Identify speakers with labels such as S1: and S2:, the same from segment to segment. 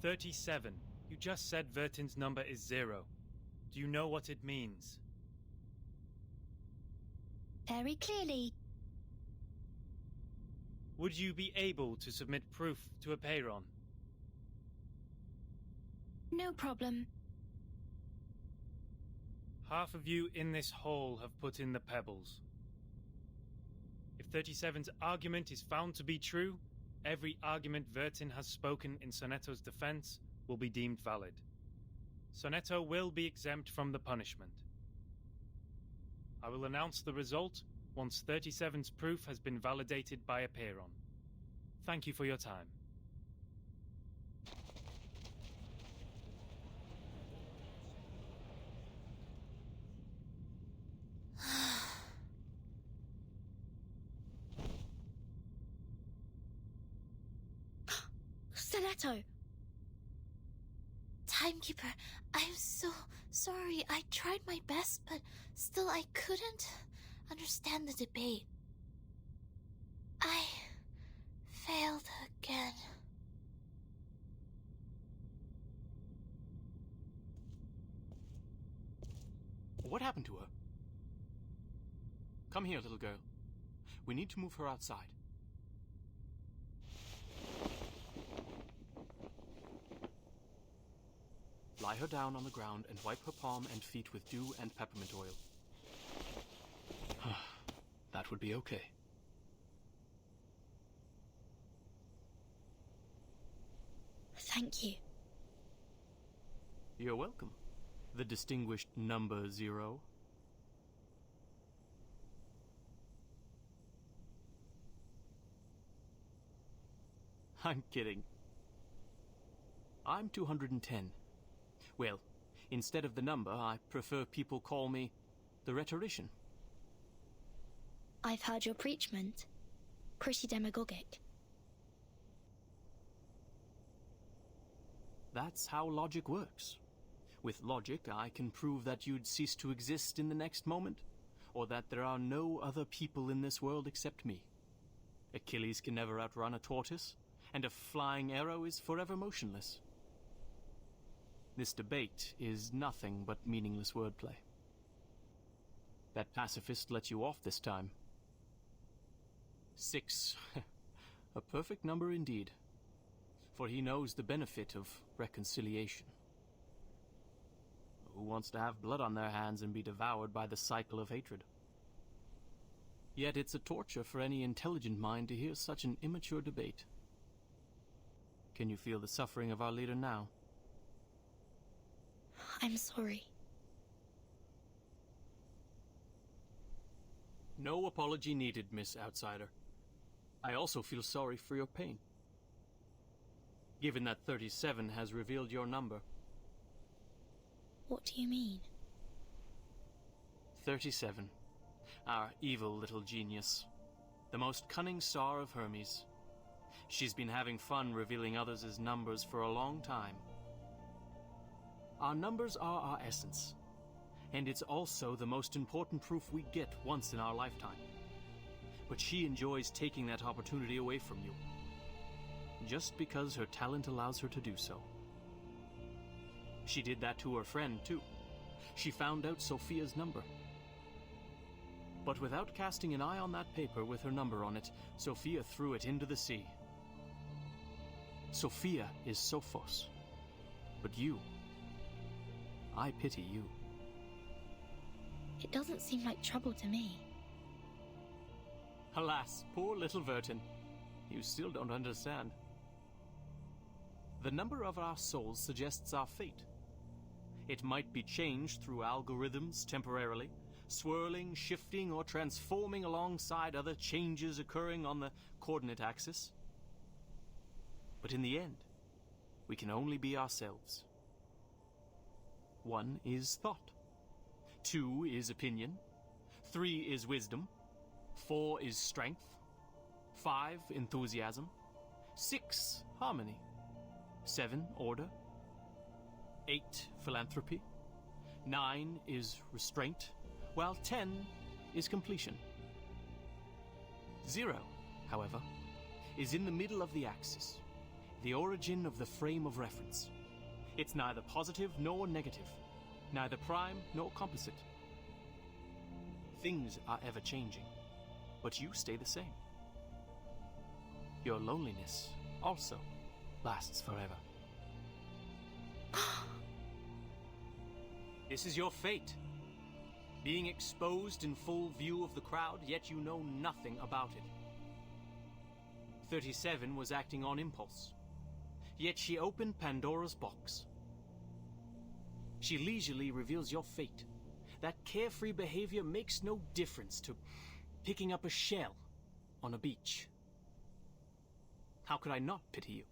S1: 37. You just said Vertin's number is 0. Do you know what it means?
S2: Very clearly.
S1: Would you be able to submit proof to a payron?
S2: No problem.
S1: Half of you in this hall have put in the pebbles. If 37's argument is found to be true, every argument Vertin has spoken in Sonetto's defense will be deemed valid. Sonetto will be exempt from the punishment. I will announce the result once 37's proof has been validated by a payron. Thank you for your time.
S2: Sonetto! Timekeeper, I'm so sorry. I tried my best, but still I couldn't understand the debate. I failed again.
S3: What happened to her? Come here, little girl. We need to move her outside. Lie her down on the ground and wipe her palm and feet with dew and peppermint oil. That would be okay.
S2: Thank you.
S3: You're welcome, the distinguished number 0. I'm kidding. I'm 210. Well, instead of the number, I prefer people call me the rhetorician.
S2: I've heard your preachment. Pretty demagogic.
S3: That's how logic works. With logic, I can prove that you'd cease to exist in the next moment, or that there are no other people in this world except me. Achilles can never outrun a tortoise, and a flying arrow is forever motionless. This debate is nothing but meaningless wordplay. That pacifist let you off this time. 6. A perfect number indeed. For he knows the benefit of reconciliation. Who wants to have blood on their hands and be devoured by the cycle of hatred? Yet it's a torture for any intelligent mind to hear such an immature debate. Can you feel the suffering of our leader now?
S2: I'm sorry.
S3: No apology needed, Miss Outsider. I also feel sorry for your pain. Given that 37 has revealed your number.
S2: What do you mean?
S3: 37. Our evil little genius. The most cunning star of Hermes. She's been having fun revealing others' numbers for a long time. Our numbers are our essence, and it's also the most important proof we get once in our lifetime. But she enjoys taking that opportunity away from you, just because her talent allows her to do so. She did that to her friend, too. She found out Sophia's number. But without casting an eye on that paper with her number on it, Sophia threw it into the sea. Sophia is Sophos, but you... I pity you.
S2: It doesn't seem like trouble to me.
S3: Alas, poor little Vertin. You still don't understand. The number of our souls suggests our fate. It might be changed through algorithms temporarily, swirling, shifting, or transforming alongside other changes occurring on the coordinate axis. But in the end, we can only be ourselves. 1 is thought. 2 is opinion. 3 is wisdom. 4 is strength. 5, enthusiasm. 6, harmony. 7, order. 8, philanthropy. 9 is restraint, while 10 is completion. 0, however, is in the middle of the axis, the origin of the frame of reference. It's neither positive nor negative, neither prime nor composite. Things are ever changing, but you stay the same. Your loneliness also lasts forever. This is your fate. Being exposed in full view of the crowd, yet you know nothing about it. 37 was acting on impulse, yet she opened Pandora's box. She leisurely reveals your fate. That carefree behavior makes no difference to picking up a shell on a beach. How could I not pity you?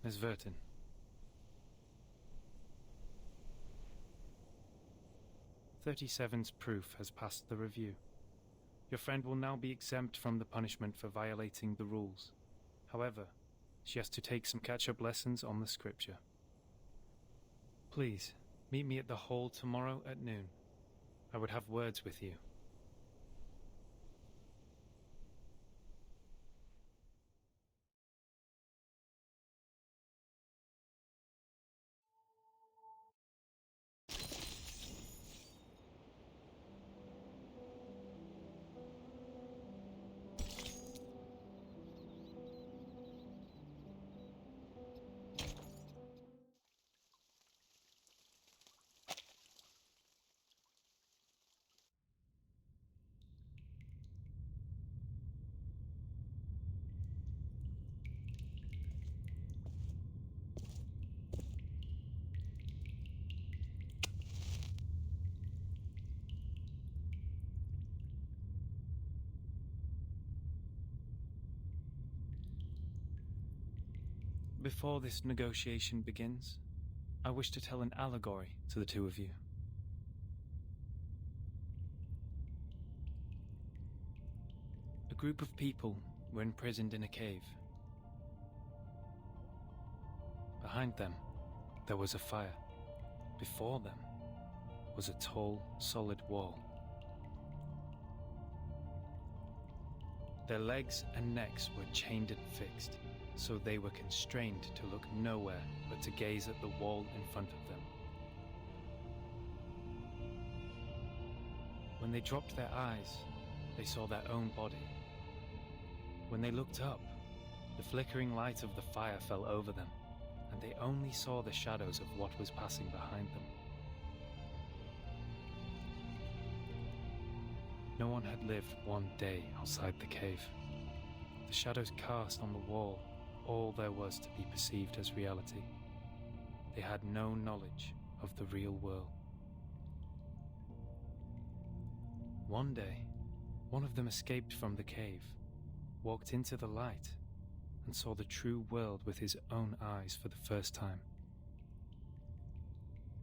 S1: Miss Vertin. "37's proof has passed the review. Your friend will now be exempt from the punishment for violating the rules. However, she has to take some catch-up lessons on the scripture. Please, meet me at the hall tomorrow at noon. I would have words with you." Before this negotiation begins, I wish to tell an allegory to the two of you. A group of people were imprisoned in a cave. Behind them, there was a fire. Before them was a tall, solid wall. Their legs and necks were chained and fixed, so they were constrained to look nowhere but to gaze at the wall in front of them. When they dropped their eyes, they saw their own body. When they looked up, the flickering light of the fire fell over them, and they only saw the shadows of what was passing behind them. No one had lived one day outside the cave. The shadows cast on the wall all there was to be perceived as reality. They had no knowledge of the real world. One day, one of them escaped from the cave, walked into the light, and saw the true world with his own eyes for the first time.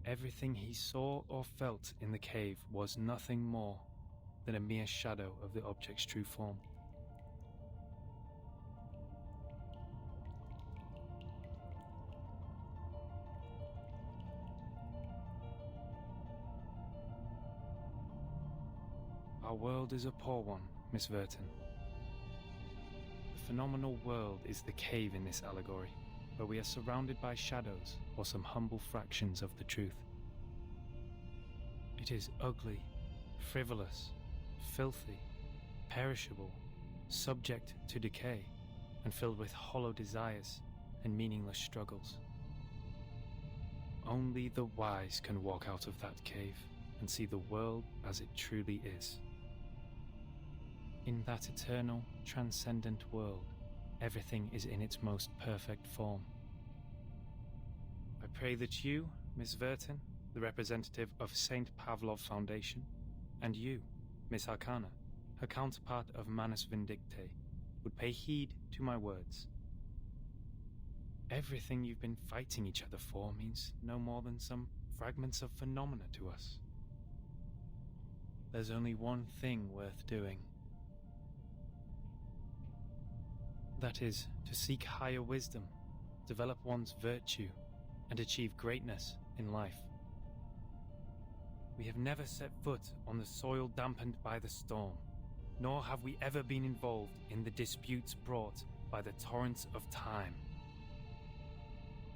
S1: Everything he saw or felt in the cave was nothing more than a mere shadow of the object's true form. Our world is a poor one, Miss Vertin. The phenomenal world is the cave in this allegory, where we are surrounded by shadows or some humble fractions of the truth. It is ugly, frivolous, filthy, perishable, subject to decay, and filled with hollow desires and meaningless struggles. Only the wise can walk out of that cave and see the world as it truly is. In that eternal, transcendent world, everything is in its most perfect form. I pray that you, Miss Vertin, the representative of St. Pavlov Foundation, and you, Miss Arcana, her counterpart of Manus Vindicte, would pay heed to my words. Everything you've been fighting each other for means no more than some fragments of phenomena to us. There's only one thing worth doing. That is, to seek higher wisdom, develop one's virtue, and achieve greatness in life. We have never set foot on the soil dampened by the storm, nor have we ever been involved in the disputes brought by the torrents of time.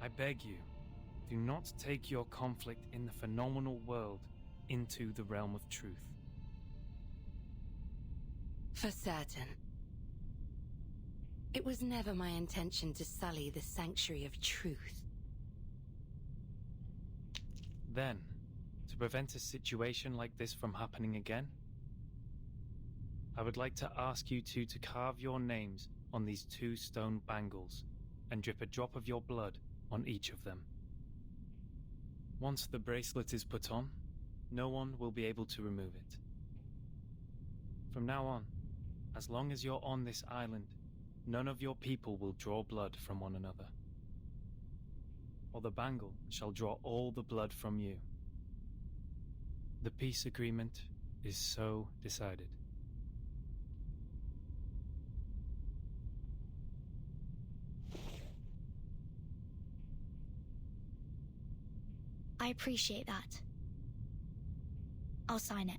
S1: I beg you, do not take your conflict in the phenomenal world into the realm of truth.
S4: For certain. It was never my intention to sully the sanctuary of truth.
S1: Then, to prevent a situation like this from happening again, I would like to ask you two to carve your names on these 2 stone bangles and drip a drop of your blood on each of them. Once the bracelet is put on, no one will be able to remove it. From now on, as long as you're on this island, none of your people will draw blood from one another, or the bangle shall draw all the blood from you. The peace agreement is so decided.
S2: I appreciate that. I'll sign it.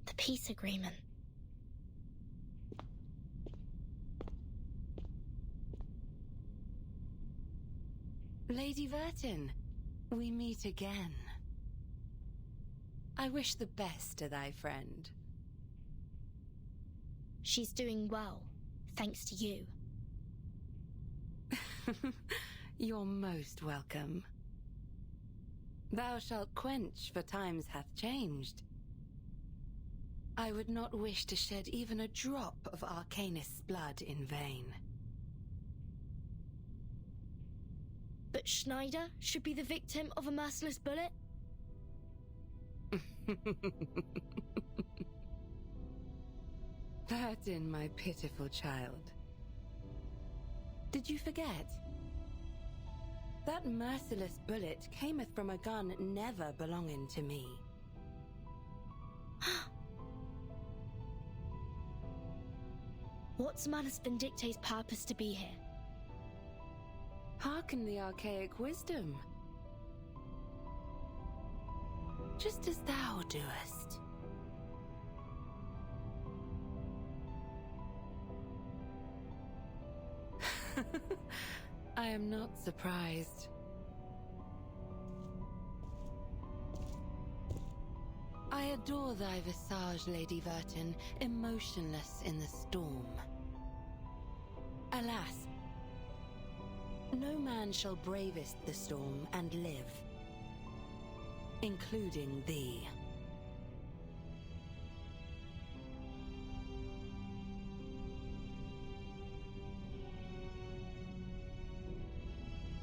S2: The peace agreement.
S4: Lady Vertin, we meet again. I wish the best to thy friend.
S2: She's doing well, thanks to you.
S4: You're most welcome. Thou shalt quench, for times hath changed. I would not wish to shed even a drop of Arcanist's blood in vain.
S2: But Schneider should be the victim of a merciless bullet?
S4: Vertin, my pitiful child. Did you forget? That merciless bullet cameth from a gun never belonging to me.
S2: What's Manus Vindicte's purpose to be here?
S4: Hearken the archaic wisdom. Just as thou doest. I am not surprised. I adore thy visage, Lady Vertin, emotionless in the storm. Alas, no man shall bravest the storm and live, including thee.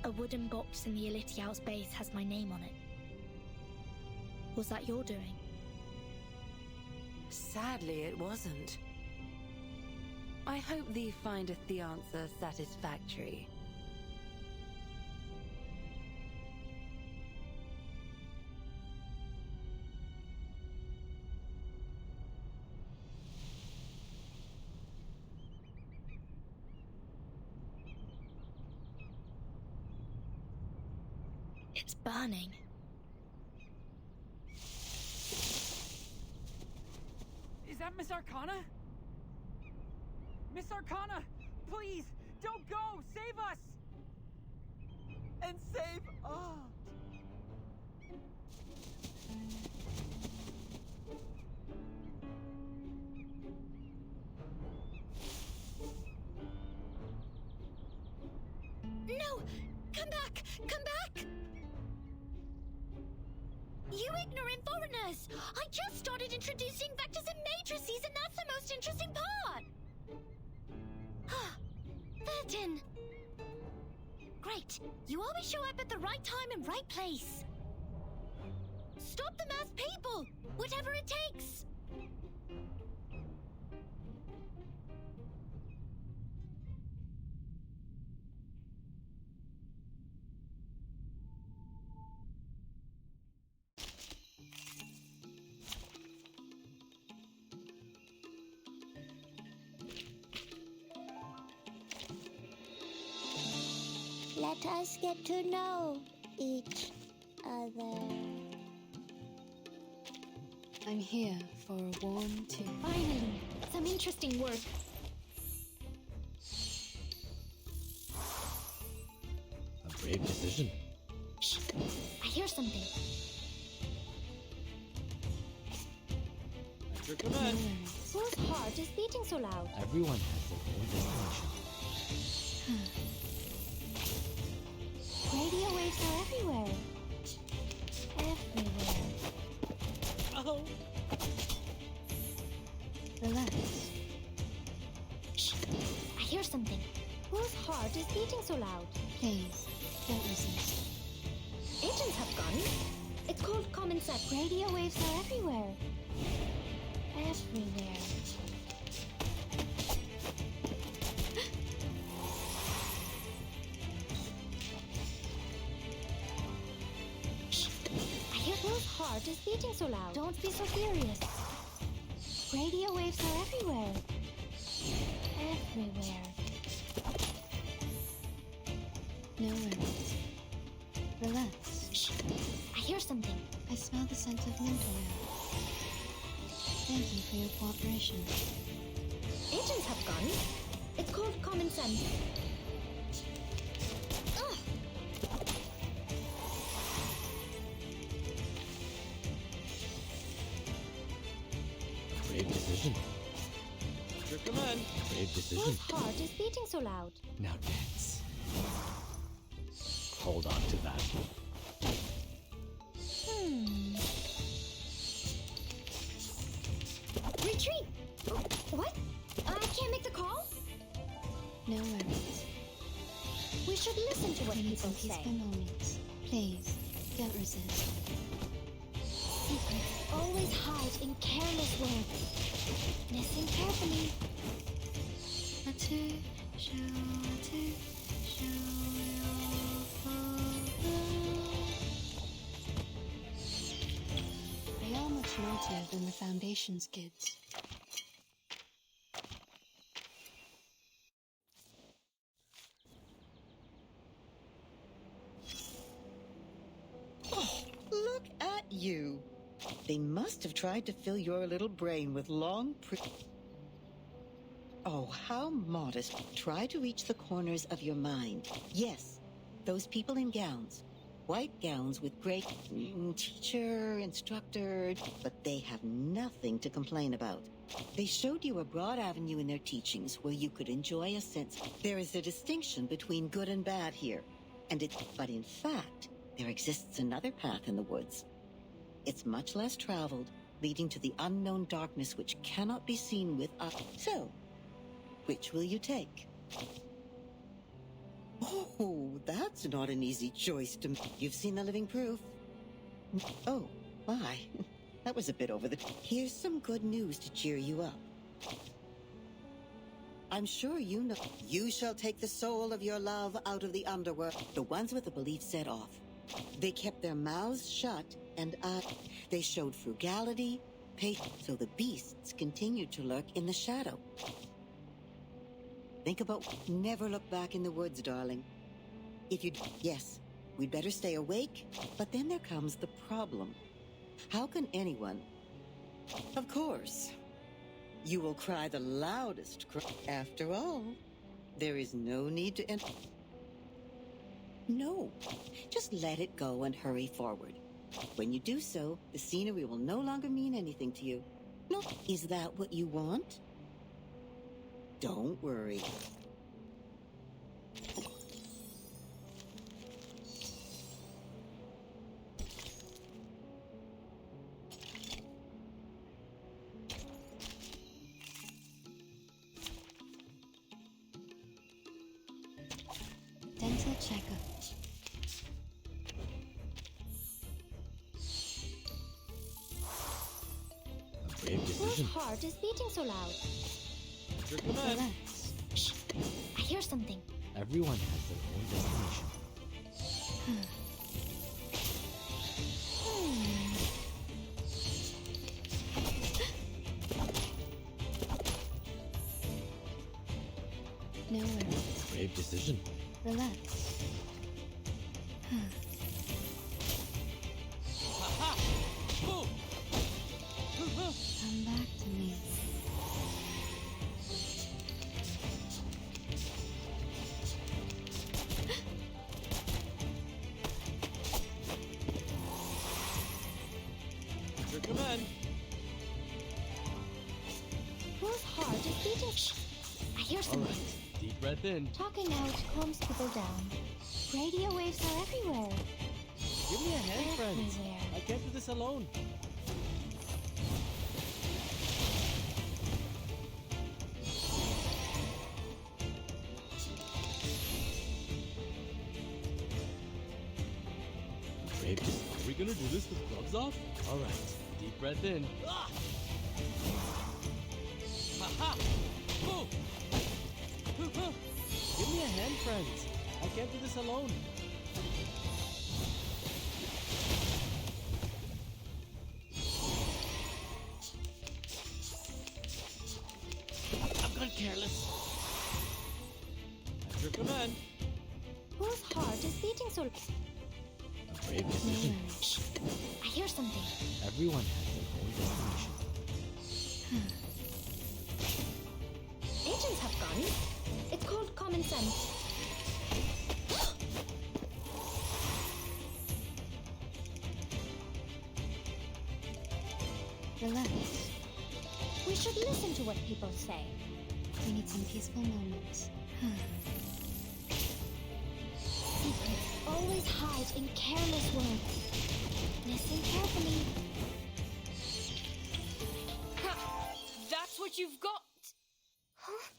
S2: A wooden box in the Elitiaus base has my name on it. Was that your doing?
S4: Sadly, it wasn't. I hope thee findeth the answer satisfactory.
S2: It's burning.
S5: Is that Miss Arcana? Miss Arcana, please, don't go! Save us! And save us!
S2: No! Come back! Come back! You ignorant foreigners! I just started introducing vectors and matrices, and that's the most interesting part! Vertin! Great! You always show up at the right time and right place! Stop the mass people! Whatever it takes!
S6: us get to know each other.
S4: I'm here for a warm tea.
S6: Finally, some interesting work.
S7: A brave decision.
S6: Shh! I hear something.
S7: At your command.
S6: Whose heart is beating so loud?
S7: Everyone has their own destination.
S6: Radio waves are everywhere. Everywhere.
S7: Oh.
S6: Relax. Shh! I hear something. Whose heart is beating so loud?
S4: Please, don't resist.
S6: Agents have gone. It's called common sense. Radio waves are everywhere. Everywhere. Shh! I hear whose heart is beating so loud. Don't be so furious. Radio waves are everywhere. Everywhere.
S4: No worries. Relax.
S6: Shh! I hear something.
S4: I smell the scent of mint oil. Thank you for your cooperation.
S6: Agents have gone. It's called common sense. Ugh.
S7: A brave decision. At your command. A brave decision.
S6: Whose heart is beating so loud?
S7: Now dance. Hold on to that.
S6: Retreat! What? I can't make the call?
S4: No worries.
S6: We should listen to what
S4: We need
S6: people
S4: some
S6: say.
S4: peaceful moments. Please, don't resist.
S6: Secrets always hide in careless words. Listen carefully.
S4: They are much mightier than the Foundation's kids.
S8: Oh, look at you. They must have tried to fill your little brain with long Oh, how modest. Try to reach the corners of your mind. Yes, those people in gowns. White gowns with great teacher, instructor, but they have nothing to complain about. They showed you a broad avenue in their teachings where you could enjoy a sense. There is a distinction between good and bad here, but in fact, there exists another path in the woods. It's much less traveled, leading to the unknown darkness which cannot be seen with us. So, which will you take? Oh, that's not an easy choice to make. You've seen the living proof. Oh, my. That was a bit over the... Here's some good news to cheer you up. I'm sure you know. You shall take the soul of your love out of the underworld. The ones with the belief set off. They kept their mouths shut and they showed frugality, patience, so the beasts continued to lurk in the shadow. Think about... Never look back in the woods, darling. If you... Yes, we'd better stay awake, but then there comes the problem. How can anyone... Of course. You will cry the loudest cry. After all, there is no need to... No, just let it go and hurry forward. When you do so, the scenery will no longer mean anything to you. No, is that what you want? Don't worry.
S4: Dental checkup.
S7: A brave
S6: Whose
S7: decision.
S6: heart is beating so loud?
S7: At your command.
S4: Relax.
S6: Shh! I hear something.
S7: Everyone has their own destination.
S4: No worries.
S7: Brave decision.
S4: Relax.
S6: Come back to me.
S7: Your command.
S6: Whose heart is beating? I hear
S7: All
S6: something.
S7: right. Deep breath in.
S6: Talking out calms people down. Radio waves are everywhere.
S7: Give me a hand, friends.
S6: Everywhere.
S7: I can't do this alone. Great. Are we gonna do this with gloves off? All right. Deep breath in. Ah! Ha-ha! Move! Give me a hand, friends. I can't do this alone. I've gone careless. At your command.
S6: Whose heart is beating so?
S7: A brave decision.
S6: I hear something.
S7: Everyone has their own destination.
S6: Agents have guns. It's called common sense. Relax. We should listen to what people say. We need some peaceful moments. Secrets always hide in careless words. Listen carefully.
S5: That's what you've got!
S6: Huh?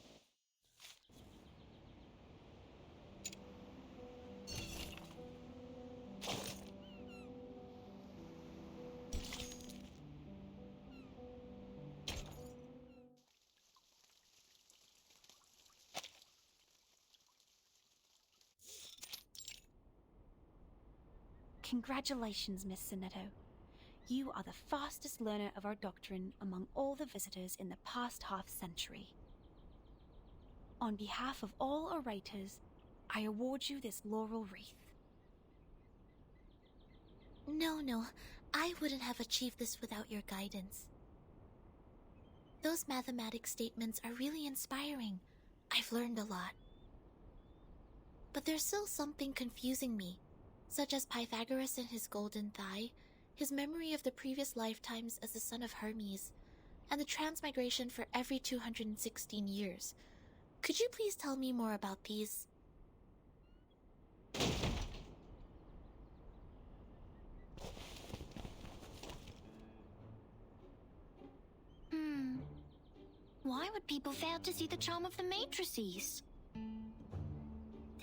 S9: Congratulations, Miss Sonetto. You are the fastest learner of our doctrine among all the visitors in the past half-century. On behalf of all orators, I award you this laurel wreath.
S2: No, I wouldn't have achieved this without your guidance. Those mathematics statements are really inspiring. I've learned a lot. But there's still something confusing me, such as Pythagoras and his golden thigh, his memory of the previous lifetimes as the son of Hermes, and the transmigration for every 216 years. Could you please tell me more about these?
S9: Why would people fail to see the charm of the matrices?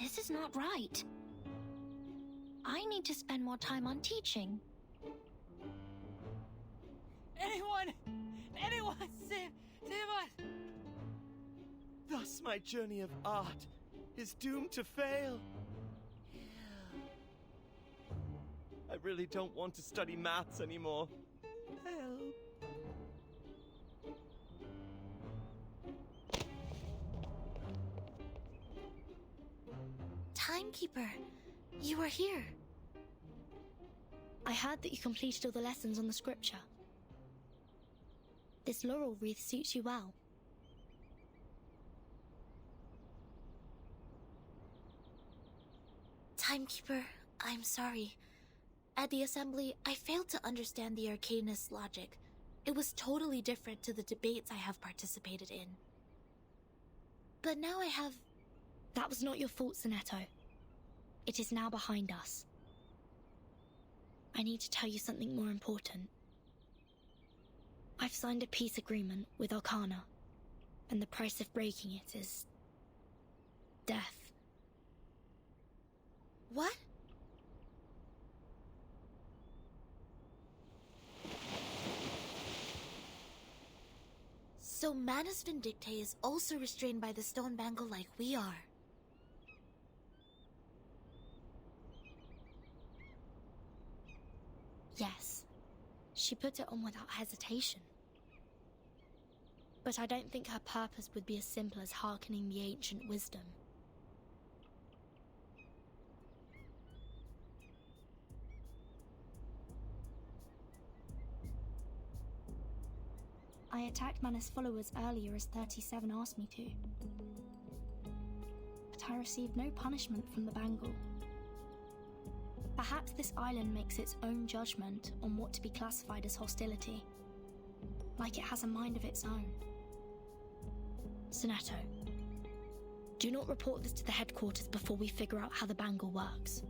S9: This is not right. I need to spend more time on teaching.
S5: Anyone! Anyone! Save us!
S10: Thus my journey of art is doomed to fail. I really don't want to study maths anymore. Help.
S2: Timekeeper, you are here.
S6: I heard that you completed all the lessons on the scripture. This laurel wreath suits you well.
S2: Timekeeper, I'm sorry. At the assembly, I failed to understand the arcanist logic. It was totally different to the debates I have participated in. But now I have...
S6: That was not your fault, Sonetto. It is now behind us. I need to tell you something more important. I've signed a peace agreement with Arcana, and the price of breaking it is... death.
S2: What? So Manus Vindictae is also restrained by the stone bangle like we are.
S6: Yes, she put it on without hesitation. But I don't think her purpose would be as simple as hearkening the ancient wisdom. I attacked Manus' followers earlier as 37 asked me to. But I received no punishment from the Bangle. Perhaps this island makes its own judgment on what to be classified as hostility. Like it has a mind of its own. Sonetto, do not report this to the headquarters before we figure out how the Bangle works.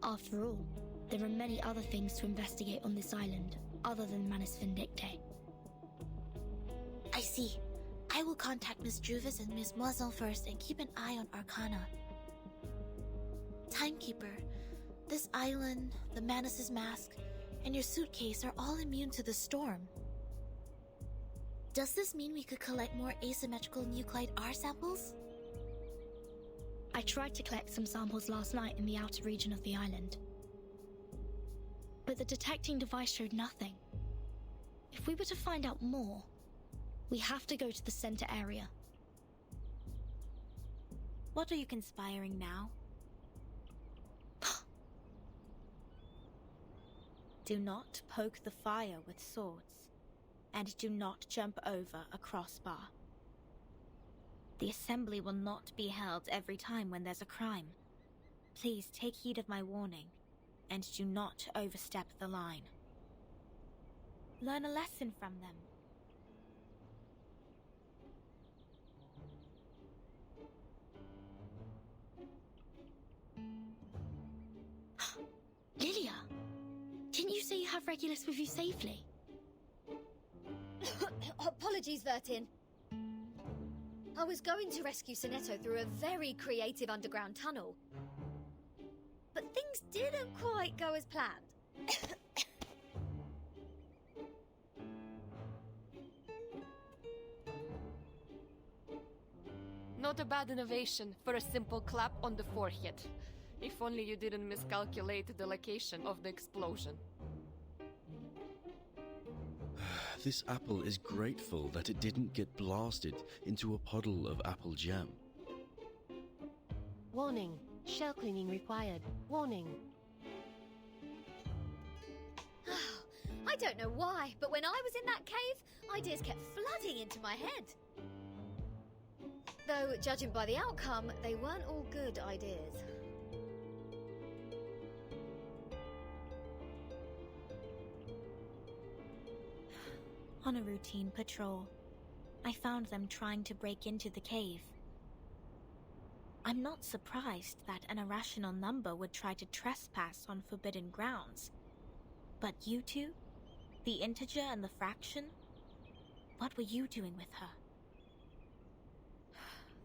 S6: After all, there are many other things to investigate on this island, other than Manus Vindicte.
S2: I see. I will contact Miss Juvis and Miss Moisson first and keep an eye on Arcana. Timekeeper, this island, the Manus' mask, and your suitcase are all immune to the storm. Does this mean we could collect more asymmetrical nuclide R samples?
S6: I tried to collect some samples last night in the outer region of the island. But the detecting device showed nothing. If we were to find out more, we have to go to the center area.
S9: What are you conspiring now? Do not poke the fire with swords, and do not jump over a crossbar. The assembly will not be held every time when there's a crime. Please take heed of my warning, and do not overstep the line. Learn a lesson from them.
S6: Lilia, didn't you say you have Regulus with you safely?
S11: Apologies, Vertin. I was going to rescue Sonetto through a very creative underground tunnel. But things didn't quite go as planned.
S12: Not a bad innovation for a simple clap on the forehead. If only you didn't miscalculate the location of the explosion.
S7: This apple is grateful that it didn't get blasted into a puddle of apple jam.
S13: Warning. Shell cleaning required. Warning.
S11: I don't know why, but when I was in that cave, ideas kept flooding into my head. Though, judging by the outcome, they weren't all good ideas.
S9: On a routine patrol, I found them trying to break into the cave. I'm not surprised that an irrational number would try to trespass on forbidden grounds. But you two? The integer and the fraction? What were you doing with her?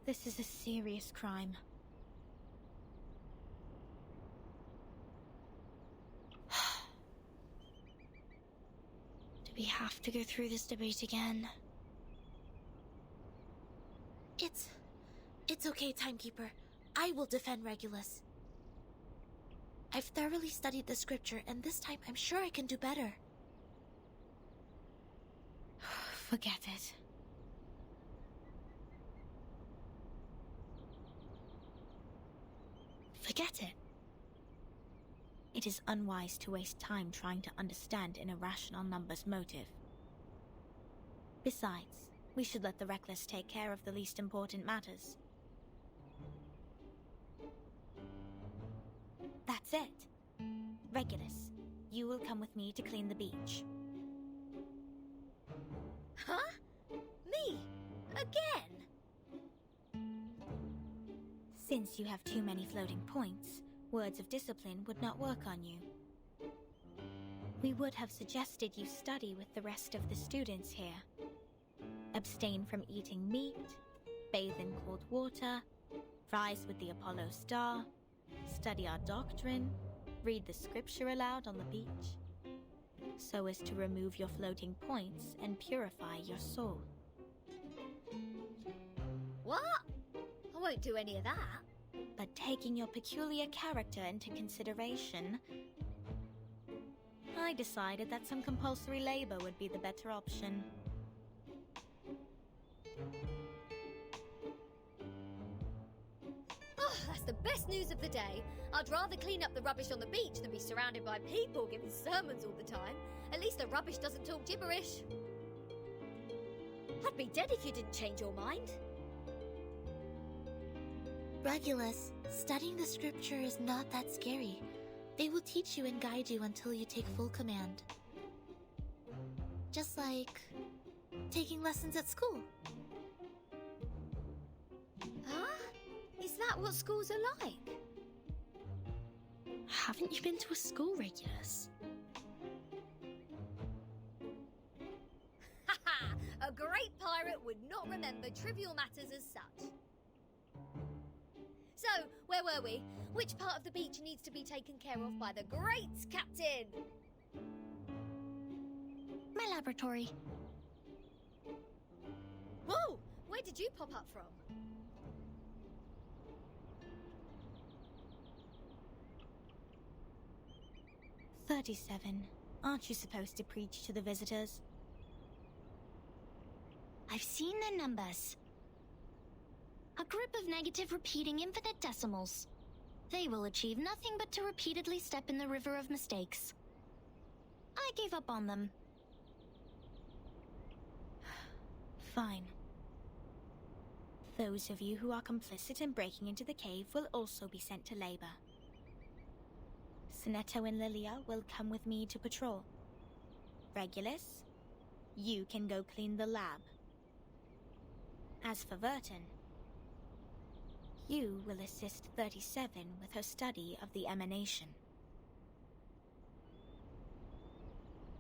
S9: This is a serious crime.
S6: Do we have to go through this debate again?
S2: It's okay, Timekeeper. I will defend Regulus. I've thoroughly studied the scripture, and this time I'm sure I can do better.
S9: Forget it.
S6: Forget it.
S9: It is unwise to waste time trying to understand an irrational number's motive. Besides, we should let the reckless take care of the least important matters. That's it. Regulus, you will come with me to clean the beach.
S11: Huh? Me? Again?
S9: Since you have too many floating points, words of discipline would not work on you. We would have suggested you study with the rest of the students here. Abstain from eating meat, bathe in cold water, rise with the Apollo star, study our doctrine, read the scripture aloud on the beach, so as to remove your floating points and purify your soul.
S11: What? I won't do any of that.
S9: But taking your peculiar character into consideration, I decided that some compulsory labor would be the better option.
S11: Oh, that's the best news of the day. I'd rather clean up the rubbish on the beach than be surrounded by people giving sermons all the time. At least the rubbish doesn't talk gibberish. I'd be dead if you didn't change your mind.
S2: Regulus, studying the scripture is not that scary. They will teach you and guide you until you take full command. Just like taking lessons at school.
S11: Huh? Is that what schools are like?
S6: Haven't you been to a school, Regulus?
S11: Haha! A great pirate would not remember trivial matters as such. So, where were we? Which part of the beach needs to be taken care of by the great captain?
S6: My laboratory.
S11: Whoa! Where did you pop up from?
S9: "37. Aren't you supposed to preach to the visitors?"
S6: I've seen their numbers. A group of negative repeating infinite decimals. They will achieve nothing but to repeatedly step in the river of mistakes. I gave up on them.
S9: Fine. Those of you who are complicit in breaking into the cave will also be sent to labor. Sinetto and Lilia will come with me to patrol. Regulus, you can go clean the lab. As for Vertin, you will assist 37 with her study of the emanation.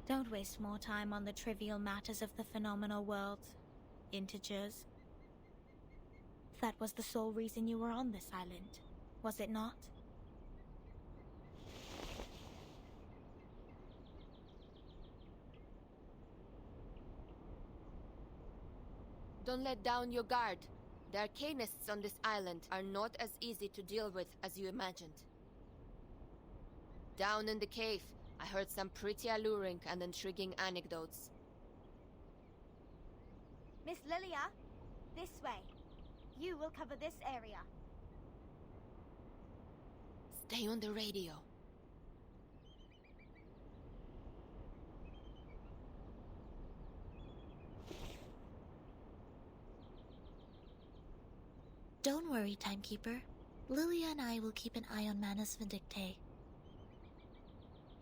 S9: Don't waste more time on the trivial matters of the phenomenal world, integers. That was the sole reason you were on this island, was it not?
S12: Don't let down your guard. The arcanists on this island are not as easy to deal with as you imagined. Down in the cave, I heard some pretty alluring and intriguing anecdotes.
S9: Miss Lilia, this way. You will cover this area.
S12: Stay on the radio.
S2: Don't worry, Timekeeper. Lilia and I will keep an eye on Manus Vindictae.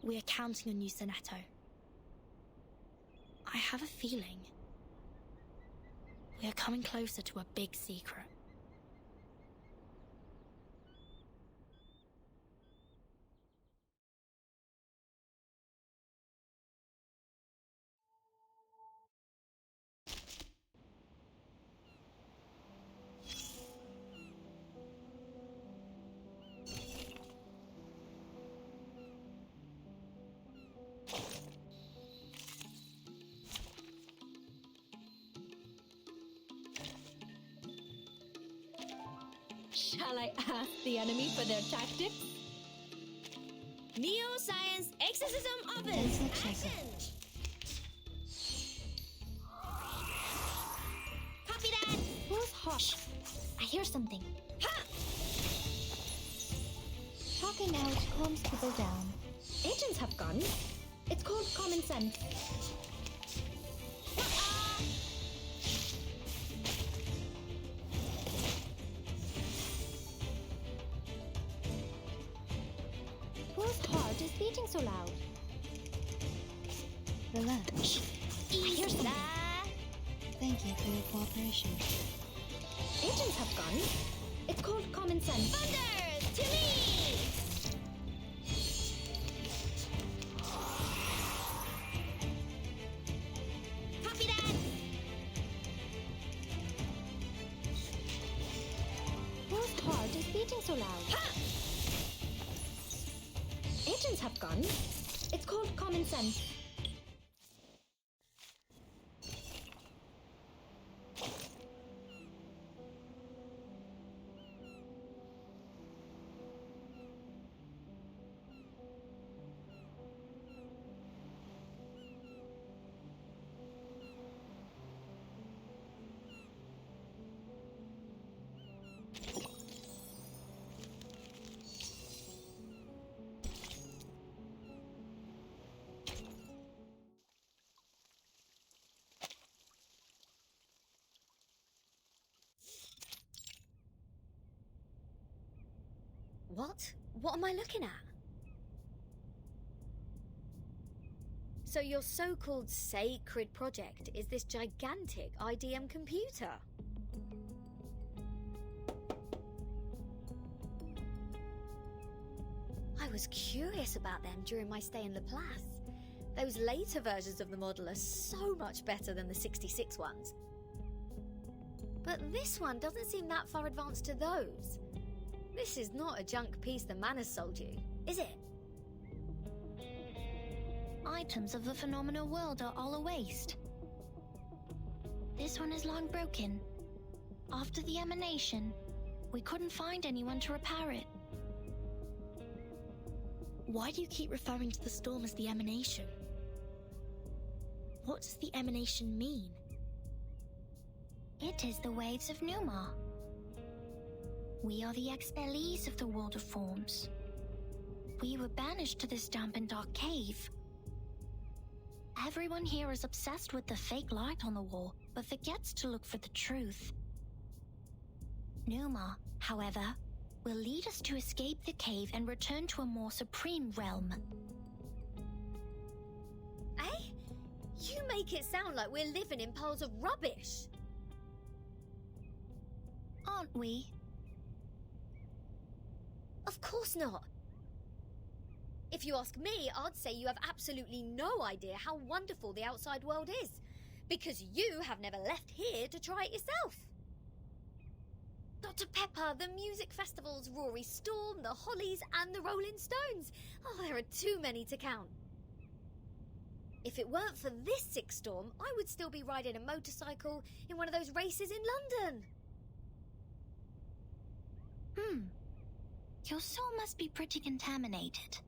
S6: We are counting on you, Sinetto. I have a feeling we are coming closer to a big secret.
S14: Shall I ask the enemy for their tactics?
S15: Neo-Science Exorcism Office! Action! Copy that!
S6: Who's hot? I hear something.
S15: Ha!
S14: Talking out calms people down. Agents have guns. It's called common sense. Whose heart is beating so loud? Relax.
S6: I hear something.
S14: Thank you for your cooperation. Agents have guns. It's called common sense.
S15: Thunder! To me! Copy that!
S14: Whose heart is beating so loud?
S15: Ha!
S14: Agents have guns. It's called common sense.
S11: What? What am I looking at? So your so-called sacred project is this gigantic IDM computer? I was curious about them during my stay in Laplace. Those later versions of the model are so much better than the 66 ones. But this one doesn't seem that far advanced to those. This is not a junk piece the man has sold you, is it?
S6: Items of the phenomenal world are all a waste. This one is long broken. After the emanation, we couldn't find anyone to repair it. Why do you keep referring to the storm as the emanation? What does the emanation mean? It is the waves of Numa. We are the expellees of the world of forms. We were banished to this damp and dark cave. Everyone here is obsessed with the fake light on the wall, but forgets to look for the truth. Numa, however, will lead us to escape the cave and return to a more supreme realm.
S11: Eh? You make it sound like we're living in piles of rubbish.
S6: Aren't we?
S11: Of course not. If you ask me, I'd say you have absolutely no idea how wonderful the outside world is, because you have never left here to try it yourself. Dr. Pepper, the music festivals, Rory Storm, the Hollies, and the Rolling Stones. Oh, there are too many to count. If it weren't for this sick storm, I would still be riding a motorcycle in one of those races in London.
S6: Your soul must be pretty contaminated.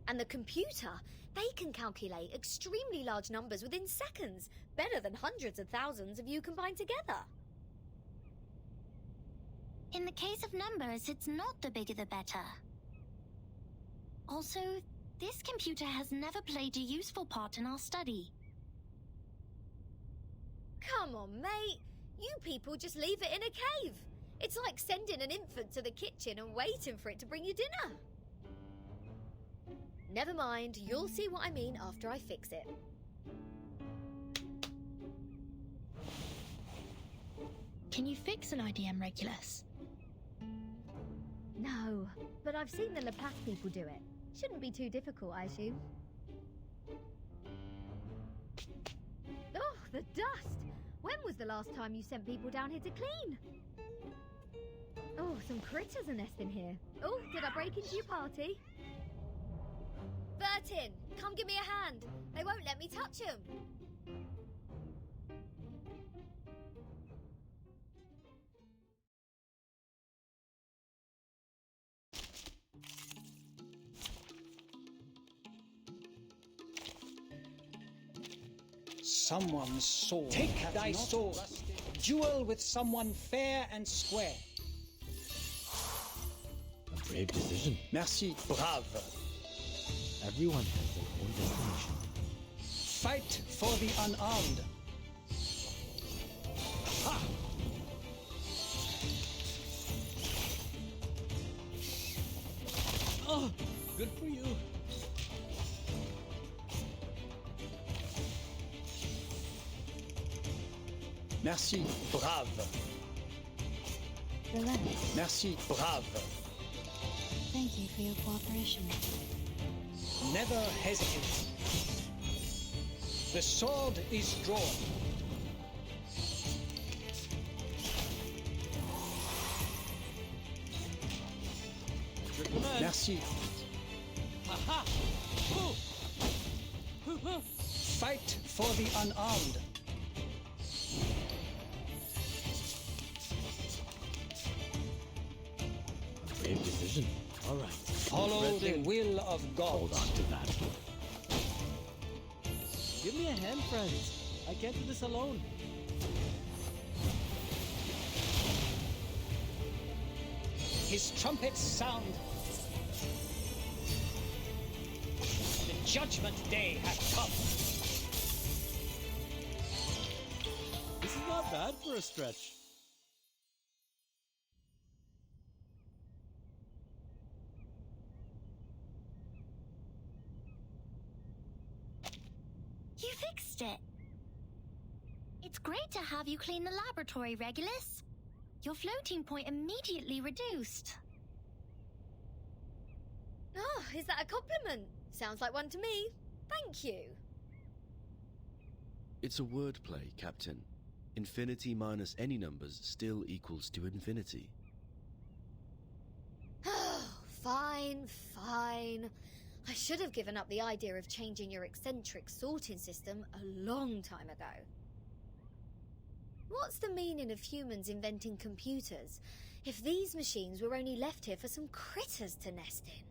S11: And the computer, they can calculate extremely large numbers within seconds, better than hundreds of thousands of you combined together.
S6: In the case of numbers, it's not the bigger the better. Also, this computer has never played a useful part in our study.
S11: Come on, mate. You people just leave it in a cave. It's like sending an infant to the kitchen and waiting for it to bring you dinner. Never mind, you'll see what I mean after I fix it.
S6: Can you fix an IDM Regulus?
S11: No, but I've seen the Laplace people do it. Shouldn't be too difficult, I assume. Oh, the dust! When was the last time you sent people down here to clean? Oh, some critters are nesting here. Oh, did I break into your party? Bertin, come give me a hand. They won't let me touch them.
S16: Someone's sword. Take thy sword. Duel with someone fair and square.
S7: A brave decision.
S16: Merci, brave.
S7: Everyone has their own destination.
S16: Fight for the unarmed. Ha!
S7: Oh, good for you.
S16: Merci, brave.
S14: Relentless.
S16: Merci, brave.
S14: Thank you for your cooperation.
S16: Never hesitate. The sword is drawn. Merci.
S7: Aha!
S16: Fight for the unarmed.
S7: Brave decision. All right.
S16: Follow the will of God.
S7: Hold on to that.
S10: Give me a hand, friends. I can't do this alone.
S16: His trumpets sound. The judgment day hath come.
S10: This is not bad for a stretch.
S6: It's great to have you clean the laboratory, Regulus. Your floating point immediately reduced.
S11: Oh, is that a compliment? Sounds like one to me. Thank you.
S7: It's a wordplay, Captain. Infinity minus any numbers still equals to infinity.
S11: Fine, fine. I should have given up the idea of changing your eccentric sorting system a long time ago. What's the meaning of humans inventing computers if these machines were only left here for some critters to nest in?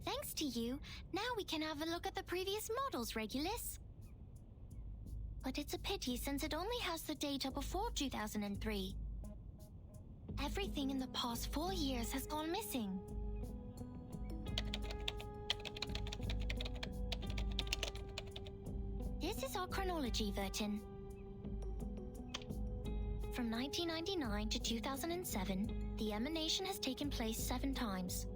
S6: Thanks to you, now we can have a look at the previous models, Regulus. But it's a pity since it only has the data before 2003. Everything in the past 4 years has gone missing. This is our chronology, Vertin. From 1999 to 2007, the emanation has taken place 7 times.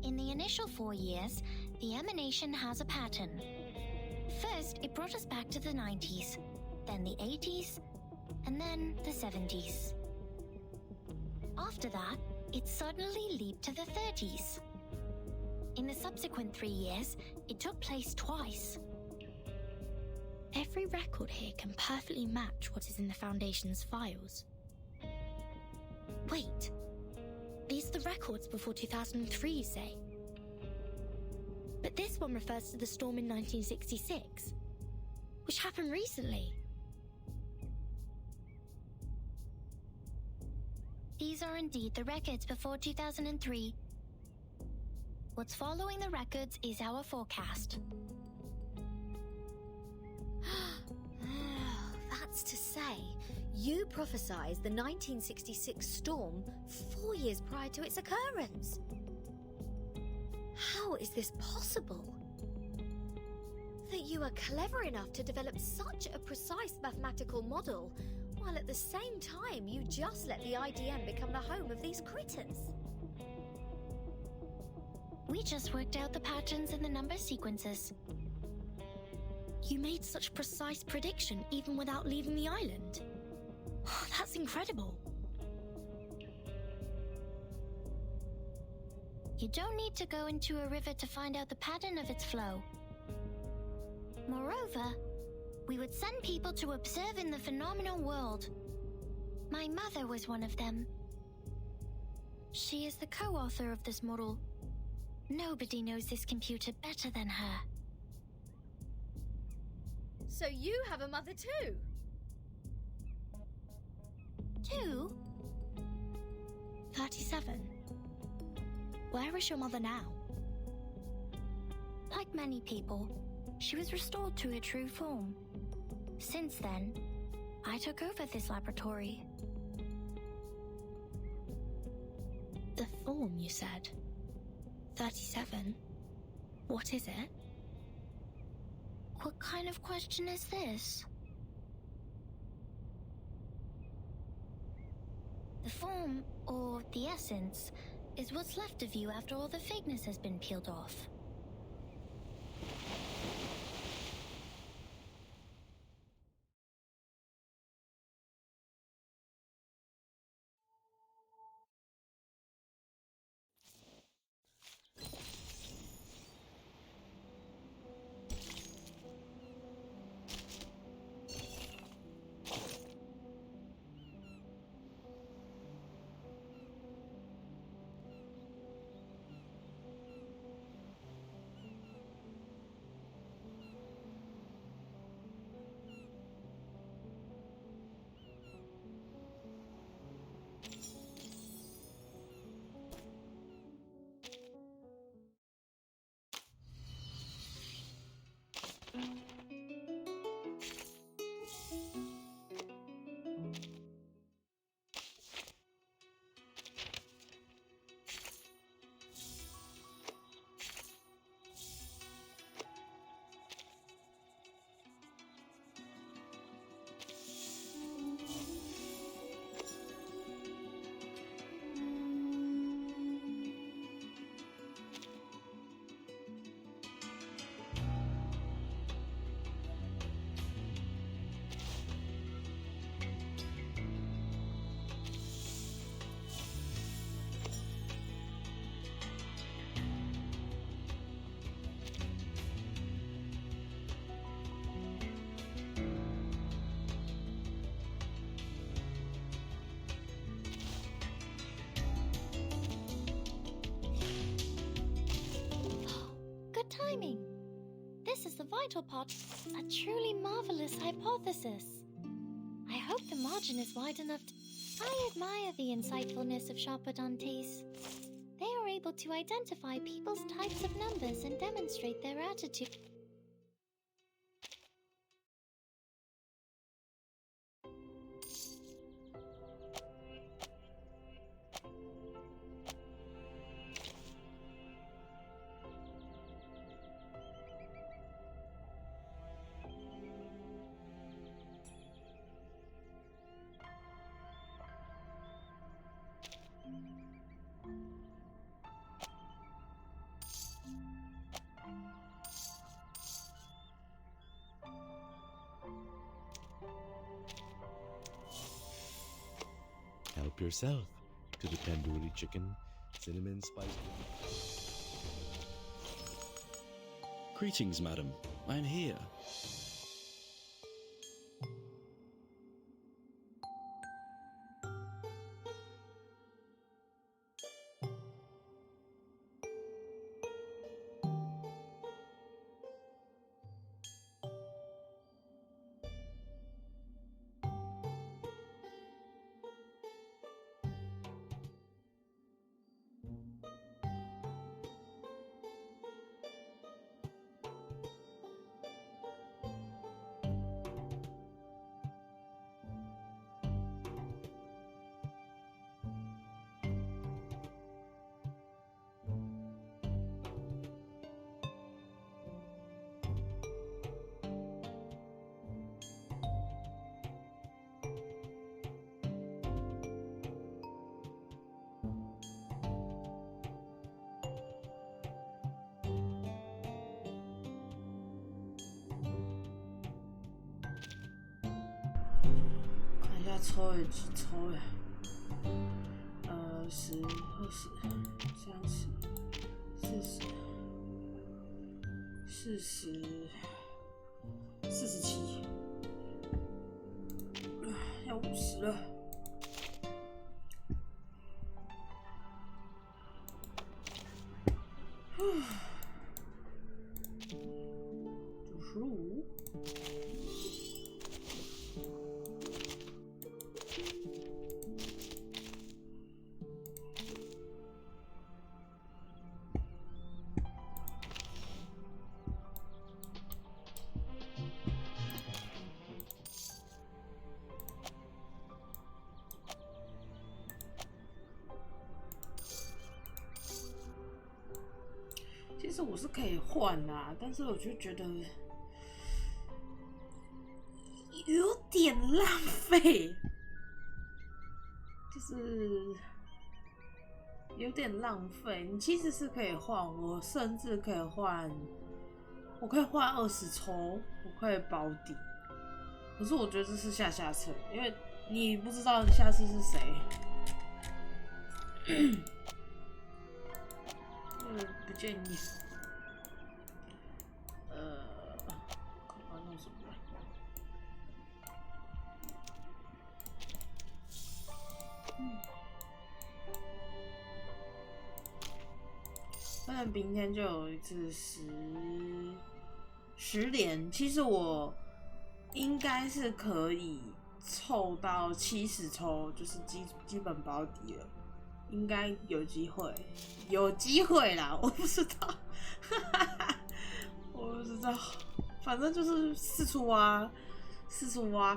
S6: In the initial 4 years, the emanation has a pattern. First, it brought us back to the 90s, then the 80s, and then the 70s. After that, it suddenly leaped to the 30s. In the subsequent 3 years, it took place twice. Every record here can perfectly match what is in the Foundation's files. Wait, these are the records before 2003, you say? But this one refers to the storm in 1966, which happened recently. These are indeed the records before 2003. What's following the records is our forecast.
S11: That's to say, you prophesied the 1966 storm 4 years prior to its occurrence. How is this possible? That you are clever enough to develop such a precise mathematical model, while at the same time you just let the IDM become the home of these critters.
S6: We just worked out the patterns in the number sequences. You made such precise prediction even without leaving the island. That's incredible. You don't need to go into a river to find out the pattern of its flow. Moreover, we would send people to observe in the phenomenal world. My mother was one of them. She is the co-author of this model. Nobody knows this computer better than her.
S11: So you have a mother too?
S6: 2? 37. Where is your mother now? Like many people, she was restored to her true form. Since then, I took over this laboratory. The form, you said? 37? What is it? What kind of question is this? The form, or the essence, is what's left of you after all the fakeness has been peeled off. timing. This is the vital part. A truly marvelous hypothesis. I hope the margin is wide enough to... I admire the insightfulness of sharpodontes. They are able to identify people's types of numbers and demonstrate their attitude.
S7: Help yourself to the tandoori chicken, cinnamon spice. Greetings, madam. I'm here.
S17: 抽了几抽呀？10、20、30、40、47，要50了。95。其实我是可以换啦，但是我就觉得有点浪费，就是有点浪费。你其实是可以换，我甚至可以换，我可以换20抽，我可以保底。可是我觉得这是下策，因为你不知道下次是谁。不建议。看弄什么了？反正明天就有一次10连，其实我应该是可以凑到70抽，就是基本保底了。应该有机会啦，我不知道，我不知道，反正就是四处挖，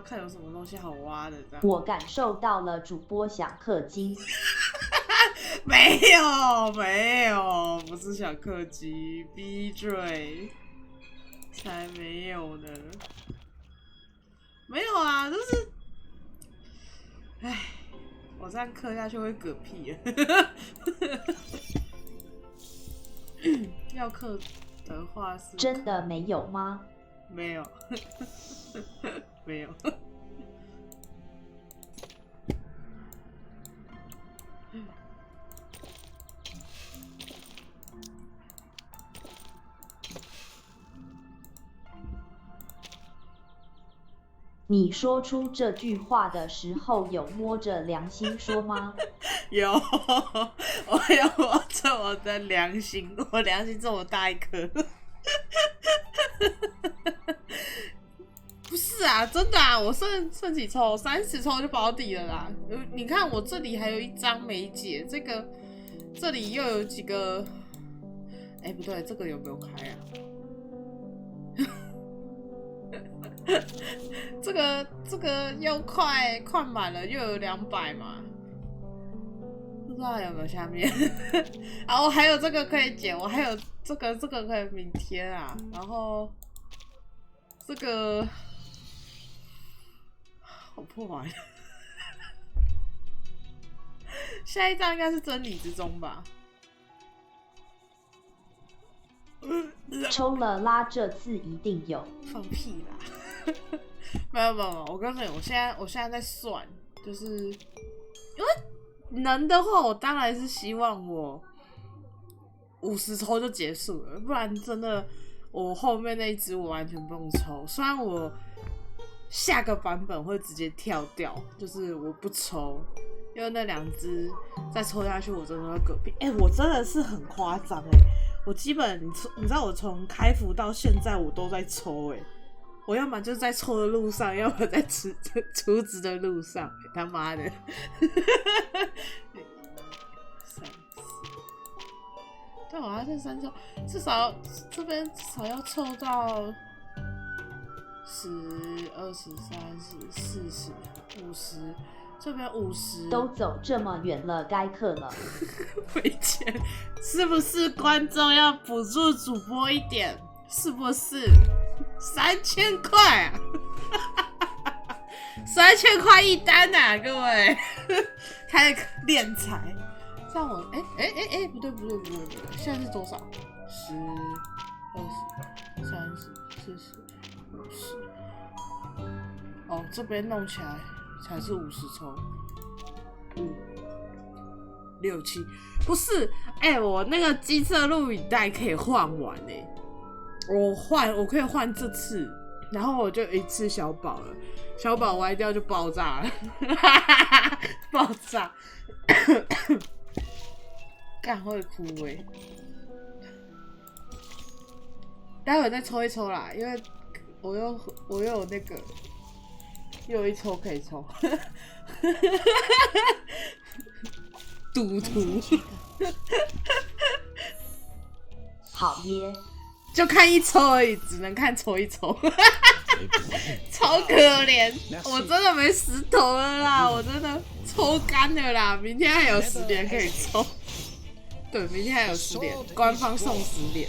S17: 看有什么东西好挖的这样。
S18: 我感受到了主播想氪金，
S17: 没有，不是想氪金，闭嘴，才没有呢，没有啊，就是，唉。我这样嗑下去会嗝屁要嗑的话是
S18: 真的没有吗？
S17: 没有，没有。
S18: 你说出这句话的时候，有摸着良心说吗？
S17: 有，我有摸着我的良心，我良心这么大一颗。是啊，真的啊，我剩几抽，30抽就保底了啦。你看我这里还有一张没解，这里又有几个，哎，不对，这个有没有开啊？这个又快满了，又有200嘛，不知道还有没有下面。然后还有这个可以解，我还有这个可以明天啊，然后这个好破坏。下一张应该是真理之中吧。
S18: 抽了啦，这次一定有。
S17: 放屁啦！没有，我跟你说，我现在在算，就是因为能的话，我当然是希望我50抽就结束了，不然真的我后面那一只我完全不用抽。虽然我下个版本会直接跳掉，就是我不抽，因为那2只再抽下去，我真的会嗝屁。我真的是很夸张我基本你知道我从开服到现在我都在抽我要么就是在抽的路上，要么在储值的路上，他妈的！对，我要这3抽，至少这边至少要凑到10、20、30、40、50。这边50
S18: 都走这么远了，该氪了。
S17: 没钱，是不是观众要补助主播一点？是不是？3000块啊！3000块一单啊，各位，开始敛财。像我，不对，现在是多少？10、20、30、40、50。哦，这边弄起来才是50抽，5、6、7，不是，我那个机车录影带可以换完我可以换这次，然后我就一次小宝了，小宝歪掉就爆炸了，爆炸，干会哭待会再抽一抽啦，因为我又有那个。又有1抽可以抽，赌徒，
S18: 好耶！
S17: 就看1抽而已，只能看抽1抽，超可怜，我真的没石头了啦，我真的抽干了啦，明天还有10连可以抽，对，明天还有10连，官方送10连，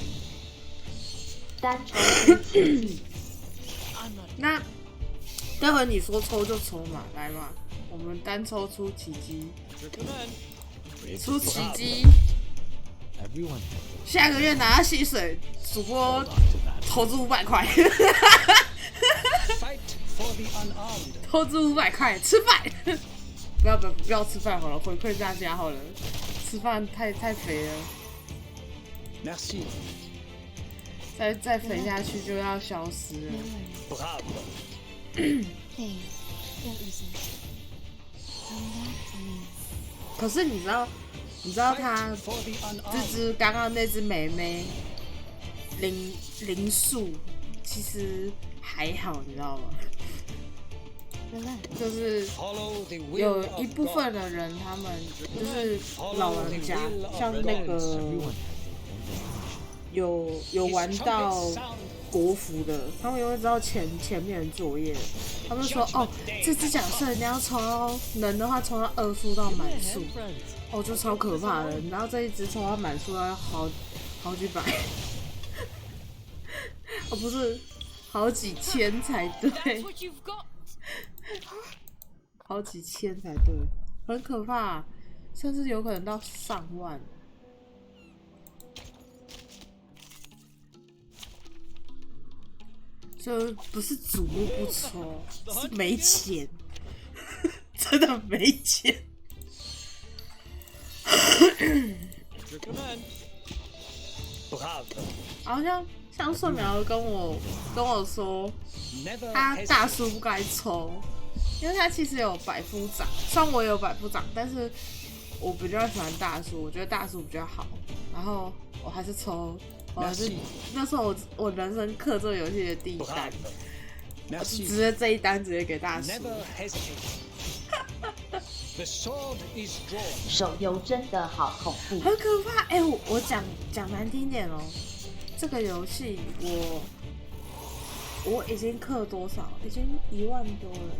S18: 单抽
S17: 那。待会你说抽就抽嘛，来嘛，我们单抽出奇迹，出奇迹。下个月拿到薪水，主播投资500块，投资500块吃饭，不要吃饭好了，回馈大家好了，吃饭太肥了。再肥下去就要消失了。可是你知道他这只刚刚那只妹妹灵数其实还好，你知道吗？就是有一部分的人，他们就是老人家，像那个有玩到国服的，他们也会知道前面的作业，他们说哦，这只角色你要抽到能的话，抽到2数到满数，哦，就超可怕的。然后这一只抽到满数要好几百，哦，不是好几千才对，好几千才对，很可怕，甚至有可能到上万。就不是主目不抽，是没钱，真的没钱。好像顺苗跟我说，他大叔不该抽，因为他其实有百夫长，虽然我也有百夫长，但是我比较喜欢大叔，我觉得大叔比较好，然后我还是抽。我还是那时候我人生氪这个游戏的第1单，直接这一单直接给大叔。
S18: 手游真的好恐怖，
S17: 很可怕。哎、我讲难听点哦，这个游戏我已经氪多少？已经1万多了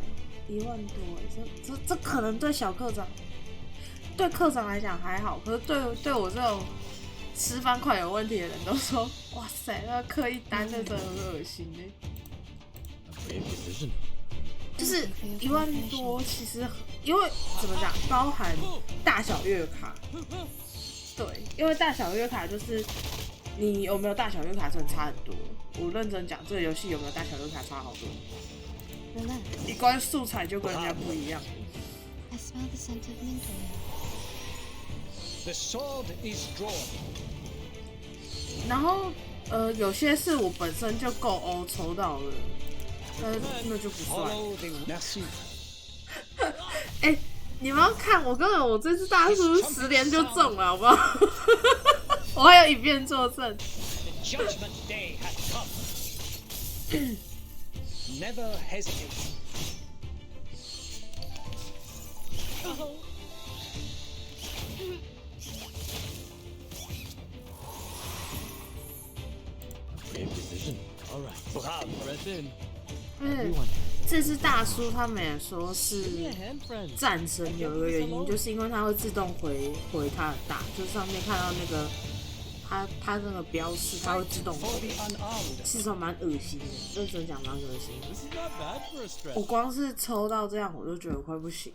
S17: ，1万多了。这可能对小课长，对课长来讲还好，可是对我这种吃饭快有问题的人都说，哇塞，那氪一单那真的很恶心哎。就是1万多，其实因为怎么讲，包含大小月卡，对，因为大小月卡就是你有没有大小月卡真的差很多。我认真讲，这个游戏有没有大小月卡差好多。你光素材就跟人家不一样。
S14: I smell the scent of mint oil.
S16: The sword is drawn.
S17: 然后有些是我本身就够欧抽到了。那就不算。哎、你们要看我这次大叔10连就中了，好不好？我还有一遍作证。
S16: Never hesitate.
S7: Brave decision. All right.
S10: Brave, breath in.
S17: 这次大叔他们也说是战神有一个原因，就是因为它会自动回他的大，就是上面看到那个它那个标示，它会自动回，其实蛮恶心的，认真讲蛮恶心的。我光是抽到这样，我就觉得快不行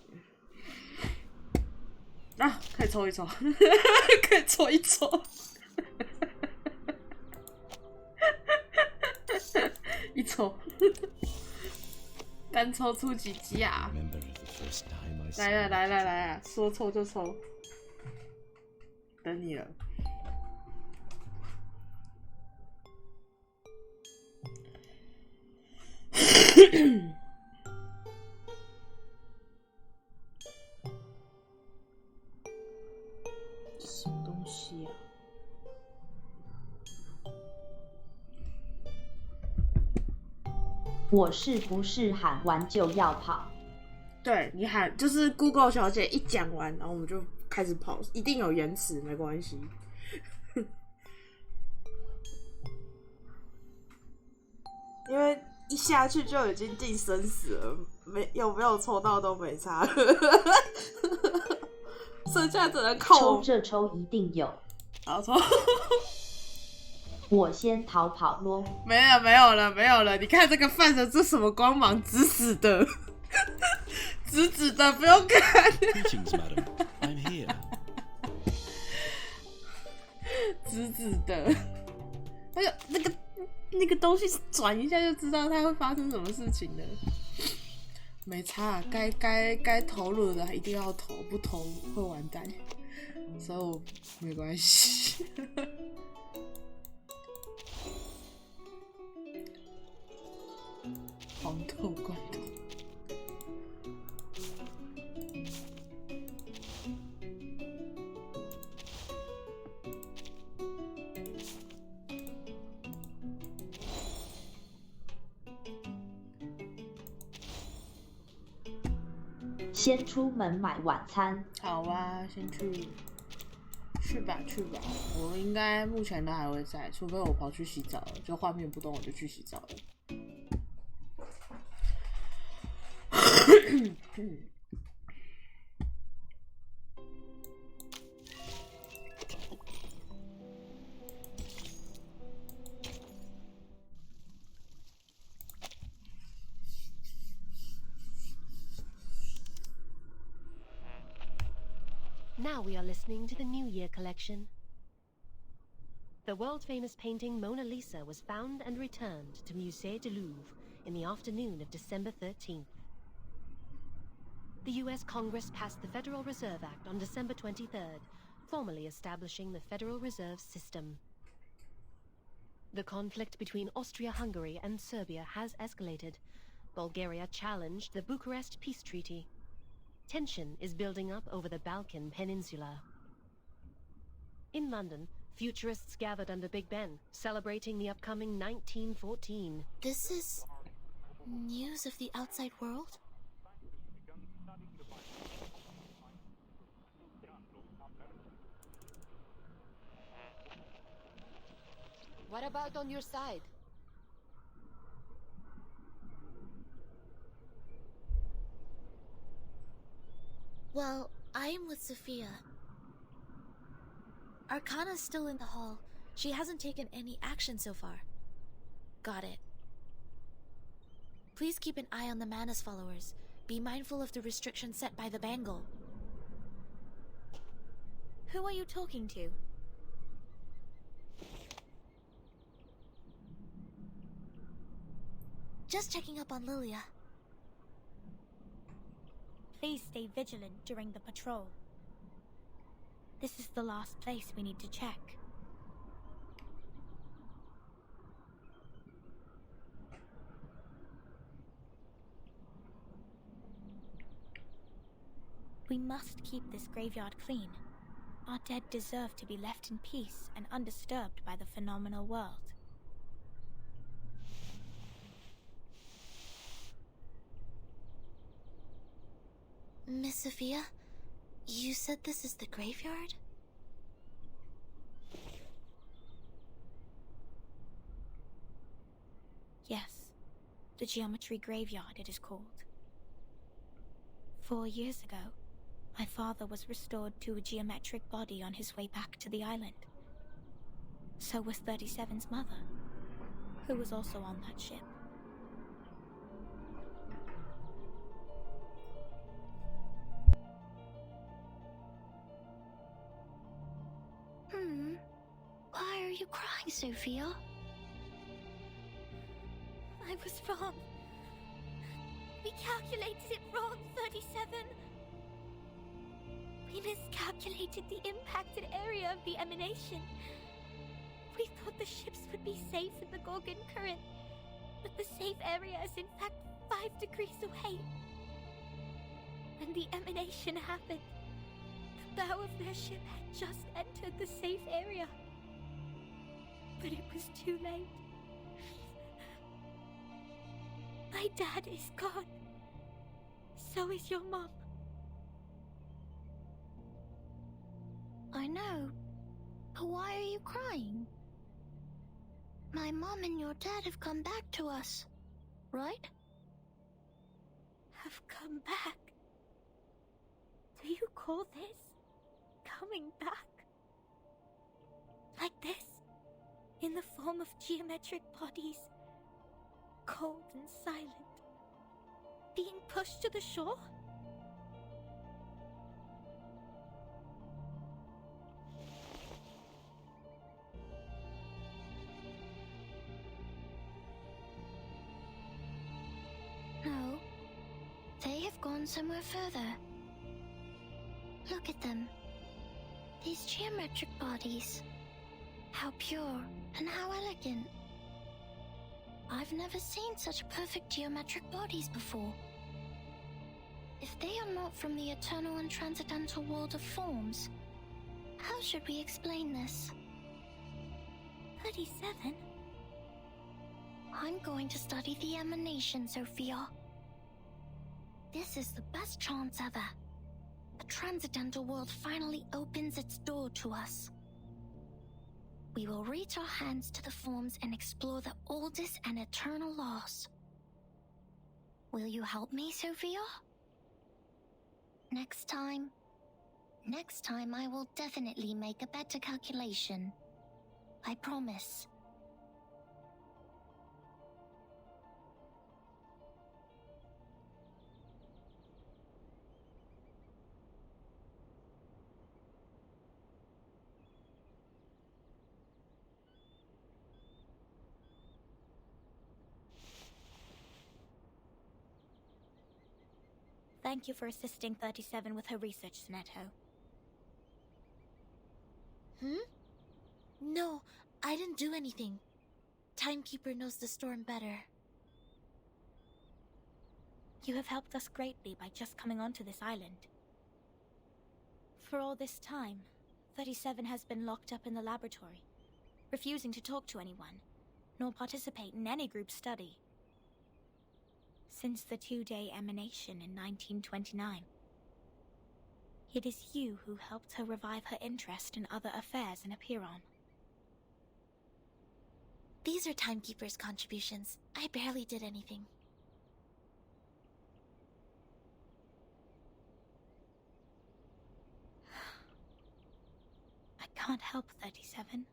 S17: 了。啊，可以抽一抽，可以抽一抽。一抽，单抽出几击啊！来啊！说抽就抽，等你了。什么东西啊？
S18: 我是不是喊完就要跑？
S17: 对，你喊就是 Google 小姐一讲完，然后我们就开始跑，一定有延迟，没关系。因为一下去就已经定生死了，有没有抽到都没差了。剩下只能靠
S18: 抽这抽一定有，
S17: 好抽。
S18: 我先逃跑咯。
S17: 没有了！你看这个泛着这什么光芒，紫紫的，紫紫的，不用看。
S7: Greetings, madam. I'm here.
S17: 紫紫的，那个东西转一下就知道它会发生什么事情了。没差，该投入的一定要投，不投会完蛋，所以我没关系。黄豆罐头。
S18: 先出门买晚餐。
S17: 好啊，先去吧。我应该目前都还会在，除非我跑去洗澡了，就画面不动我就去洗澡了。
S13: Now we are listening to the New Year collection. The world-famous painting Mona Lisa was found and returned to Musée du Louvre in the afternoon of December 13th. The US Congress passed the Federal Reserve Act on December 23rd, formally establishing the Federal Reserve System. The conflict between Austria-Hungary and Serbia has escalated. Bulgaria challenged the Bucharest Peace Treaty. Tension is building up over the Balkan Peninsula. In London, futurists gathered under Big Ben, celebrating the upcoming 1914.
S2: This is News of the outside world?
S12: What about on your side?
S2: Well, I am with Sophia. Arcana's still in the hall. She hasn't taken any action so far. Got it. Please keep an eye on the Manus followers. Be mindful of the restrictions set by the Bangle.
S9: Who are you talking to?
S2: Just checking up on Lilia.
S6: Please stay vigilant during the patrol. This is the last place we need to check. We must keep this graveyard clean. Our dead deserve to be left in peace and undisturbed by the phenomenal world.
S2: Miss Sophia, you said this is the graveyard?
S6: Yes, the Geometry Graveyard it is called. 4 years ago, my father was restored to a geometric body on his way back to the island. So was 37's mother, who was also on that ship.
S2: Why are you crying, Sophia?
S6: I was wrong. We calculated it wrong, 37. We miscalculated the impacted area of the emanation. We thought the ships would be safe in the Gorgon current, but the safe area is in fact 5 degrees away. When the emanation happened, the bow of their ship had just entered the safe area. But it was too late. My dad is gone. So is your mom.
S2: I know. But why are you crying? My mom and your dad have come back to us, right?
S6: Have come back? Do you call this coming back? Like this? In the form of geometric bodies, cold and silent, being pushed to the shore?
S2: No, they have gone somewhere further. Look at them. These geometric bodies. How pure and how elegant. I've never seen such perfect geometric bodies before. If they are not from the eternal and transcendental world of forms, how should we explain this?
S6: 37?
S2: I'm going to study the emanation, Sophia. This is the best chance ever. The transcendental world finally opens its door to us. We will reach our hands to the forms and explore the oldest and eternal laws. Will you help me, Sophia? Next time I will definitely make a better calculation. I promise.
S6: Thank you for assisting 37 with her research, Sonetto.
S2: No, I didn't do anything. Timekeeper knows the storm better.
S6: You have helped us greatly by just coming onto this island. For all this time, 37 has been locked up in the laboratory, refusing to talk to anyone, nor participate in any group study. since the two-day emanation in 1929. It is you who helped her revive her interest in other affairs in Apiron.
S2: These are Timekeeper's contributions. I barely did anything.
S6: I can't help 37.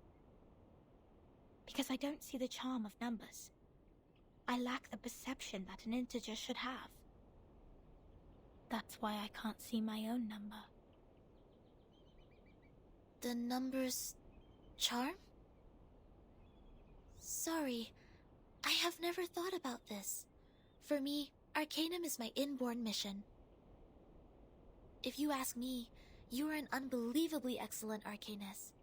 S6: Because I don't see the charm of numbers. I lack the perception that an integer should have. That's why I can't see my own number.
S2: The number's charm? Sorry, I have never thought about this. For me, Arcanum is my inborn mission. If you ask me, you are an unbelievably excellent Arcanist.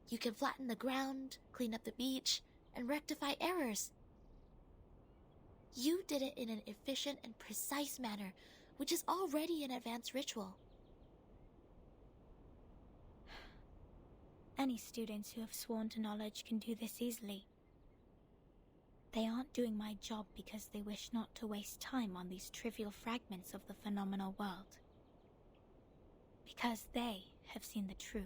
S2: You can flatten the ground, clean up the beach, and rectify errors. You did it in an efficient and precise manner, which is already an advanced ritual.
S6: Any students who have sworn to knowledge can do this easily. They aren't doing my job because they wish not to waste time on these trivial fragments of the phenomenal world. Because they have seen the truth.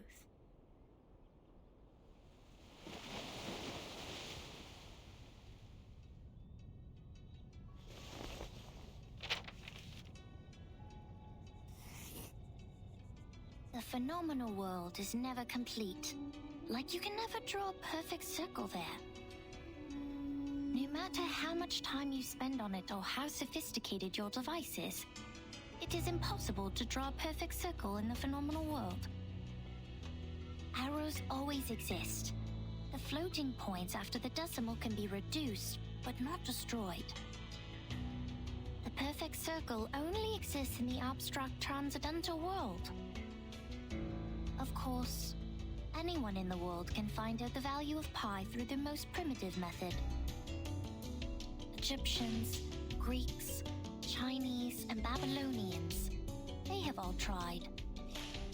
S19: The phenomenal world is never complete. Like you can never draw a perfect circle there. No matter how much time you spend on it or how sophisticated your device is, it is impossible to draw a perfect circle in the phenomenal world. Arrows always exist. The floating points after the decimal can be reduced, but not destroyed. The perfect circle only exists in the abstract transcendental world. Of course, anyone in the world can find out the value of pi through the most primitive method. Egyptians, Greeks, Chinese, and Babylonians, they have all tried.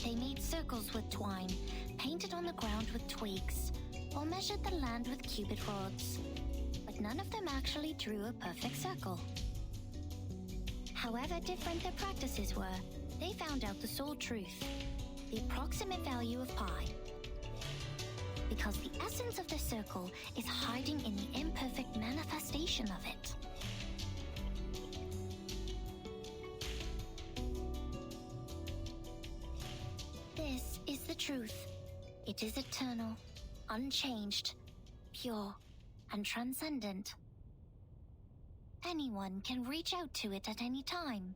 S19: They made circles with twine, painted on the ground with twigs, or measured the land with cubit rods, but none of them actually drew a perfect circle. However different their practices were, they found out the sole truth. The approximate value of pi. Because the essence of the circle is hiding in the imperfect manifestation of it. This is the truth. It is eternal, unchanged, pure, and transcendent. Anyone can reach out to it at any time,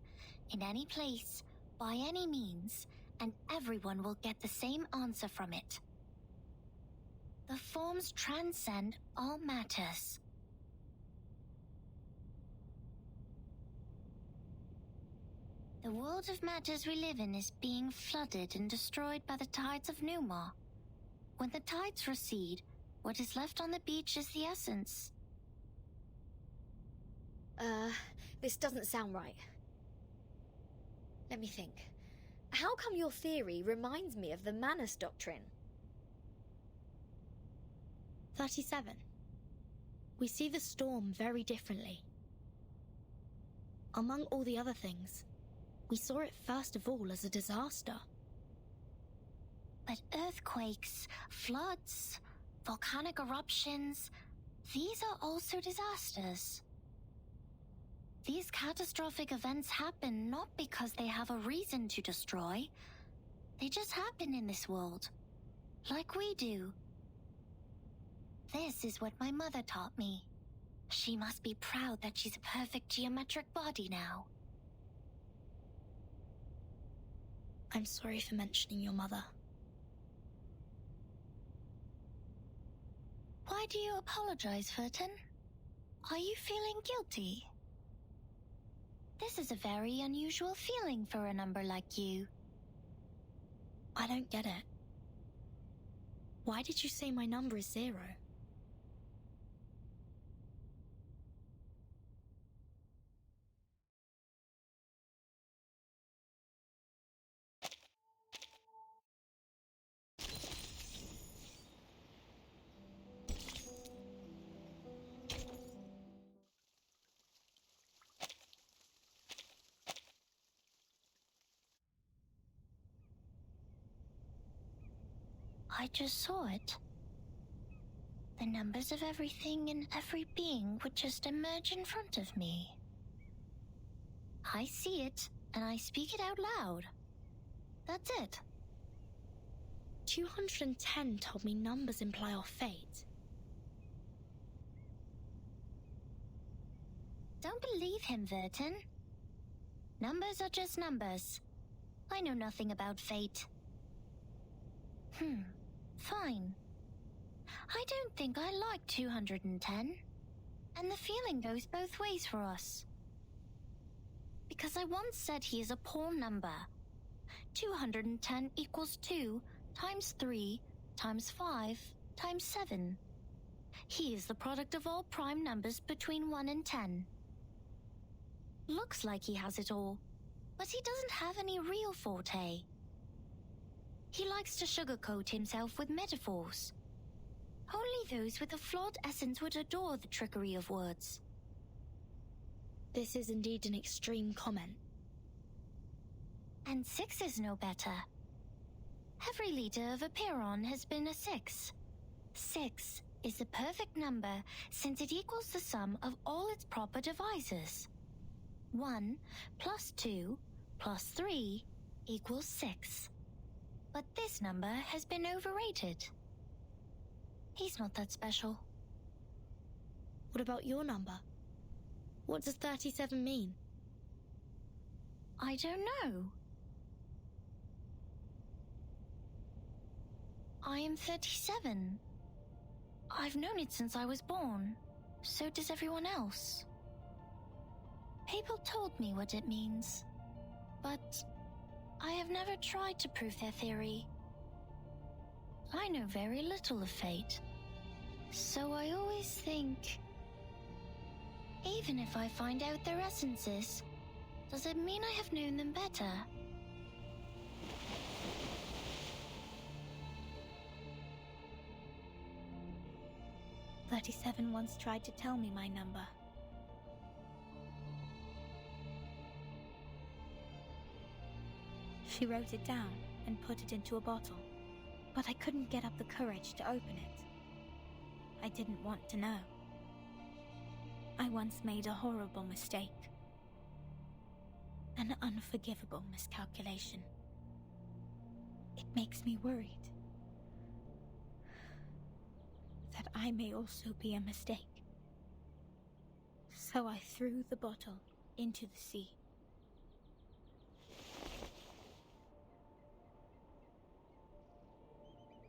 S19: in any place, by any means, and everyone will get the same answer from it. The forms transcend all matters. The world of matters we live in is being flooded and destroyed by the tides of Numa. When the tides recede, what is left on the beach is the essence.
S11: This doesn't sound right. Let me think. How come your theory reminds me of the Manus Doctrine?
S6: 37. We see the storm very differently. Among all the other things, we saw it first of all as a disaster.
S19: But earthquakes, floods, volcanic eruptions, these are also disasters. These catastrophic events happen not because they have a reason to destroy. They just happen in this world, like we do. This is what my mother taught me. She must be proud that she's a perfect geometric body now.
S6: I'm sorry for mentioning your mother.
S19: Why do you apologize, Furton? Are you feeling guilty? This is a very unusual feeling for a number like you.
S6: I don't get it. Why did you say my number is 0?
S19: I just saw it. The numbers of everything and every being would just emerge in front of me. I see it, and I speak it out loud. That's it.
S6: 210 told me numbers imply our fate.
S19: Don't believe him, Vertin. Numbers are just numbers. I know nothing about fate. Fine. I don't think I like 210. And the feeling goes both ways for us. Because I once said he is a poor number. 210 equals 2 times 3 times 5 times 7. He is the product of all prime numbers between 1 and 10. Looks like he has it all, but he doesn't have any real forte. He likes to sugarcoat himself with metaphors. Only those with a flawed essence would adore the trickery of words.
S6: This is indeed an extreme comment.
S19: And 6 is no better. Every leader of a Piron has been a 6. 6 is the perfect number since it equals the sum of all its proper divisors. 1 plus 2 plus 3 equals 6. But this number has been overrated. He's not that special.
S6: What about your number? What does 37 mean?
S19: I don't know. I am 37. I've known it since I was born. So does everyone else. People told me what it means, but I have never tried to prove their theory. I know very little of fate, so I always think, even if I find out their essences, does it mean I have known them better?
S9: "37 once tried to tell me my number. She wrote it down and put it into a bottle, but I couldn't get up the courage to open it. I didn't want to know. I once made a horrible mistake. An unforgivable miscalculation. It makes me worried that I may also be a mistake. So I threw the bottle into the sea.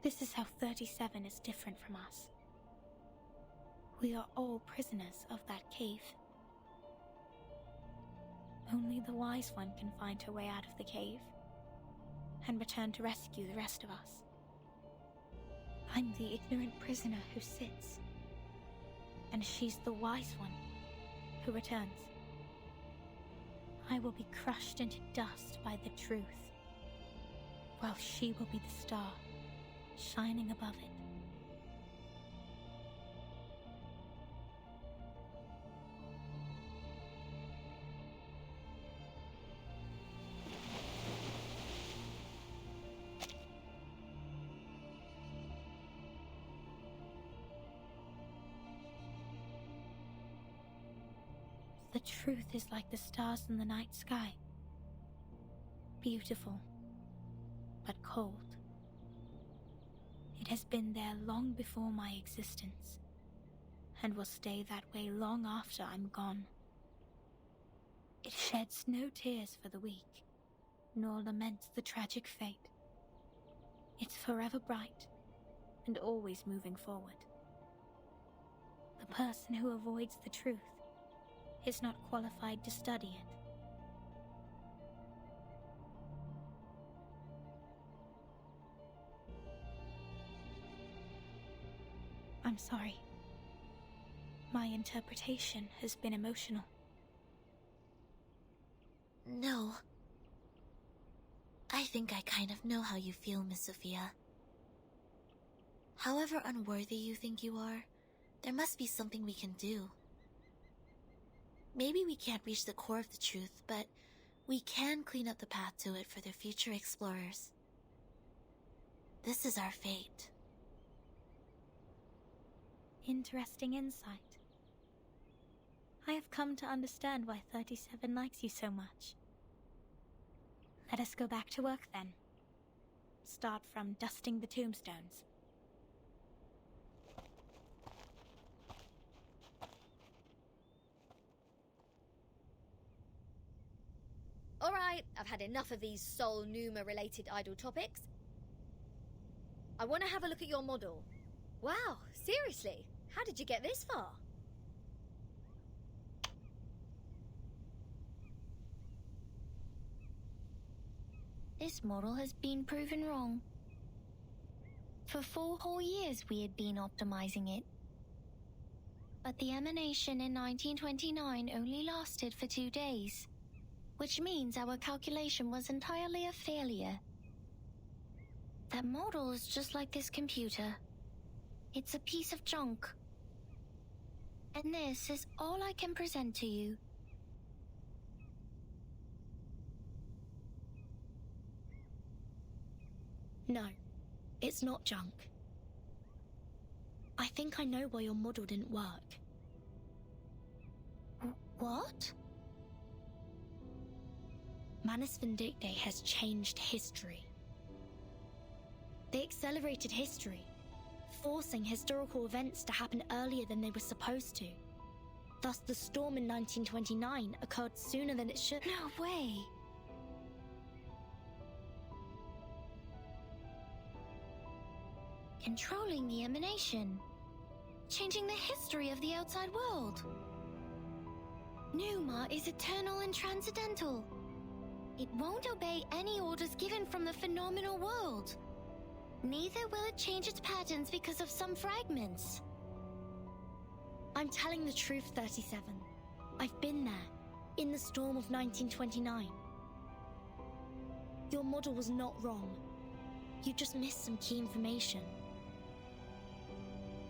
S9: This is how 37 is different from us. We are all prisoners of that cave. Only the wise one can find her way out of the cave and return to rescue the rest of us. I'm the ignorant prisoner who sits, and she's the wise one who returns. I will be crushed into dust by the truth, while she will be the star shining above it. The truth is like the stars in the night sky. Beautiful, but cold. It has been there long before my existence, and will stay that way long after I'm gone. It sheds no tears for the weak, nor laments the tragic fate. It's forever bright, and always moving forward. The person who avoids the truth is not qualified to study it. I'm sorry. My interpretation has been emotional.
S2: No. I think I kind of know how you feel, Miss Sophia. However unworthy you think you are, there must be something we can do. Maybe we can't reach the core of the truth, but we can clean up the path to it for the future explorers. this is our fate.
S6: Interesting insight. I have come to understand why 37 likes you so much. Let us go back to work then. Start from dusting the tombstones.
S11: Alright, I've had enough of these Sol Numa related idle topics. I want to have a look at your model. Wow, seriously, how did you get this far?
S19: This model has been proven wrong. For 4 whole years we had been optimizing it. But the emanation in 1929 only lasted for 2 days, which means our calculation was entirely a failure. That model is just like this computer. It's a piece of junk. And this is all I can present to you.
S6: No, it's not junk. I think I know why your model didn't work.
S19: What?
S6: Manus Vindictae has changed history. They accelerated history, forcing historical events to happen earlier than they were supposed to. Thus, the storm in 1929 occurred sooner than it should.
S19: No way! Controlling the emanation. Changing the history of the outside world. Numa is eternal and transcendental. It won't obey any orders given from the phenomenal world. Neither will it change its patterns because of some fragments.
S6: I'm telling the truth, 37. I've been there, in the storm of 1929. Your model was not wrong. You just missed some key information.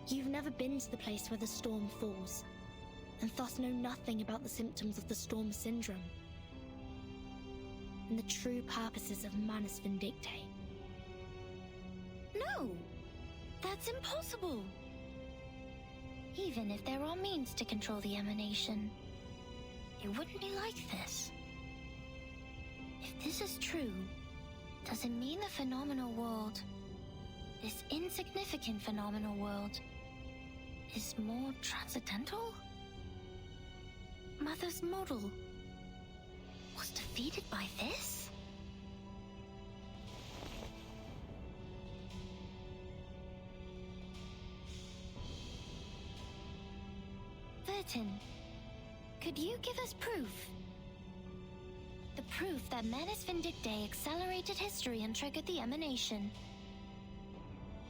S6: You've never been to the place where the storm falls, and thus know nothing about the symptoms of the storm syndrome and the true purposes of Manus Vindictae.
S19: No! That's impossible! Even if there are means to control the emanation, it wouldn't be like this. If this is true, does it mean the phenomenal world, this insignificant phenomenal world, is more transcendental? Mother's model was defeated by this? Vertin, could you give us proof? The proof that Manus Vindictae accelerated history and triggered the emanation.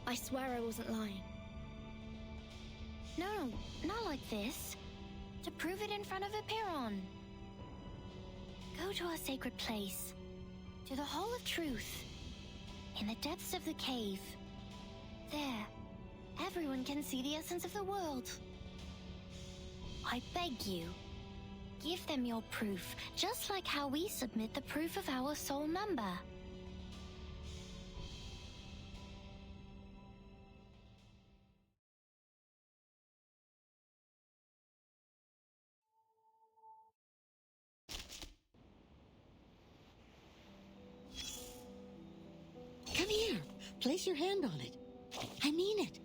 S6: I swear I wasn't lying.
S19: No, not like this. To prove it in front of Epiron. Go to our sacred place. To the Hall of Truth. In the depths of the cave. There, everyone can see the essence of the world. I beg you, give them your proof, just like how we submit the proof of our soul number.
S8: Come here. Place your hand on it. I mean it.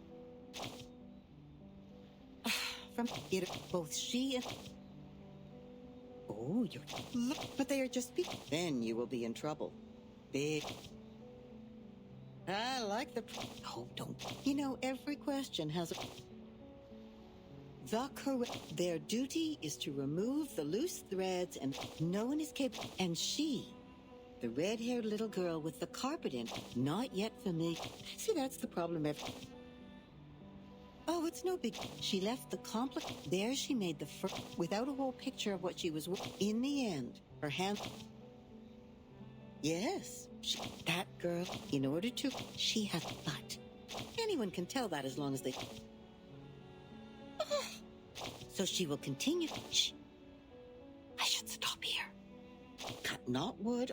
S8: From it, both she and... Oh, you're... Look, but they are just... Then you will be in trouble. Big... I like the... Oh, don't... You know, every question has a... The correct... Their duty is to remove the loose threads and no one is capable... And she... The red-haired little girl with the carpet in, not yet familiar. See, that's the problem. Oh, it's no big... She left the complex... There she made the first... Without a whole picture of what she was... In the end, her hand... Yes, that girl, in order to... She has... But... Anyone can tell that as long as they... So she will continue... Shh. I should stop here. Cut not wood.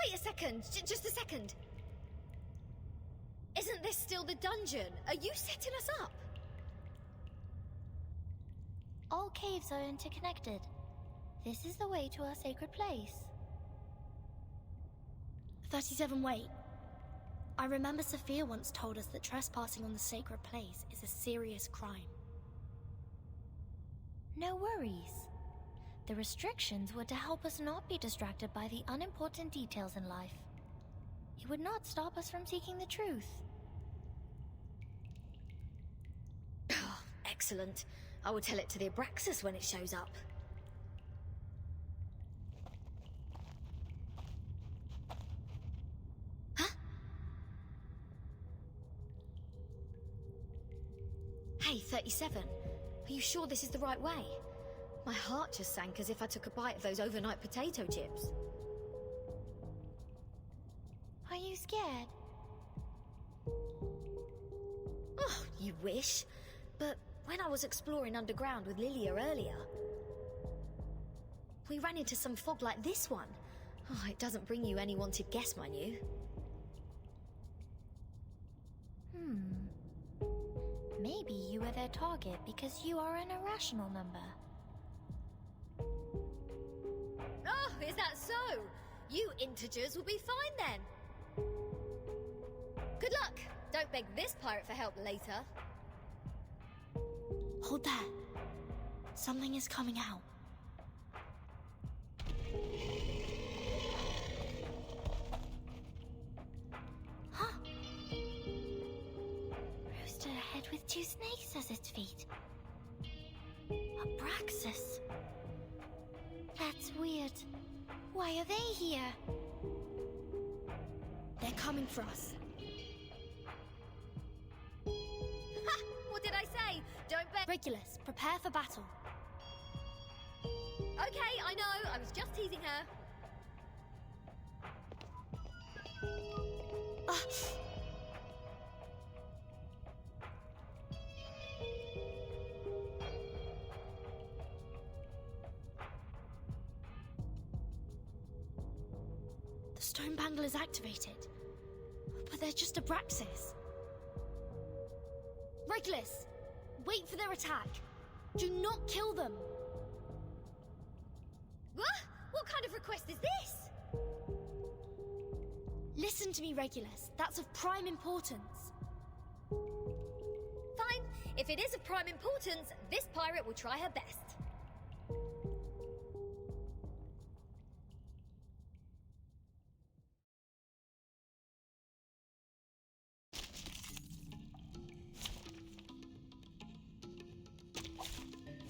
S11: Wait a second, just a second. Isn't this still the dungeon? Are you setting us up?
S19: All caves are interconnected. This is the way to our sacred place.
S6: 37, wait. I remember Sophia once told us that trespassing on the sacred place is a serious crime.
S19: No worries. The restrictions were to help us not be distracted by the unimportant details in life. It would not stop us from seeking the truth.
S11: Oh, excellent. I will tell it to the Abraxas when it shows up. Huh? Hey, 37. Are you sure this is the right way? My heart just sank as if I took a bite of those overnight potato chips.
S19: Are you scared?
S11: Oh, you wish. But when I was exploring underground with Lilia earlier, we ran into some fog like this one. Oh, it doesn't bring you any wanted guests, mind you.
S19: Maybe you were their target because you are an irrational number.
S11: Oh, is that so? You integers will be fine then. Good luck. Don't beg this pirate for help later.
S6: Hold that. Something is coming out.
S19: Huh? Roosted a head with two snakes as its feet. Abraxas. That's weird. Why are they here?
S6: They're coming for us.
S11: Ha! What did I say? Don't beg.
S6: Regulus, prepare for battle.
S11: Okay, I know. I was just teasing her.
S6: The stone bangle is activated. But they're just Abraxas. Regulus, wait for their attack. Do not kill them.
S11: What kind of request is this?
S6: Listen to me, Regulus. That's of prime importance.
S11: Fine. If it is of prime importance, this pirate will try her best.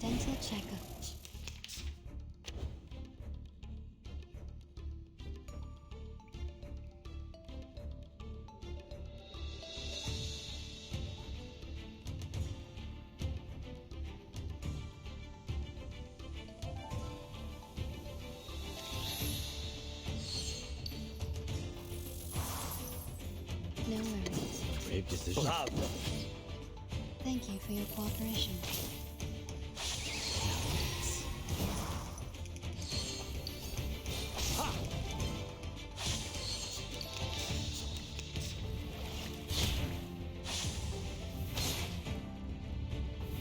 S14: Dental checkup. No worries.
S7: Brave decision.
S14: Thank you for your cooperation.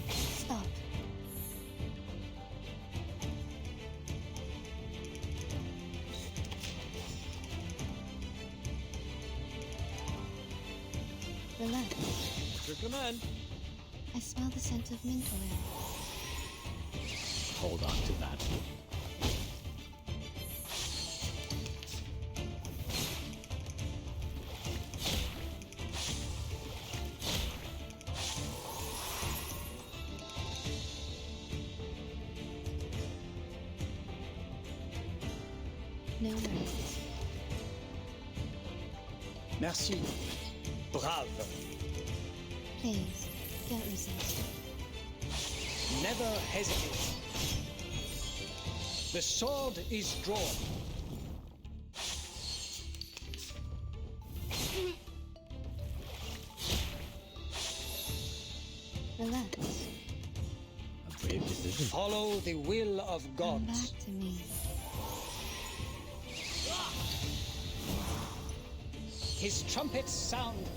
S6: Stop.
S14: Relax.
S10: Your command.
S14: I smell the scent of mint oil.
S7: Hold on to that.
S14: No worries.
S16: Merci. Brave.
S14: Please, don't resist.
S16: Never hesitate. The sword is drawn.
S14: Relax.
S7: A brave decision.
S16: Follow the will of
S14: Come
S16: gods.
S14: back to me.
S16: his trumpets sound.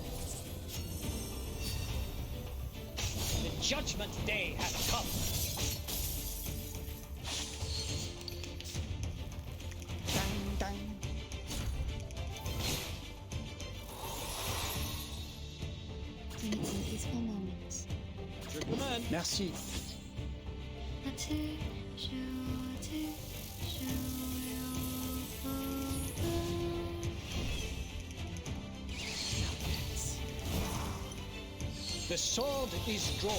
S16: The judgment day has come. Dang, dang.
S14: Give me some peaceful moments.
S10: Recommend.
S16: Merci. The sword is drawn.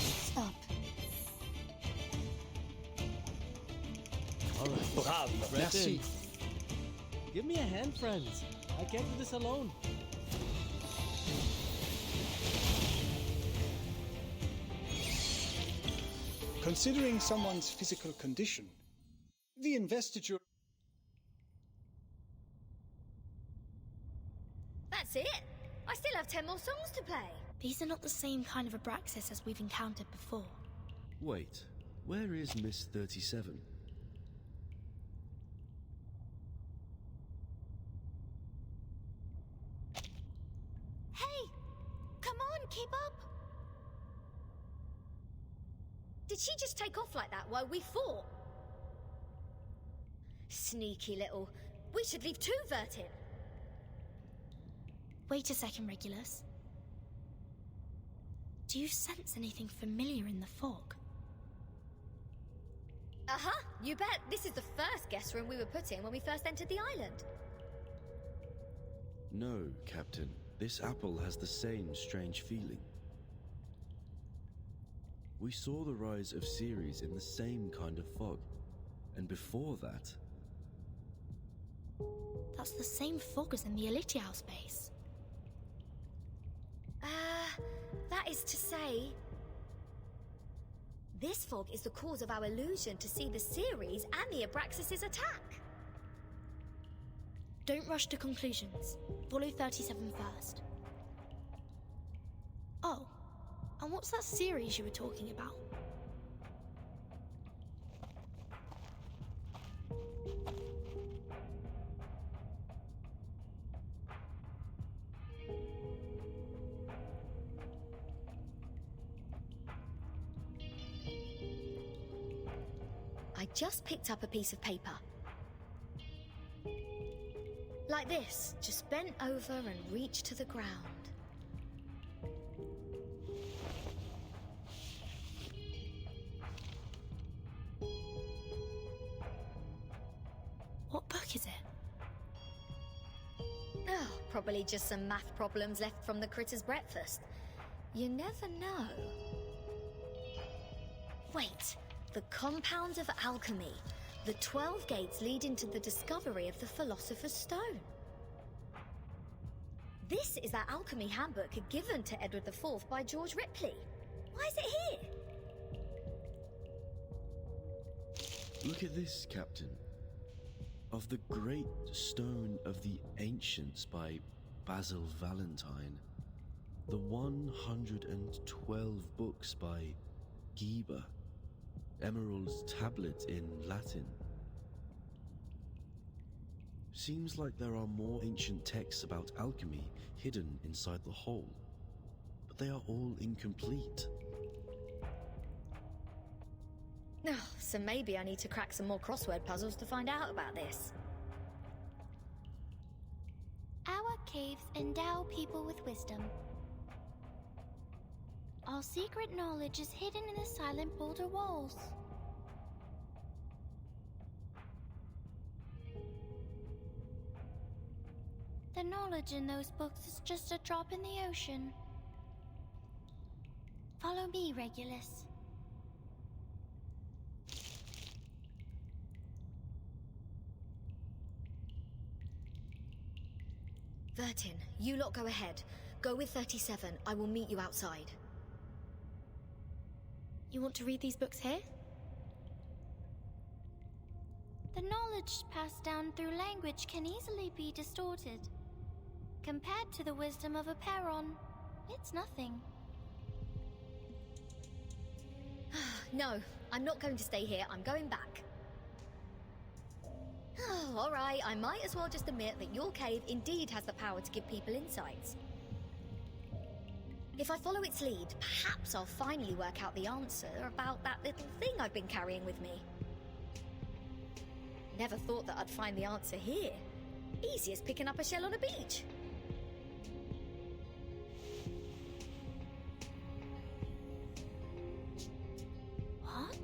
S14: Stop.
S10: All right. Bravo.
S16: Merci.
S10: Give me a hand, friends. I can't do this alone.
S16: Considering someone's physical condition, the investiture...
S11: That's it. I still have 10 more songs to play.
S6: These are not the same kind of Abraxas as we've encountered before.
S7: Wait, where is Miss 37?
S11: Hey! Come on, keep up! Did she just take off like that while we fought? Sneaky little... We should leave too, Vertin.
S6: Wait a second, Regulus. Do you sense anything familiar in the fog?
S11: Uh-huh, you bet. This is the first guest room we were put in when we first entered the island.
S7: No, Captain. This apple has the same strange feeling. We saw the rise of Ceres in the same kind of fog. And before that...
S6: That's the same fog as in the Elitiao space.
S11: That is to say... This fog is the cause of our illusion to see the Ceres and the Abraxas' attack.
S6: Don't rush to conclusions. Follow 37 first. Oh, and what's that series you were talking about?
S11: I just picked up a piece of paper. Like this, just bent over and reached to the ground.
S6: What book is it?
S11: Oh, probably just some math problems left from the critter's breakfast. You never know. Wait, the compounds of alchemy. The 12 gates leading to the discovery of the Philosopher's Stone. This is that alchemy handbook given to Edward IV by George Ripley. Why is it here?
S7: Look at this, Captain. Of the Great Stone of the Ancients by Basil Valentine. The 112 books by Geber. Emerald's tablet in Latin. Seems like there are more ancient texts about alchemy hidden inside the whole, but they are all incomplete.
S11: Oh, so maybe I need to crack some more crossword puzzles to find out about this.
S19: Our caves endow people with wisdom. Our secret knowledge is hidden in the silent boulder walls. The knowledge in those books is just a drop in the ocean. Follow me, Regulus.
S11: Vertin, you lot go ahead. Go with 37. I will meet you outside.
S6: You want to read these books here?
S19: The knowledge passed down through language can easily be distorted. Compared to the wisdom of a Perron, it's nothing.
S11: No, I'm not going to stay here. I'm going back. Alright, I might as well just admit that your cave indeed has the power to give people insights. If I follow its lead, perhaps I'll finally work out the answer about that little thing I've been carrying with me. Never thought that I'd find the answer here. Easy as picking up a shell on a beach.
S6: What?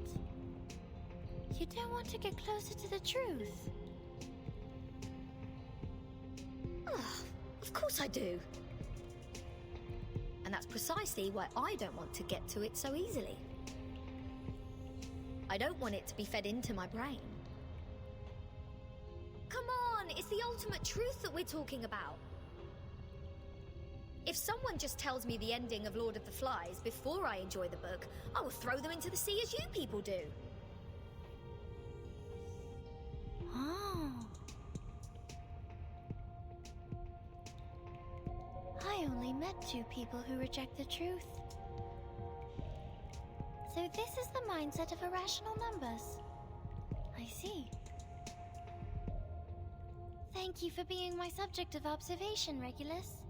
S6: You don't want to get closer to the truth?
S11: Of course I do. And that's precisely why I don't want to get to it so easily. I don't want it to be fed into my brain. Come on, it's the ultimate truth that we're talking about. If someone just tells me the ending of Lord of the Flies before I enjoy the book, I will throw them into the sea as you people do.
S6: Oh. I only met 2 people who reject the truth. So this is the mindset of irrational numbers. I see. Thank you for being my subject of observation, Regulus.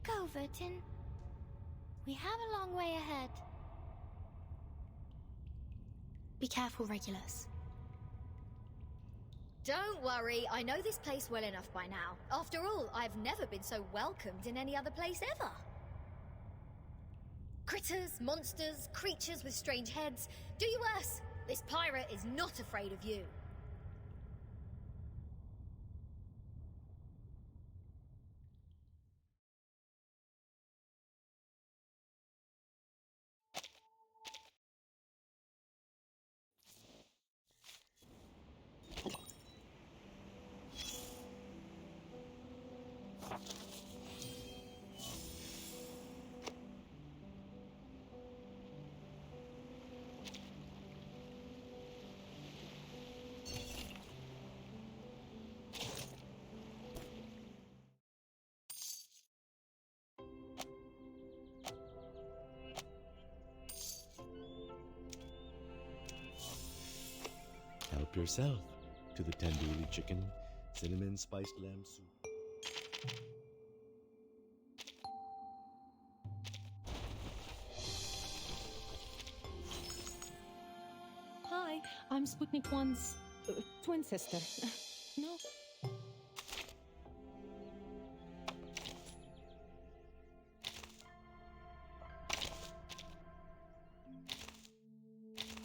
S6: Go, Vertin. We have a long way ahead. Be careful, Regulus.
S11: Don't worry, I know this place well enough by now. After all, I've never been so welcomed in any other place ever. Critters, monsters, creatures with strange heads. Do you worse. This pirate is not afraid of you.
S7: Help yourself to the tandoori chicken, cinnamon spiced lamb soup.
S20: Hi, I'm Sputnik 1's twin sister. No.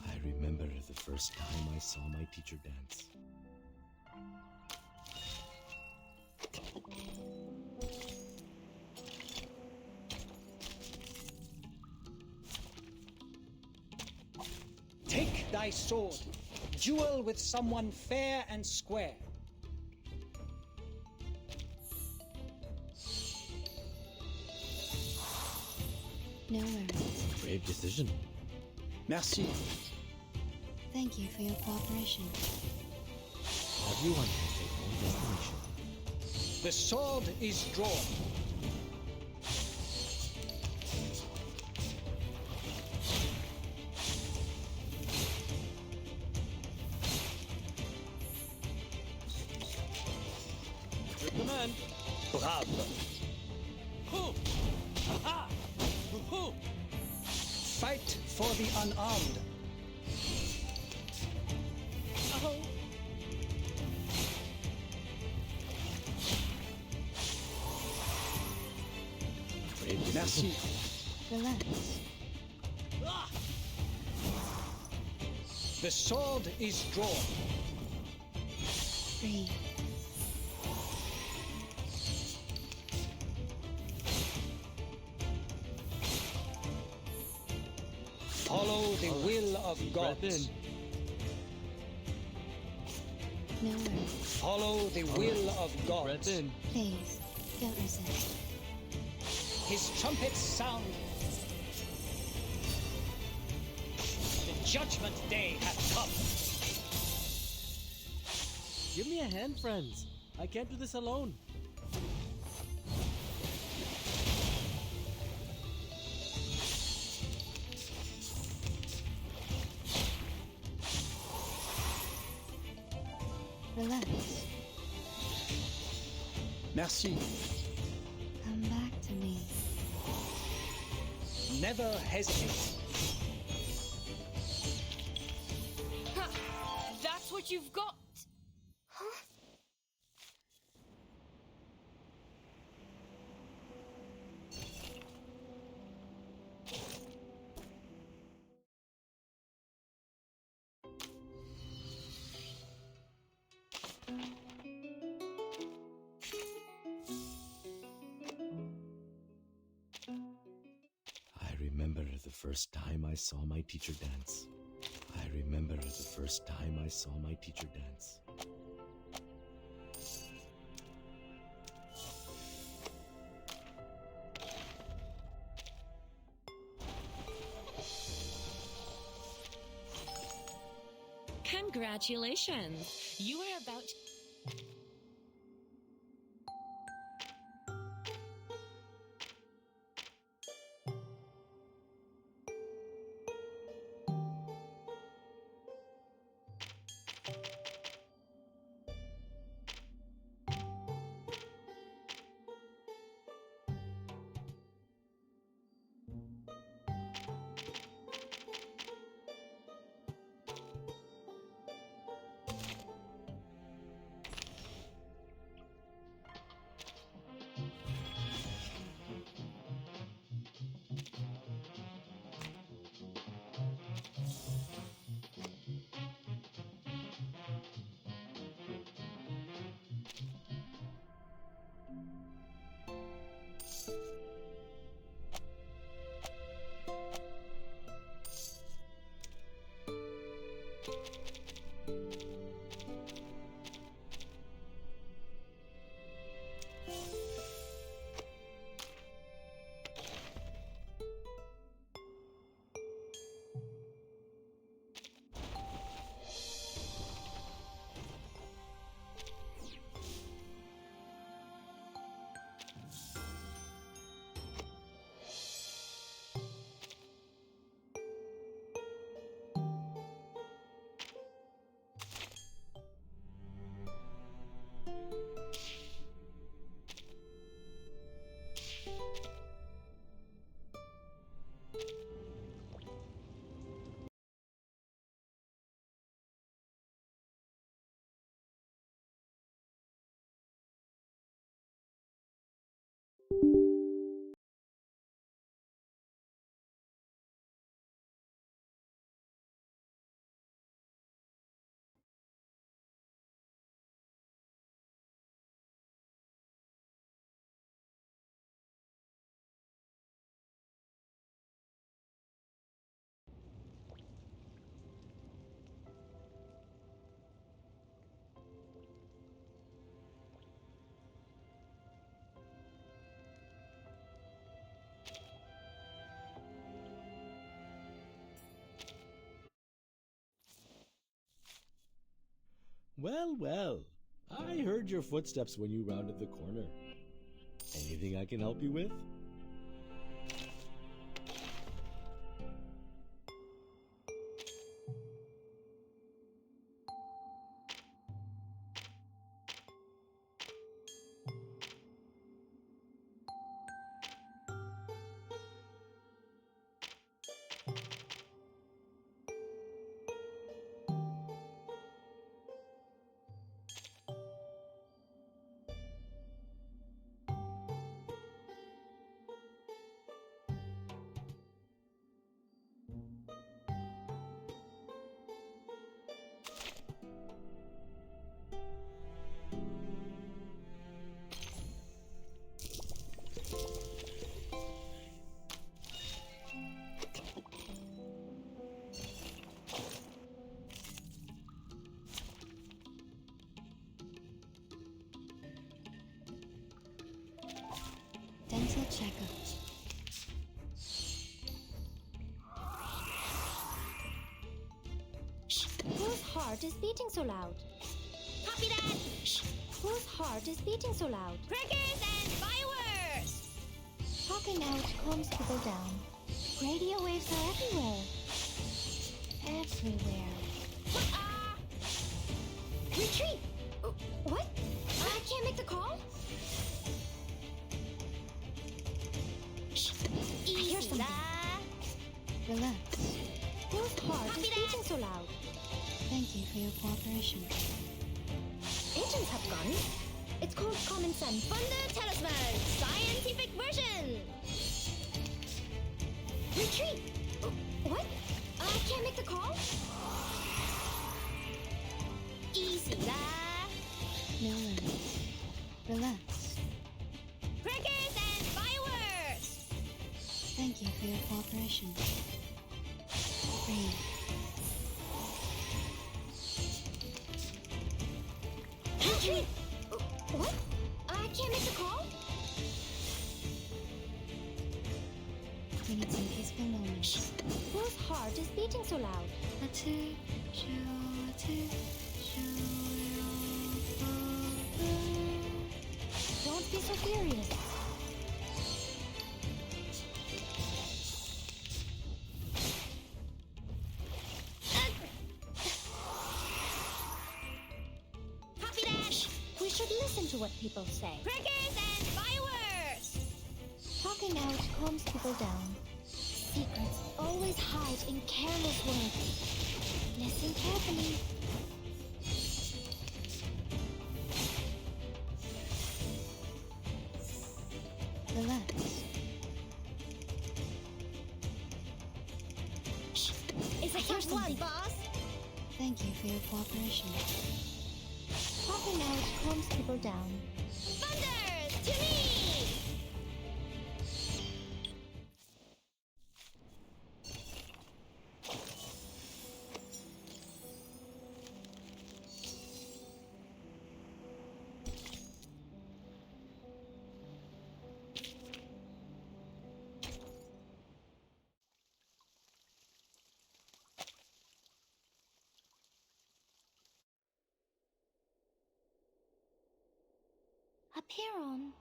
S7: I remember the first time I saw my teacher dance.
S16: Take thy sword. Duel with someone fair and square.
S6: No worries.
S7: Brave decision.
S16: Merci.
S6: Thank you for your cooperation.
S7: Everyone has their own destination.
S16: The sword is drawn.
S10: Your command.
S16: Bravo.
S10: Hoo! Aha! Hoo!
S16: Fight for the unarmed.
S10: Oh!
S7: Brave
S16: Merci.
S7: decision.
S6: Relax.
S10: Ah!
S16: The sword is drawn.
S6: Breathe.
S16: Follow the will of God.
S10: Breath in.
S6: No worries.
S16: Follow the will of God.
S10: Breath in.
S6: Please, don't resist.
S16: His trumpets sound. The judgment day hath come.
S10: Give me a hand, friends. I can't do this alone.
S14: Relax.
S16: Merci.
S14: Come back to me.
S16: Never hesitate.
S15: Ha! That's what you've got!
S14: Huh?
S7: I remember the first time I saw my teacher dance. I remember the first time I saw my teacher dance.
S20: Congratulations! You are about to...
S7: Well, well. I heard your footsteps when you rounded the corner. Anything I can help you with?
S14: Dental checkup.
S15: Whose heart is beating so loud? Copy that!
S9: Whose heart is beating so loud?
S15: Crackers and fireworks!
S9: Talking out calms people down. Radio waves are everywhere. Everywhere.
S15: Retreat!
S14: for your cooperation.
S15: Agents have gone. It's called Common Sense. Thunder Talisman! Scientific version! Retreat! What? I can't make the call? Easy there.
S14: No worries. Relax.
S15: Crackers and fireworks!
S14: Thank you for your cooperation. Breathe.
S15: Retreat! What? I can't make the call?
S14: We need some peaceful moments.
S15: Whose heart is beating so loud? Don't be so furious. Copy that! We should listen to what people say. Crackers and fireworks!
S14: Talking out calms people down.
S15: Secrets always hide in careless words. Listen carefully.
S14: Relax.
S15: Is it your one, boss?
S14: Thank you for your cooperation. Talking out calms people down.
S15: Thunders to me!
S19: Up here on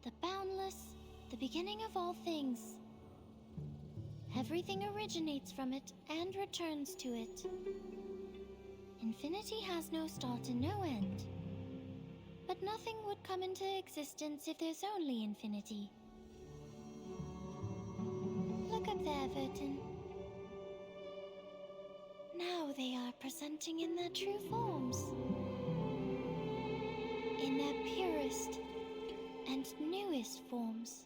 S19: the boundless, the beginning of all things. Everything originates from it and returns to it. Infinity has no start and no end. But nothing would come into existence if there's only infinity. Look up there, Vertin. Now they are presenting in their true forms. In their purest and newest forms.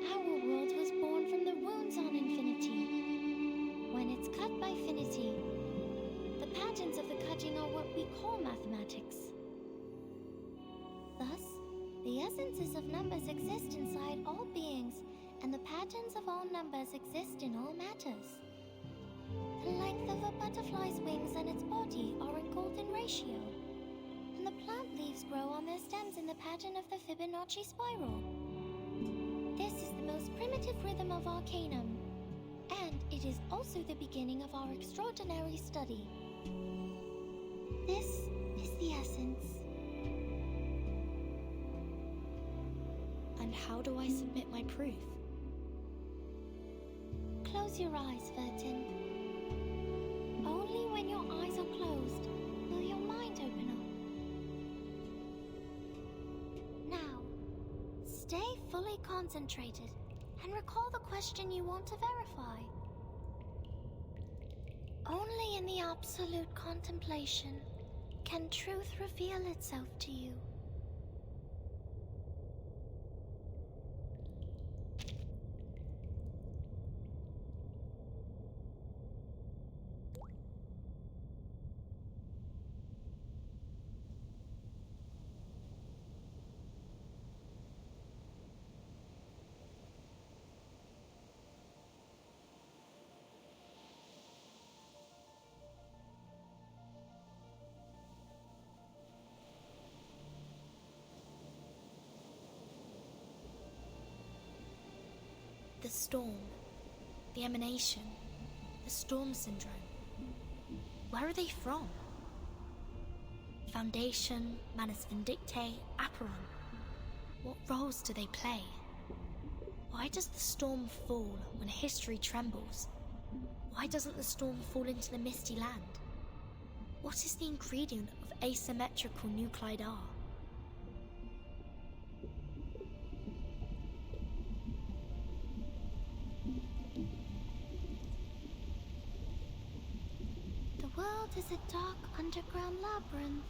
S19: Our world was born from the wounds on infinity. When it's cut by finity, the patterns of the cutting are what we call mathematics. Thus, the essences of numbers exist inside all beings, and the patterns of all numbers exist in all matters. The length of a butterfly's wings and its body are in golden ratio, and the plant leaves grow on their stems in the pattern of the Fibonacci spiral. This is the most primitive rhythm of Arcanum, and it is also the beginning of our extraordinary study. This is the essence.
S6: And how do I submit my proof?
S19: Close your eyes, Vertin. Only when your eyes are closed will your mind open up. Now, stay fully concentrated and recall the question you want to verify. Only in the absolute contemplation can truth reveal itself to you.
S6: The storm, the emanation, the storm syndrome. Where are they from? Foundation, Manus Vindictae, Aperon. What roles do they play? Why does the storm fall when history trembles? Why doesn't the storm fall into the misty land? What is the ingredient of asymmetrical nuclide R?
S19: world is a dark underground labyrinth.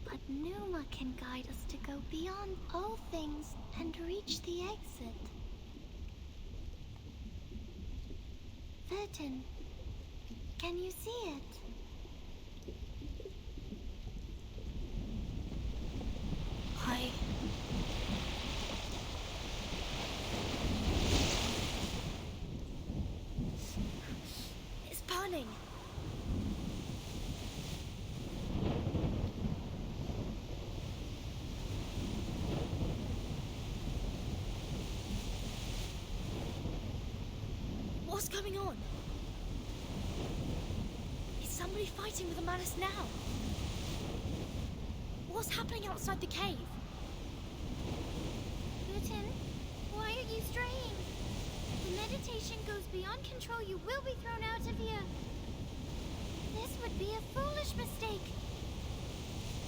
S19: But Numa can guide us to go beyond all things and reach the exit. Vertin, can you see it?
S6: It's burning. What's going on? Is somebody fighting with a Manus now? What's happening outside the cave?
S19: Putin, why are you straying? The meditation goes beyond control. You will be thrown out of here. This would be a foolish mistake.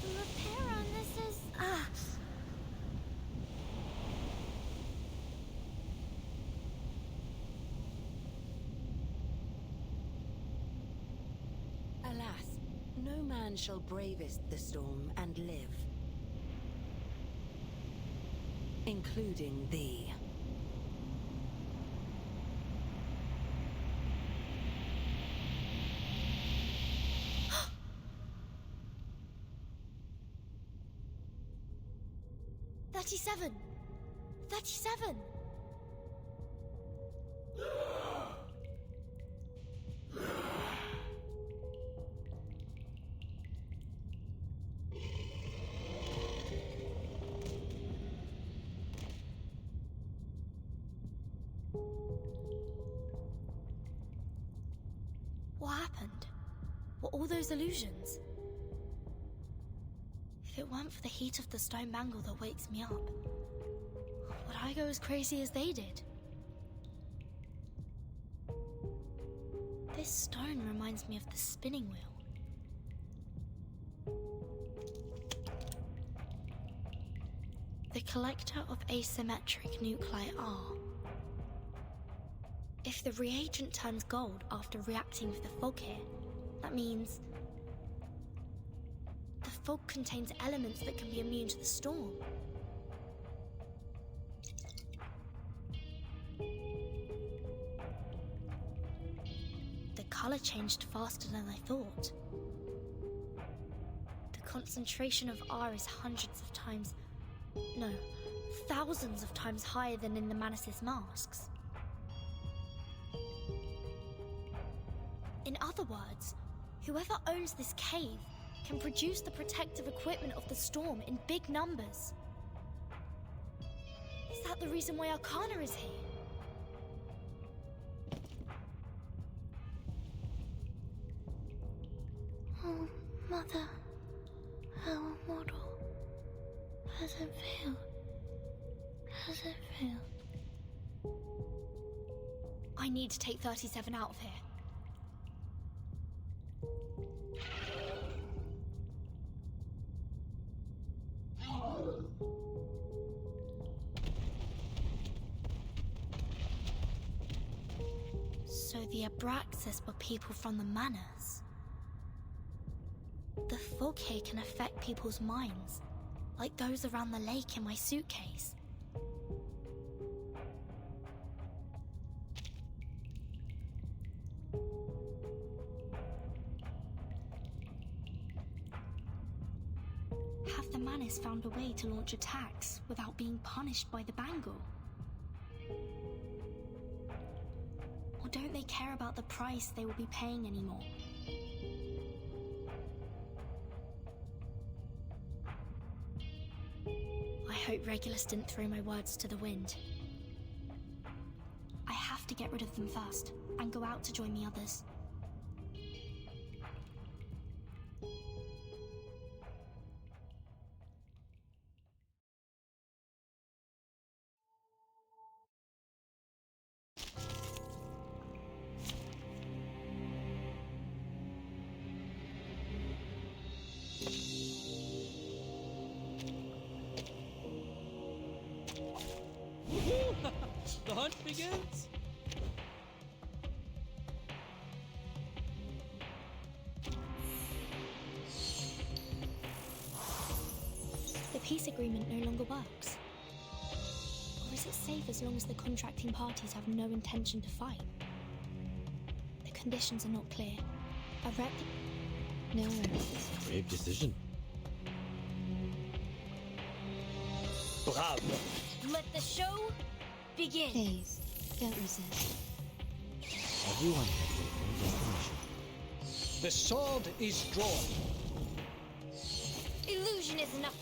S19: The repair on this is...
S4: Alas, no man shall bravest the storm and live. Including thee.
S6: "37! 37! What happened? Were all those illusions? If it weren't for the heat of the stone bangle that wakes me up, would I go as crazy as they did? This stone reminds me of the spinning wheel. The collector of asymmetric nuclei are. If the reagent turns gold after reacting with the fog here, that means the fog contains elements that can be immune to the storm. The color changed faster than I thought. The concentration of R is hundreds of times, no, thousands of times higher than in the Manus' masks. In other words, whoever owns this cave can produce the protective equipment of the storm in big numbers. Is that the reason why Arcana is here?
S19: Oh, Mother, our model. Has it failed? Has it failed?
S6: I need to take 37 out of here. So the Abraxas were people from the Manus. The fog here can affect people's minds, like those around the lake in my suitcase. Have the Manus found a way to launch attacks without being punished by the bangle? Or don't they care about the price they will be paying anymore? I hope Regulus didn't throw my words to the wind. I have to get rid of them first, and go out to join the others.
S10: The hunt begins?
S6: peace agreement no longer works? Or is it safe as long as the contracting parties have no intention to fight? The conditions are not clear.
S7: No. Brave decision.
S21: Bravo.
S15: Let the show begin.
S14: Please, don't resist.
S7: Everyone has their own destination.
S16: The sword is drawn.
S15: Illusion is enough.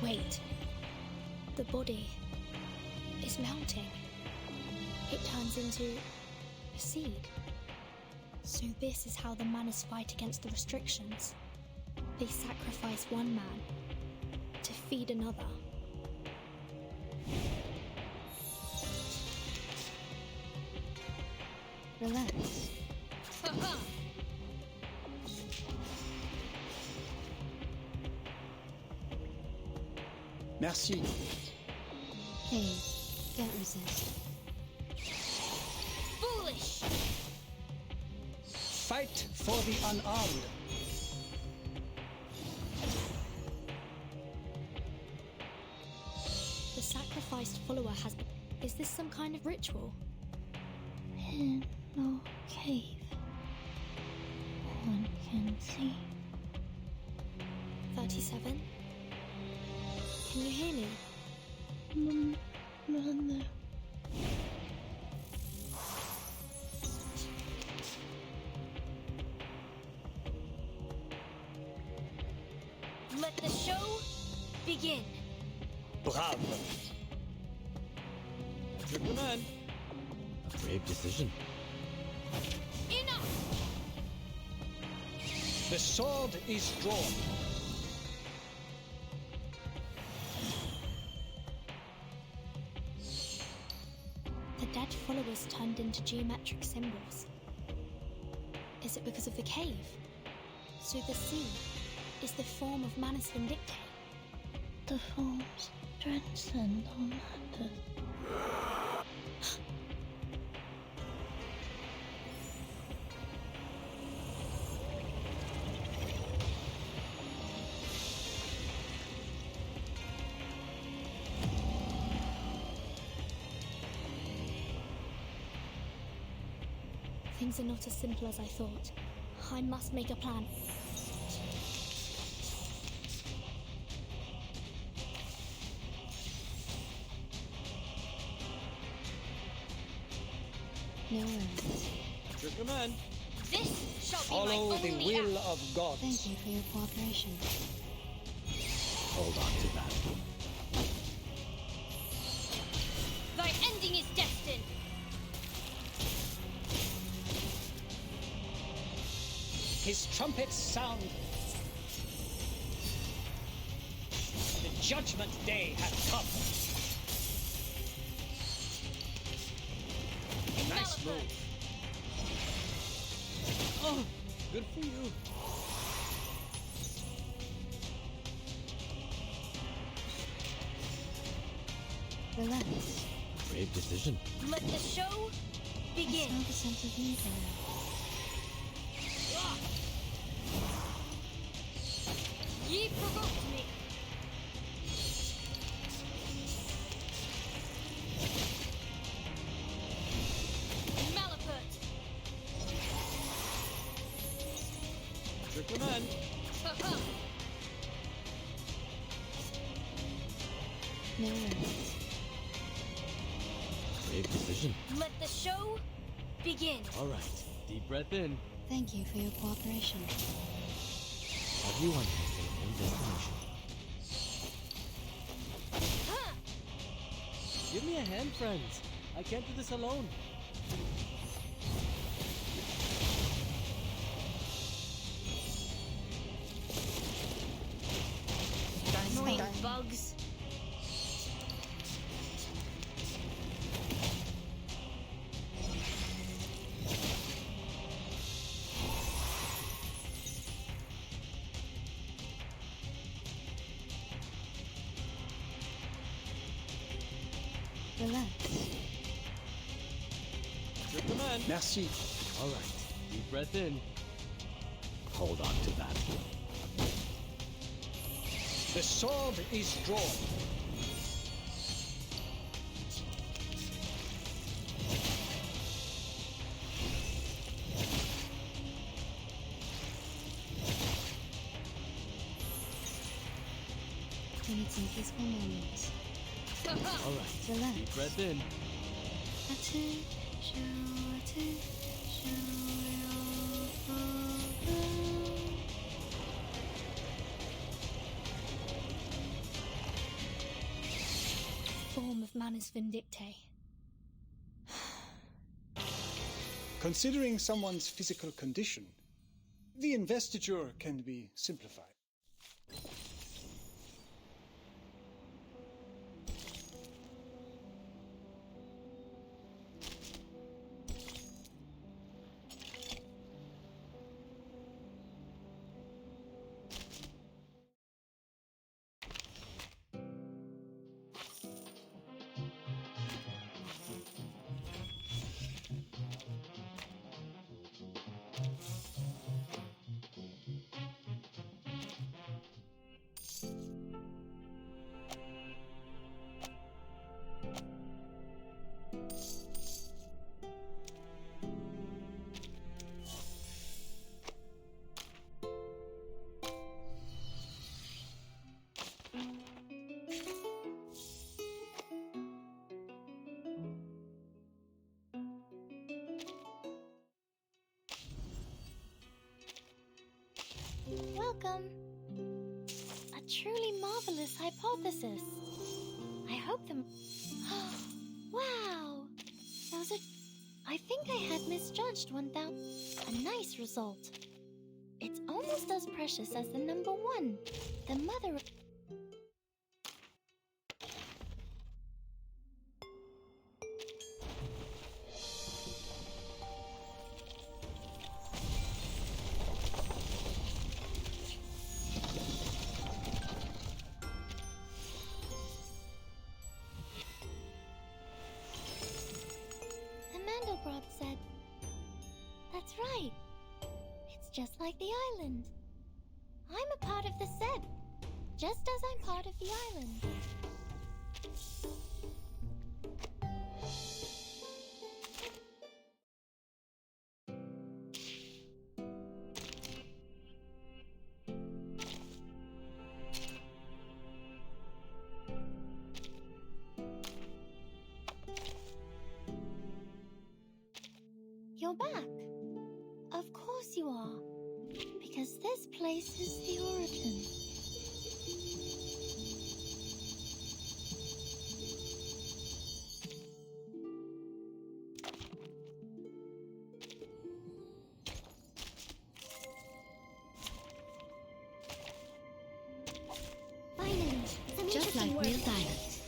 S6: Wait. The body is melting. It turns into a seed. So this is how the Manners fight against the restrictions. They sacrifice one man to feed another.
S14: Relax.
S16: Merci.
S14: Please, don't resist.
S15: Foolish!
S16: Fight for the unarmed.
S6: The sacrificed follower has... Is this some kind of ritual?
S14: In no cave, one can see.
S6: 37? Can you hear me?
S14: No.
S15: Let the show begin.
S21: Bravo.
S10: Your command.
S7: A brave decision.
S15: Enough!
S16: The sword is drawn.
S6: The dead followers turned into geometric symbols. Is it because of the cave? So the sea is the form of Manus Vindictae?
S14: The forms transcend all matter.
S6: Things are not as simple as I thought. I must make a plan.
S14: No worries.
S10: Your command.
S15: This shall
S16: Follow
S15: be my
S16: the
S15: only
S16: will
S15: act.
S16: of God.
S14: Thank you for your cooperation.
S7: Hold on to that.
S15: Thy ending is destined.
S16: His trumpets sound. The judgment day hath come. Nice move.
S10: Oh, good for you.
S14: Relax.
S7: Brave decision.
S15: Let the show begin.
S14: I smell the scent of evil.
S15: Ye provoked me. Malapert.
S10: Your command.
S14: No worries.
S7: Brave decision.
S15: Let the show begin.
S10: All right. Deep breath in.
S14: Thank you for your cooperation.
S7: Everyone has their own destination.
S10: Give me a hand, friends. I can't do this alone.
S15: Marine bugs.
S14: Relax.
S10: Your command.
S16: Merci.
S21: All right. Deep breath in. Hold on to that.
S16: The sword is drawn.
S6: We need some peaceful moments.
S21: All right.
S6: Relax.
S21: Deep breath in.
S6: Form of Manus Vindictae.
S16: Considering someone's physical condition, the investiture can be simplified.
S6: Welcome. A truly marvelous hypothesis. I hope them. Wow. Those are. I think I had misjudged 1,000. A nice result. It's almost as precious as the number 1. The mother. Mandelbrot said. That's right. It's just like the island. I'm a part of the set, just as I'm part of the island. You're back. Of course you are. Because this place is the origin.
S15: Finally, some
S4: Just like
S15: interesting
S4: real
S15: work.
S4: diamonds.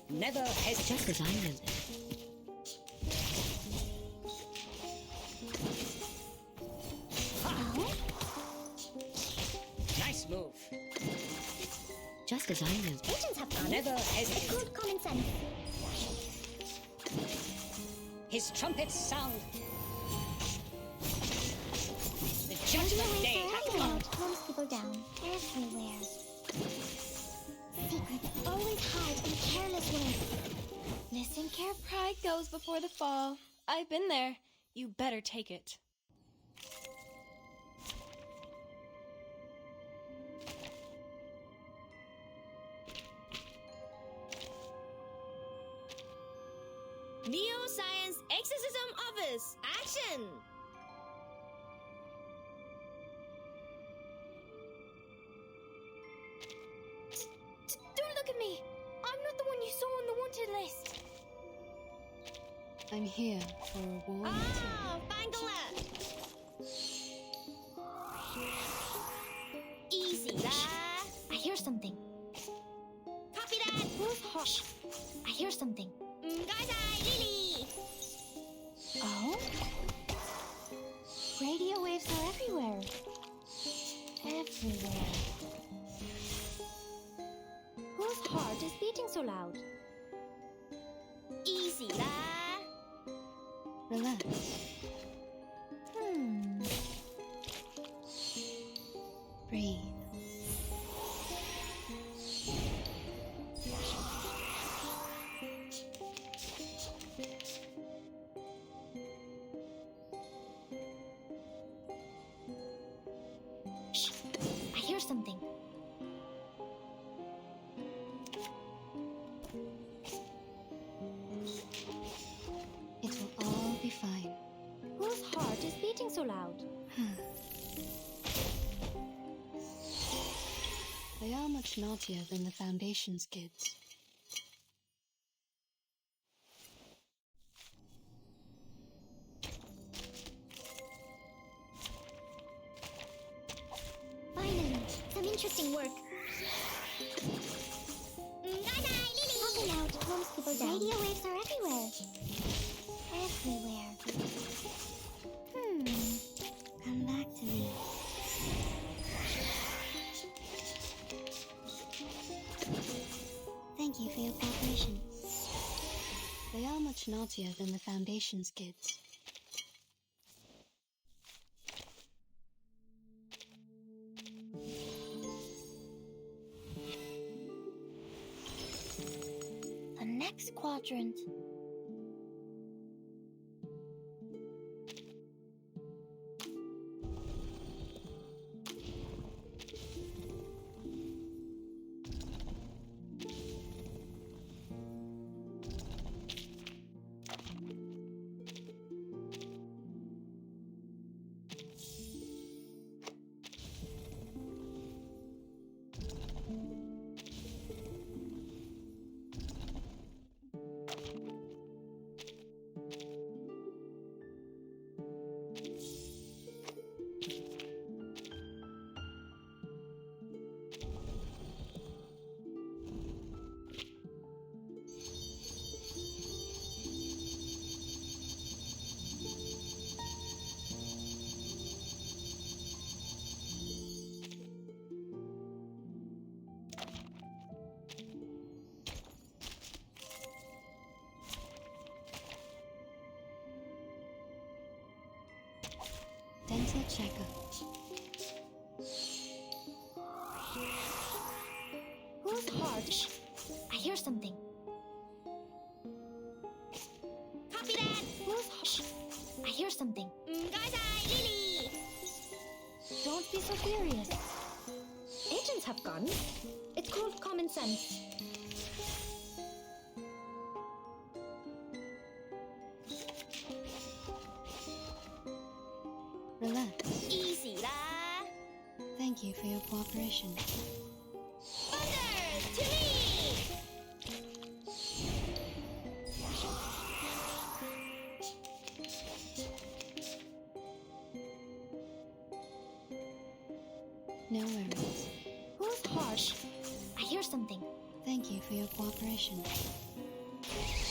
S16: Never hesitate.
S4: Just as I meant it.
S16: Nice move.
S4: Just as I meant it.
S15: Agents have gone.
S16: Never
S15: It's
S16: hesitate.
S15: called common sense.
S16: His trumpets sound. The judgment day hath come.
S15: Calms people down everywhere. Secrets always hide in careless ways.
S9: Listen, care pride goes before the fall. I've been there. You better take it.
S15: Neo-Science Exorcism Office, action!
S6: Don't look at me! I'm not the one you saw on the wanted list!
S4: I'm here for a war.
S15: Ah, Bangala! Easy lah!
S6: I hear something.
S15: Copy that!
S6: Who's hush? I hear something.
S15: Gazai, Lily!
S6: Oh? Radio waves are everywhere. Everywhere. Whose heart is beating so loud?
S15: Easy lah!
S6: Relax. Breathe. Shh. I hear something. It will all be fine.
S15: Whose heart is beating so loud?
S6: They are much naughtier than the Foundation's kids.
S15: Finally, some interesting work. Popping out calms people down. Radio waves are everywhere. Everywhere.
S6: Come back to me. Thank you for your cooperation. They are much naughtier than the Foundation's kids.
S19: The next quadrant.
S6: Dental checkup.
S15: Whose heart?
S19: I hear something.
S15: Copy that.
S19: Whose heart? I hear something.
S15: Lily.
S19: Don't be so furious.
S15: Agents have gone. It's called common sense.
S6: Relax.
S15: Easy lah.
S6: Thank you for your cooperation.
S15: Thunder to me.
S6: No worries.
S15: Whose heart?
S19: I hear something.
S6: Thank you for your cooperation.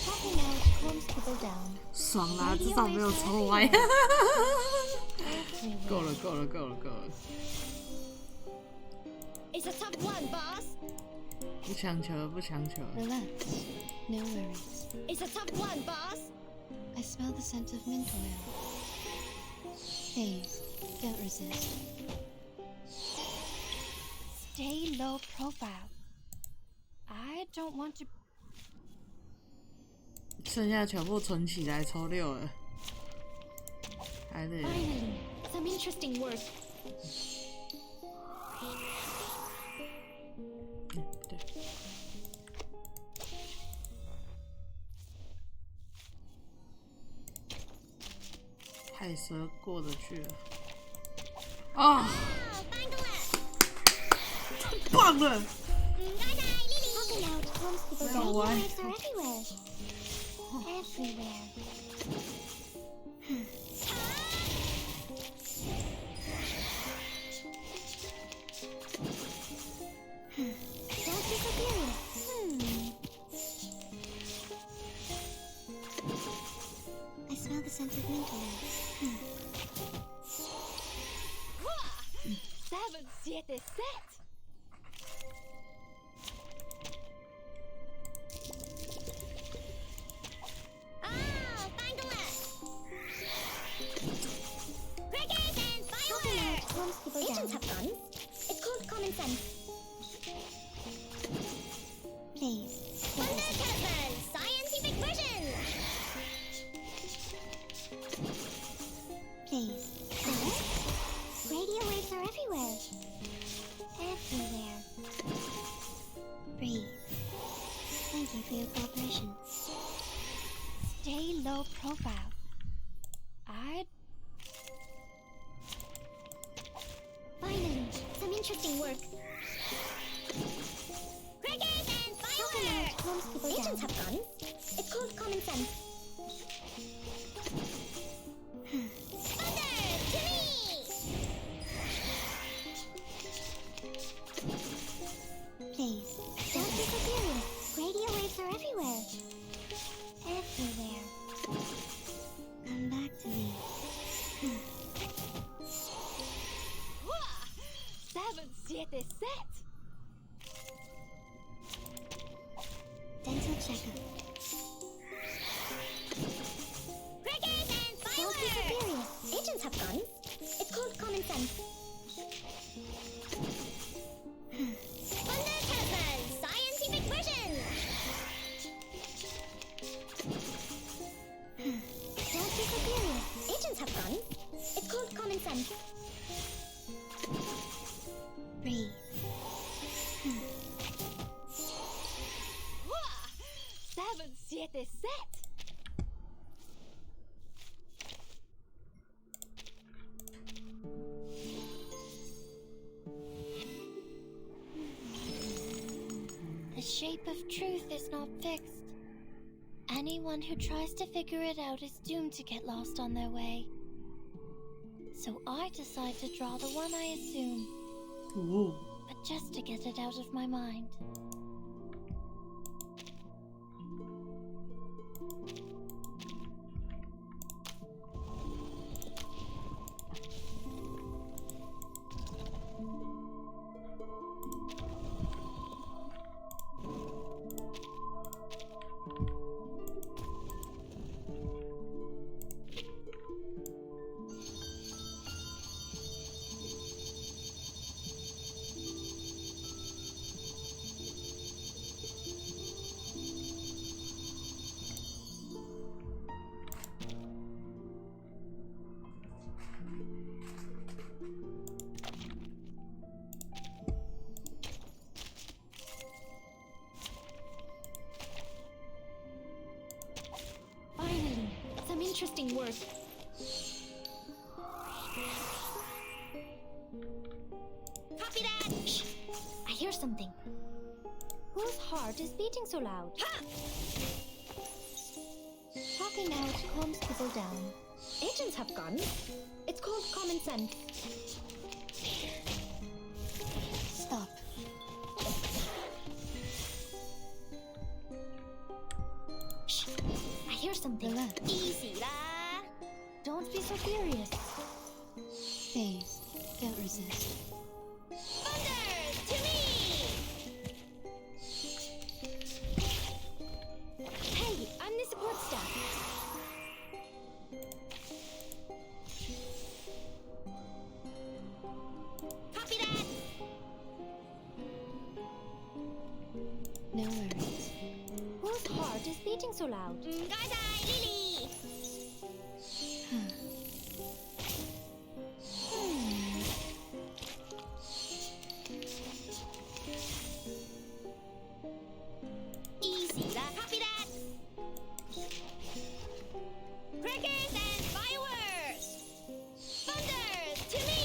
S15: Popping out calms people down.
S17: 爽啦，至少没有抽歪。够了，够了，够了，够了。
S15: It's a tough one, boss.
S17: 不强求，不强求。
S6: Relax. No worries.
S15: It's a tough one, boss.
S6: I smell the scent of mint oil. Please, don't resist.
S19: Stay low profile. I don't want to.
S17: 剩下全部存起来抽6了，还得。
S15: Finally, some interesting work.
S17: 对。太蛇过得去了。啊！太棒了！没有歪。
S15: Everywhere. Don't be so furious.
S6: I smell the scent of mint oil.
S15: 7, 7, set. people Agents have gone. It's called common sense. Please. Thunder Talisman! Scientific version! Please. What? Radio waves are everywhere. Everywhere. Breathe. Thank you for your cooperation.
S9: Stay low profile.
S15: Finally, some interesting work. Crickets and fireworks! Calms people down. Agents have gone. It's called common sense. Thunder! To me! Please, don't be so serious. Radio waves are everywhere. Everywhere. Come back to me.
S9: 7-7 set!
S15: Dental checkup. Crickets and fireworks! Don't be so serious. Agents have gone. It's called common sense. Thunder Talisman! Scientific version! Don't be so serious. Agents have gone. It's called common sense. Breathe.
S9: 7-7 set!
S19: The shape of truth is not fixed. Anyone who tries to figure it out is doomed to get lost on their way. So I decide to draw the one I assume.
S17: Ooh.
S19: But just to get it out of my mind.
S9: Finally, some interesting work.
S15: Copy that!
S19: Shh! I hear something.
S9: Whose heart is beating so loud?
S15: Ha!
S9: Talking out calms people down. Agents have gone. It's called common sense.
S19: Stop. Shh! I hear something.
S15: Easy lah!
S9: Don't be so furious.
S19: Phase. Don't resist.
S15: Thunder! To me!
S9: Hey, I'm the support staff.
S15: Copy that!
S19: No worries.
S9: Whose heart is beating so loud?
S15: Gaizai, Lily! Easy lah, copy that! Crickets and fireworks! Thunder to me!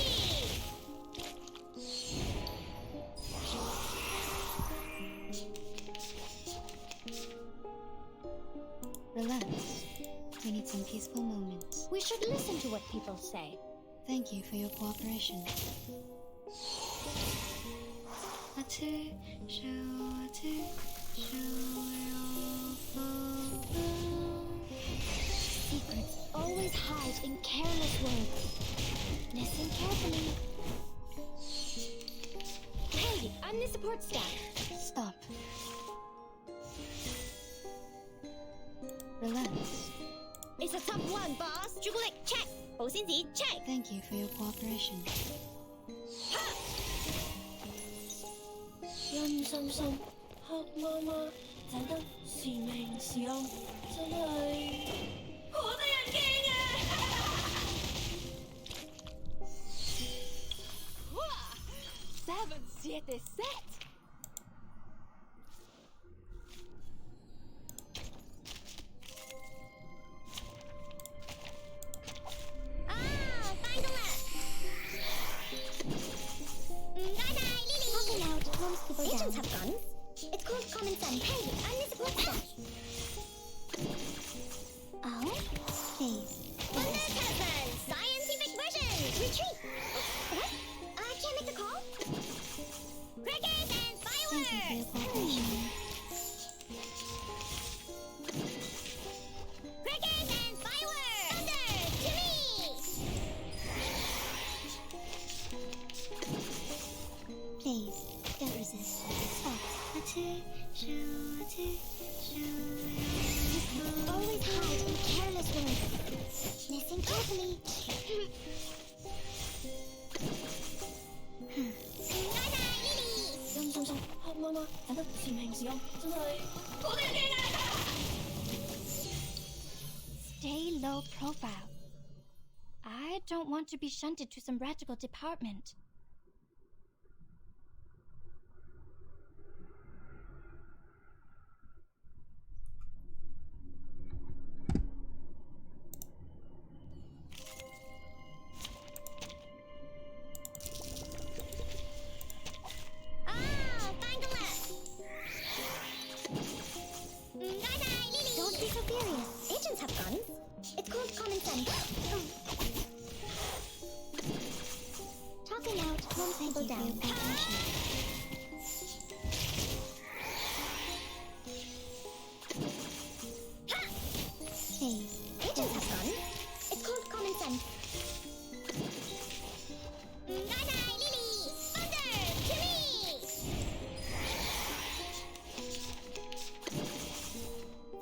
S19: Relax. We need some peaceful moments.
S9: We should listen to what people say.
S19: Thank you for your cooperation.
S9: Secrets always hide in careless words. Listen carefully. Hey, I'm the support staff.
S19: Stop. Relax.
S15: It's a top one, boss! Chocolate, check! 保鮮紙, check!
S19: Thank you for your cooperation.
S6: 深深黑媽媽走得是明是暗，真係好得人驚啊
S9: ！7, 7, set!
S15: Agents have guns. It's called common sense. Hey, I'm the support staff. Oh, please. Thunder Talisman, scientific version. Retreat. What? I can't make the call. Crickets and fireworks. Thank you for your cooperation. Crickets and fireworks. Thunder to me. Please. Don't resist. Stop. Always hide in careless words. Listen carefully.
S6: Stay low profile. I don't want to be shunted to some radical department.
S15: Don't be so furious. Agents have guns. It's called common sense. Talking out won't people down. Hey, agents have guns. It's called common sense.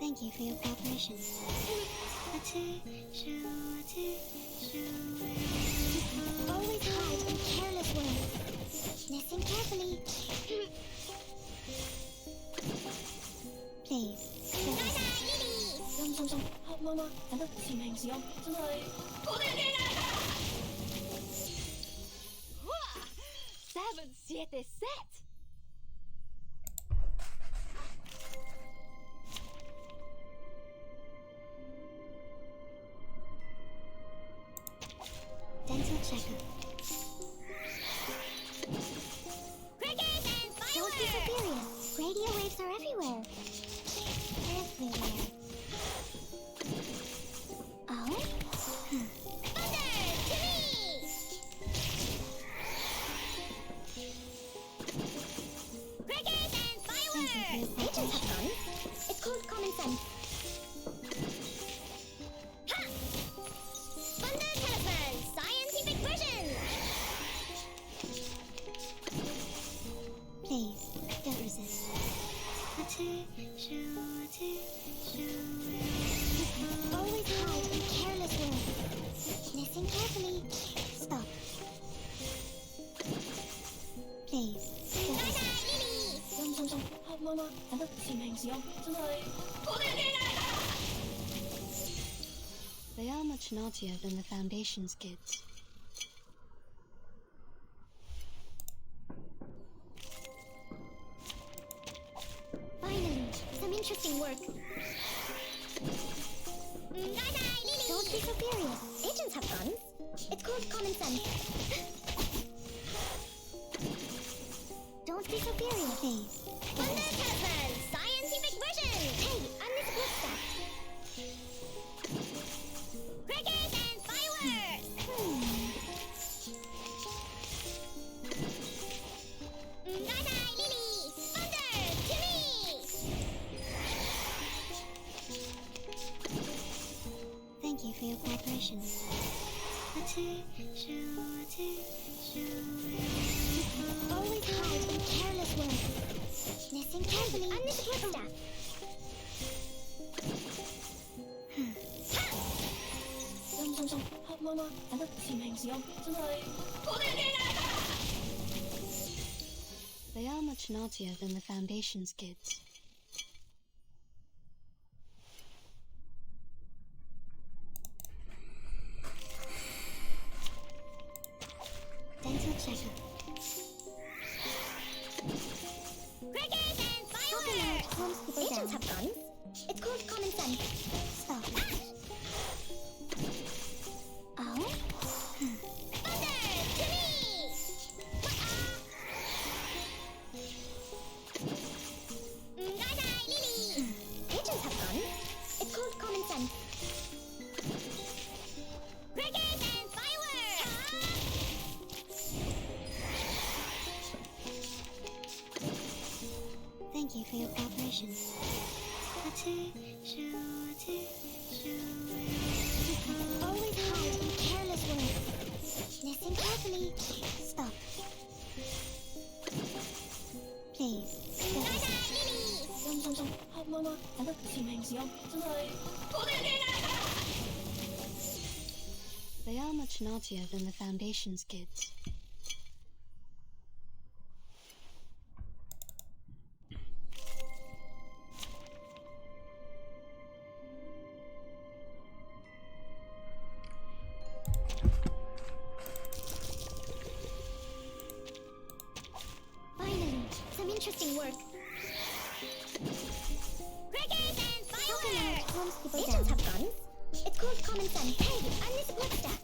S15: Thank you for your cooperation. Always hide in careless words. Listen carefully. Please.
S9: Seven, siete, set!
S15: Dental checkup. Crickets and fireworks! Don't be so furious. Radio waves are everywhere. Everywhere. Oh? Thunder to me! Crickets and fireworks! Agents have guns. It's called common sense. Ha! Thunder Talisman, scientific version! Please, don't resist. Always hide in careless words. Listen carefully. Stop. Please, don't resist.
S6: They are much naughtier than the Foundation's kids.
S15: Finally, some interesting work. Don't be so furious. Agents have guns. It's called common sense. Don't be so furious, please. Thunder Talisman, scientific version! Hey, I'm the support staff. Crickets and fireworks! Lily! Thunder to me! Thank you for your cooperation. Always hide in careless words. Listen carefully. I'm the support staff.
S6: They are much naughtier than the Foundation's kids.
S14: Dental checker.
S15: Crackers and fireworks! Agents have guns. It's called common sense.
S14: Stop.
S15: Oh? Thunder! To me! Gaga, Lily! Agents have guns. It's called common sense. Crackers and fireworks!
S14: Thank you for your cooperation. Always hide in careless words. Listen carefully. Stop. Please.
S6: They are much naughtier than the Foundation's kids.
S14: Finally, some interesting work.
S15: Crackers and fireworks!
S14: Calms people
S15: Agents
S14: down.
S15: have guns. It's called common sense. Hey, I'm Miss Bloodstaff.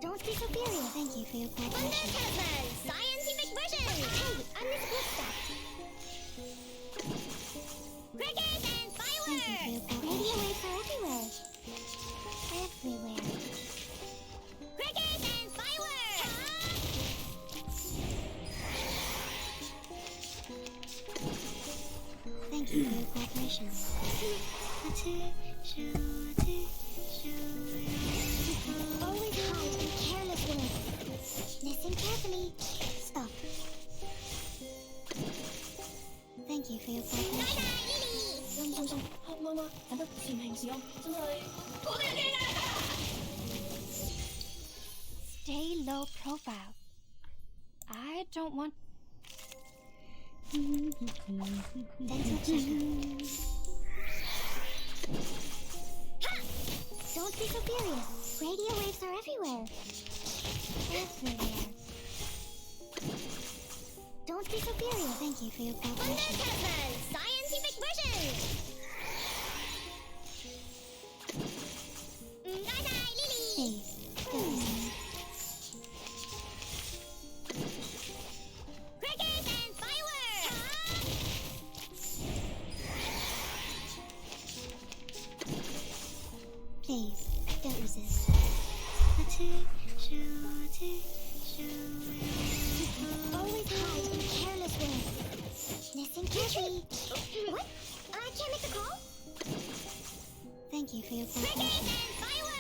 S14: Don't be so furious. Thank you for your cooperation.
S15: Wondertasman! Scientific version! Hey, I'm Miss Bloodstaff. Crackers and
S14: Thank you for your
S15: fireworks!
S14: cooperation. Radio waves are everywhere. Everywhere.
S15: Crackers and fireworks!
S14: Thank you for your cooperation. Always hide in careless words. Listen carefully. Stop. Thank you for your cooperation.
S9: Stay low profile. I don't want.
S14: Dental checker. Don't be so furious. Radio waves are everywhere. Everywhere. Don't be so furious. Thank you for your cooperation.
S15: Wondertasman! Scientific version! Gaga, Lily!
S14: Please, go easy.
S15: Crackers and fireworks!
S14: Please, don't resist. Always hide in careless words. Listen carefully.
S15: What? I can't make the call?
S14: Thank you for your
S15: Crackers
S14: cooperation.
S15: and fireworks!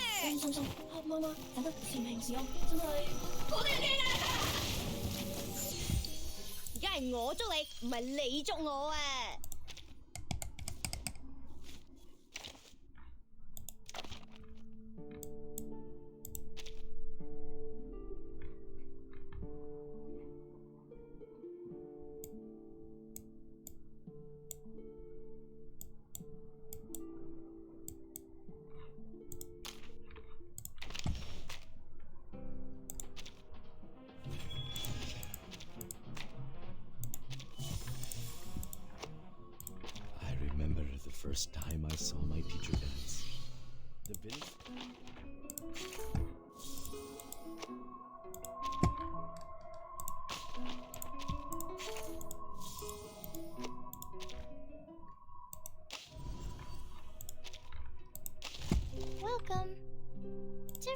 S15: 梗係我捉你，唔係你捉我啊！First
S7: time I saw my teacher dance. The village.
S6: Welcome to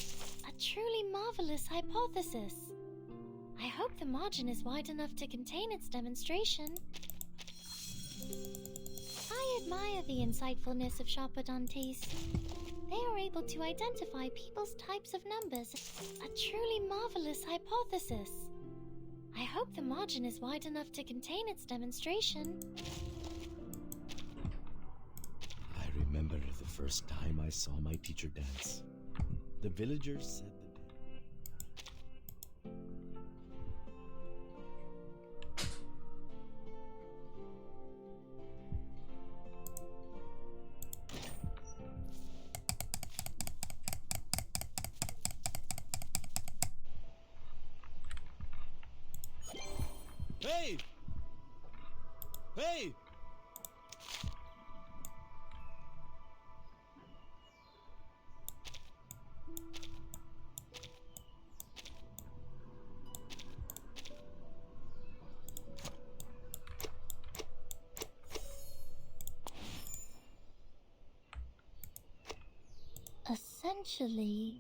S6: a truly marvelous hypothesis. I hope the margin is wide enough to contain its demonstration. I admire the insightfulness of Sharpodontes. They are able to identify people's types of numbers. A truly marvelous hypothesis. I hope the margin is wide enough to contain its demonstration.
S7: I remember the first time I saw my teacher dance. The villagers said the day. Hey! Hey!
S6: Essentially...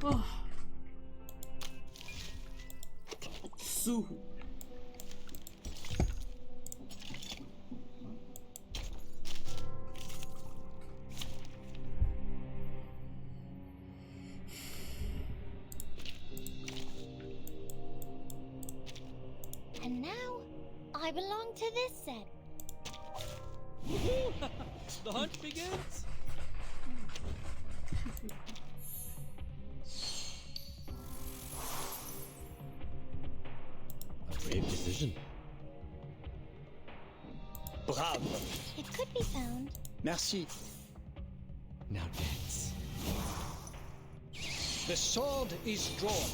S17: Oh. Sue.
S19: And now, I belong to this set.
S21: The hunt begins? A brave decision.
S19: Bravo. It could be found.
S16: Merci.
S21: Now dance.
S16: The sword is drawn.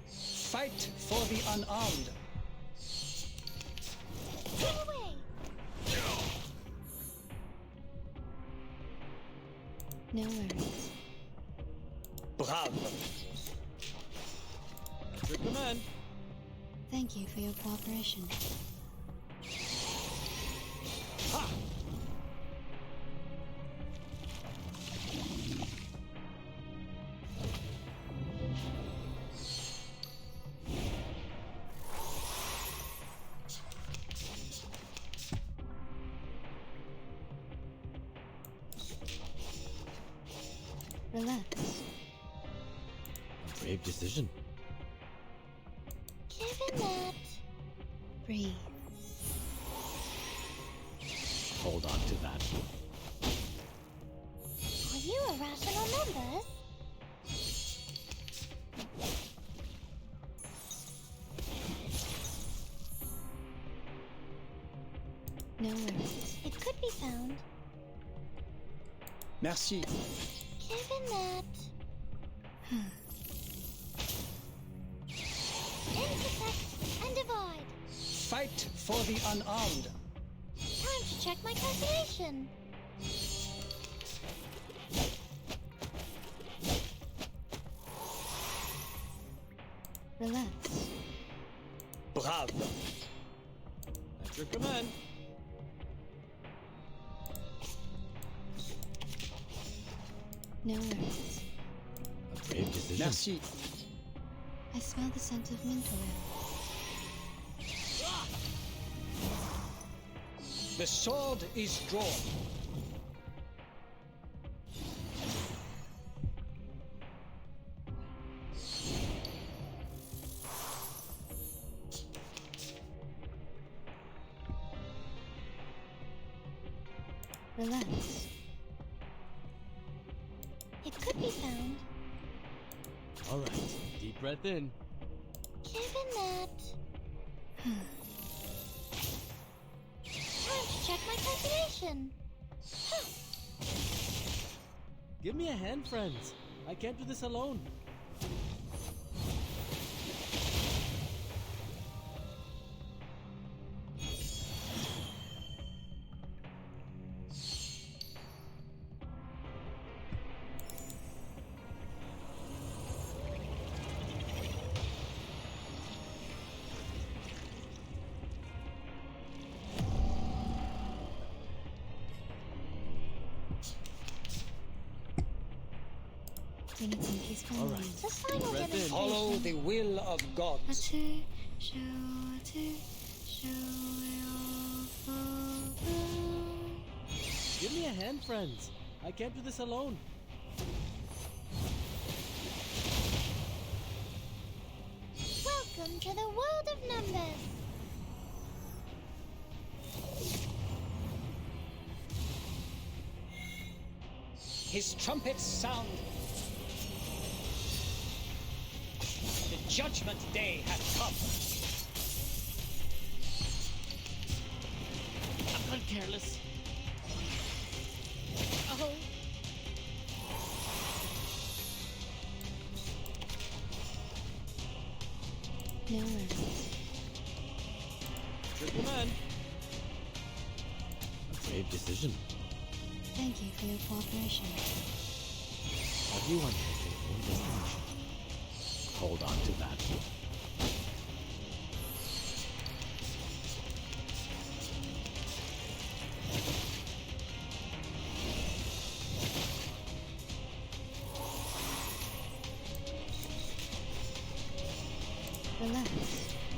S16: Fight for the unarmed.
S19: Get away!
S6: No worries.
S21: Bravo. At your command.
S6: Thank you for your cooperation.
S16: Ha!
S6: Relax.
S21: A brave decision.
S19: Given that...
S6: Breathe.
S21: Hold on to that.
S19: Are you irrational numbers?
S6: No worries.
S19: It could be found.
S16: Merci.
S19: Given that... Intersect and divide.
S16: Fight for the unarmed.
S19: Time to check my calculation.
S6: Relax.
S21: Bravo. At your command.
S6: No worries.
S21: A brave decision.
S16: Merci.
S6: I smell the scent of mint oil.
S16: The sword is drawn.
S6: Relax. It could be found.
S21: Alright, deep breath in.
S6: Given that... Time to check my calculation.
S21: Give me a hand, friends. I can't do this alone.
S6: We need some peaceful moments. The final demonstration.
S16: Follow the will of God.
S21: Give me a hand, friends. I can't do this alone.
S6: Welcome to the world of numbers.
S16: His trumpets sound. The judgment day has come.
S21: I'm not careless.
S6: Oh. No worries.
S21: Good command. A brave decision.
S6: Thank you for your cooperation.
S21: Everyone has their own destination. Hold on to that.
S6: Relax.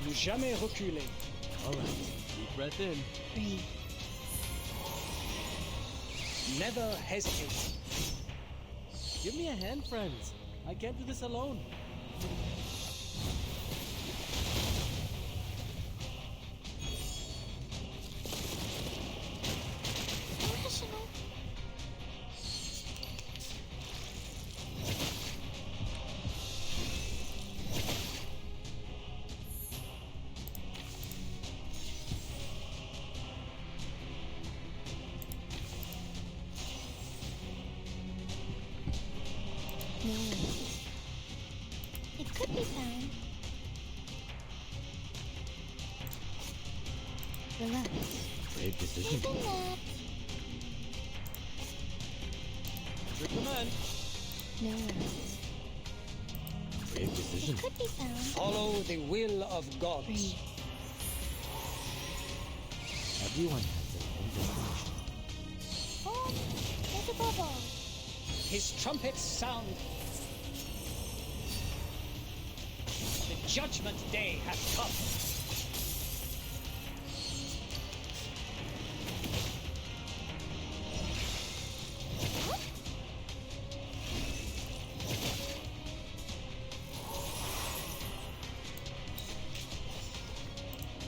S16: Ne jamais reculer.
S21: Alright, deep breath in.
S6: Breathe.
S16: Never hesitate.
S21: Give me a hand, friends. I can't do this alone.
S6: Rational. No worries. It could be found. Relax.
S21: Brave decision.
S6: Given that...
S21: Good command.
S6: No worries.
S21: Brave decision.
S6: It could be found.
S16: Follow the will of God.
S6: Breathe.
S21: Everyone has their own destination.
S6: Oh, there's a bubble.
S16: His trumpets sound. The judgment day has come.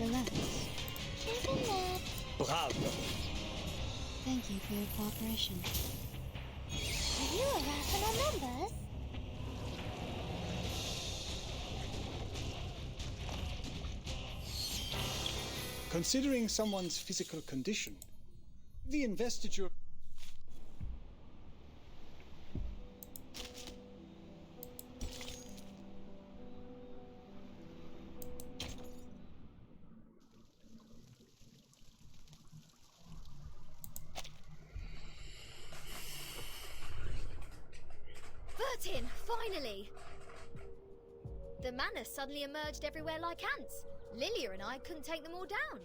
S6: Relax. Given that...
S16: Bravo.
S6: Thank you for your cooperation. Are you a rational numbers?
S16: Considering someone's physical condition, the investiture...
S11: Bertin, finally! The manor suddenly emerged everywhere like ants. Lilia and I couldn't take them all down.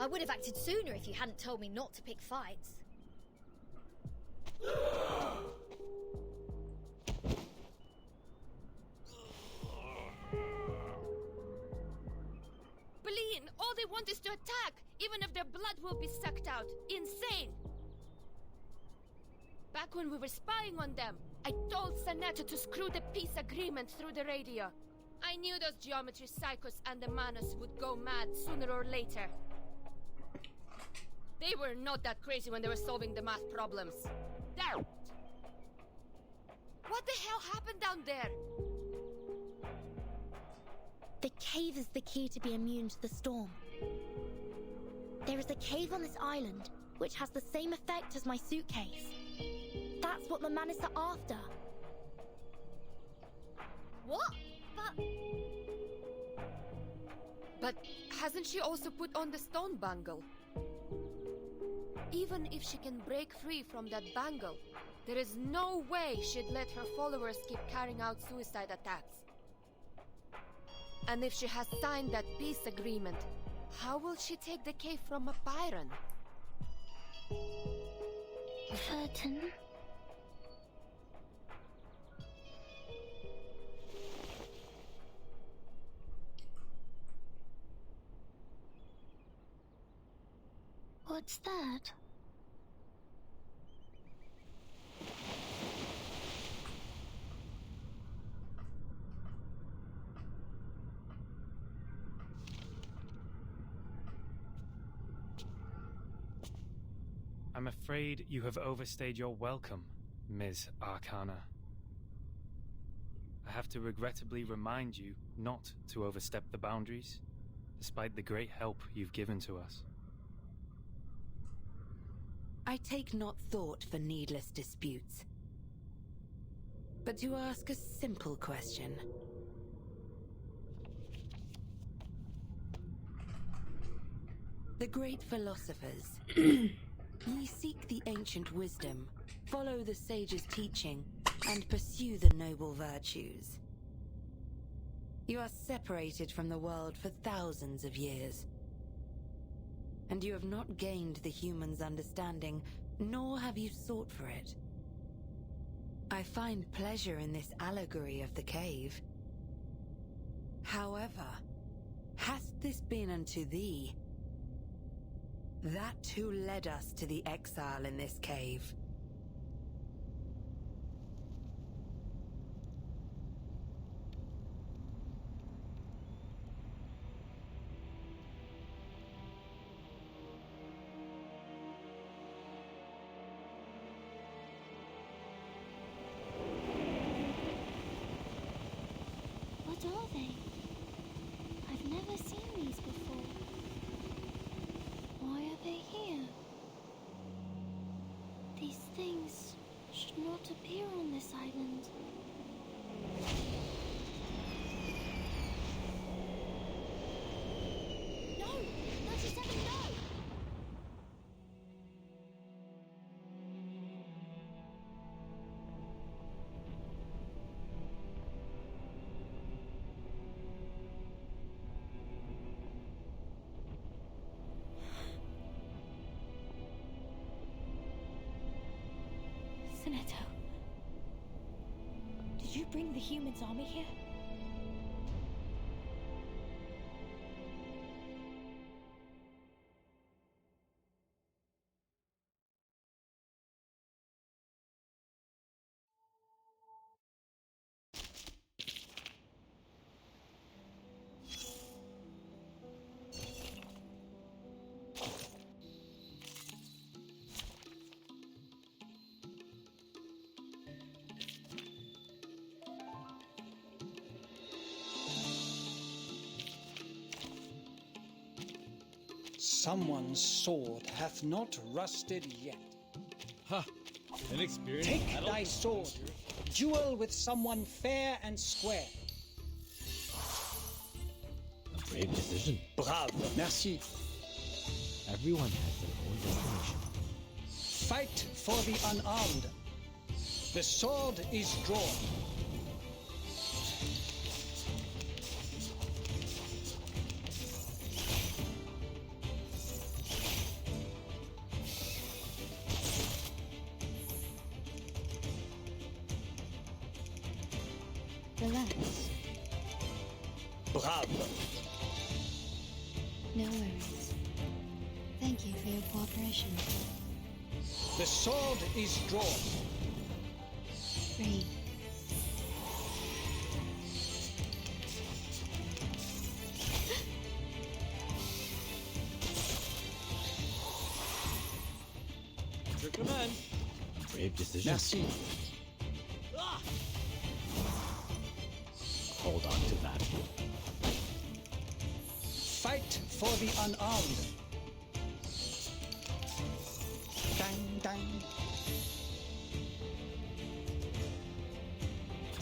S11: I would have acted sooner if you hadn't told me not to pick fights.
S12: Bleen, all they want is to attack, even if their blood will be sucked out. Insane! Back when we were spying on them, I told Sanetta to screw the peace agreement through the radio. I knew those geometry psychos and the Manos would go mad sooner or later. They were not that crazy when they were solving the math problems. There! What the hell happened down there?
S6: The cave is the key to be immune to the storm. There is a cave on this island, which has the same effect as my suitcase. That's what the Manis are after.
S11: What?
S12: But hasn't she also put on the stone bangle? Even if she can break free from that bangle, there is no way she'd let her followers keep carrying out suicide attacks. And if she has signed that peace agreement, how will she take the cave from a Byron?
S19: Vertin? What's that?
S1: I'm afraid you have overstayed your welcome, Ms. Arcana. I have to regrettably remind you not to overstep the boundaries, despite the great help you've given to us.
S4: I take not thought for needless disputes. But to ask a simple question. The great philosophers, ye seek the ancient wisdom, follow the sage's teaching, and pursue the noble virtues. You are separated from the world for thousands of years. And you have not gained the human's understanding, nor have you sought for it. I find pleasure in this allegory of the cave. However, hast this been unto thee? That who led us to the exile in this cave.
S19: What are they? I've never seen these before. Why are they here? These things should not appear on this island.
S11: No! 37, no!
S6: Sinetto, did you bring the humans' army here?
S16: Someone's sword hath not rusted yet.
S21: Ha! Inexperienced.
S16: Take
S21: adult
S16: thy sword. Duel with someone fair and square.
S21: A brave decision.
S16: Bravo. Merci.
S21: Everyone has their own destination.
S16: Fight for the unarmed. The sword is drawn.
S6: Relax.
S16: Bravo.
S6: No worries. Thank you for your cooperation.
S16: The sword is drawn.
S6: Breathe.
S10: Your command.
S21: Brave decision.
S7: Merci.
S10: Ah!
S21: Hold on to that.
S16: Fight for the unarmed. Dang, dang.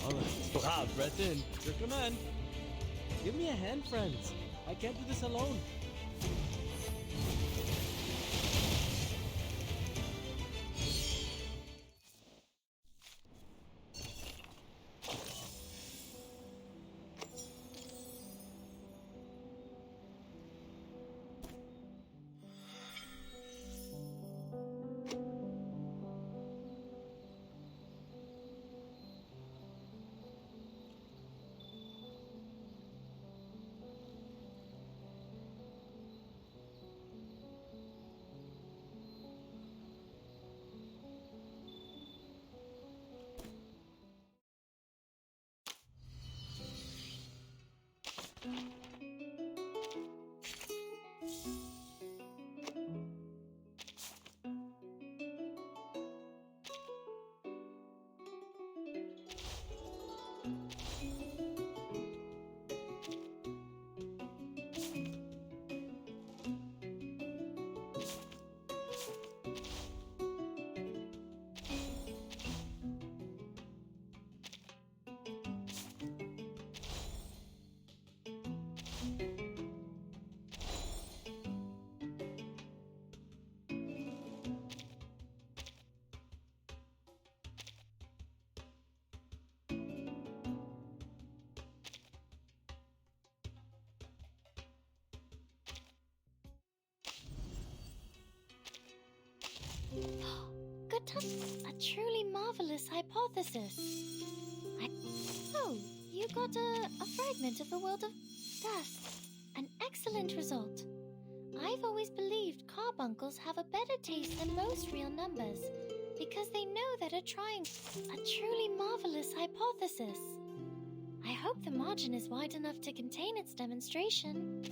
S10: Alright. Brave, breath in. Your command. Give me a hand, friends. I can't do this alone.
S6: Good time. A truly marvelous hypothesis. Oh, you got a fragment of the world of dust. An excellent result. I've always believed carbuncles have a better taste than most real numbers because they know that a truly marvelous hypothesis. I hope the margin is wide enough to contain its demonstration.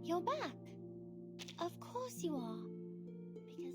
S6: You're back. Of course you are. Because...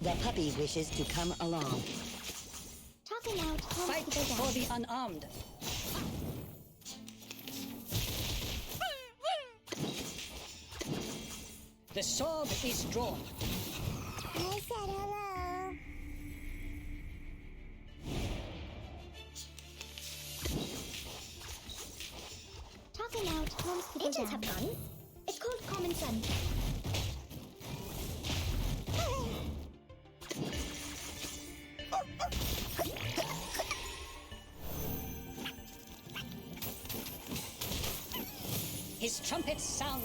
S8: The puppy wishes to come along.
S15: Tossing out one
S16: Fight
S15: people down.
S16: for the unarmed. The sword is drawn.
S15: I said hello. Tossing out one people Agents have guns. It's called common sense.
S16: His trumpets sound.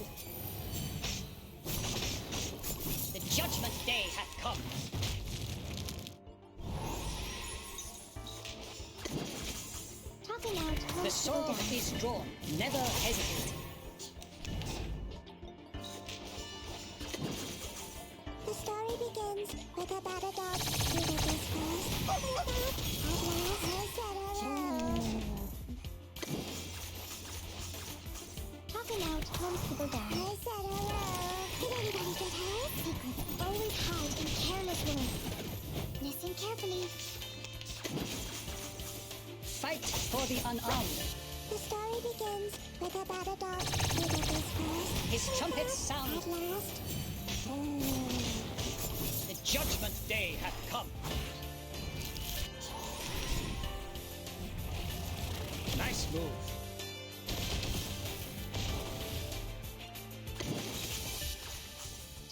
S16: The judgment day hath come.
S15: Tossing out one
S16: The sword
S15: people down.
S16: is drawn. Never hesitate.
S15: The story begins with a battle dog who did this first. At last, I said hello. Tossing out one people down. I said hello. Did anybody get hurt? Secrets always hide in careless women. Listen carefully.
S16: Fight for the unarmed.
S15: The story begins with a battle dog who did this first.
S16: His trumpets sound.
S15: At last.
S16: The judgment day hath come. Nice move.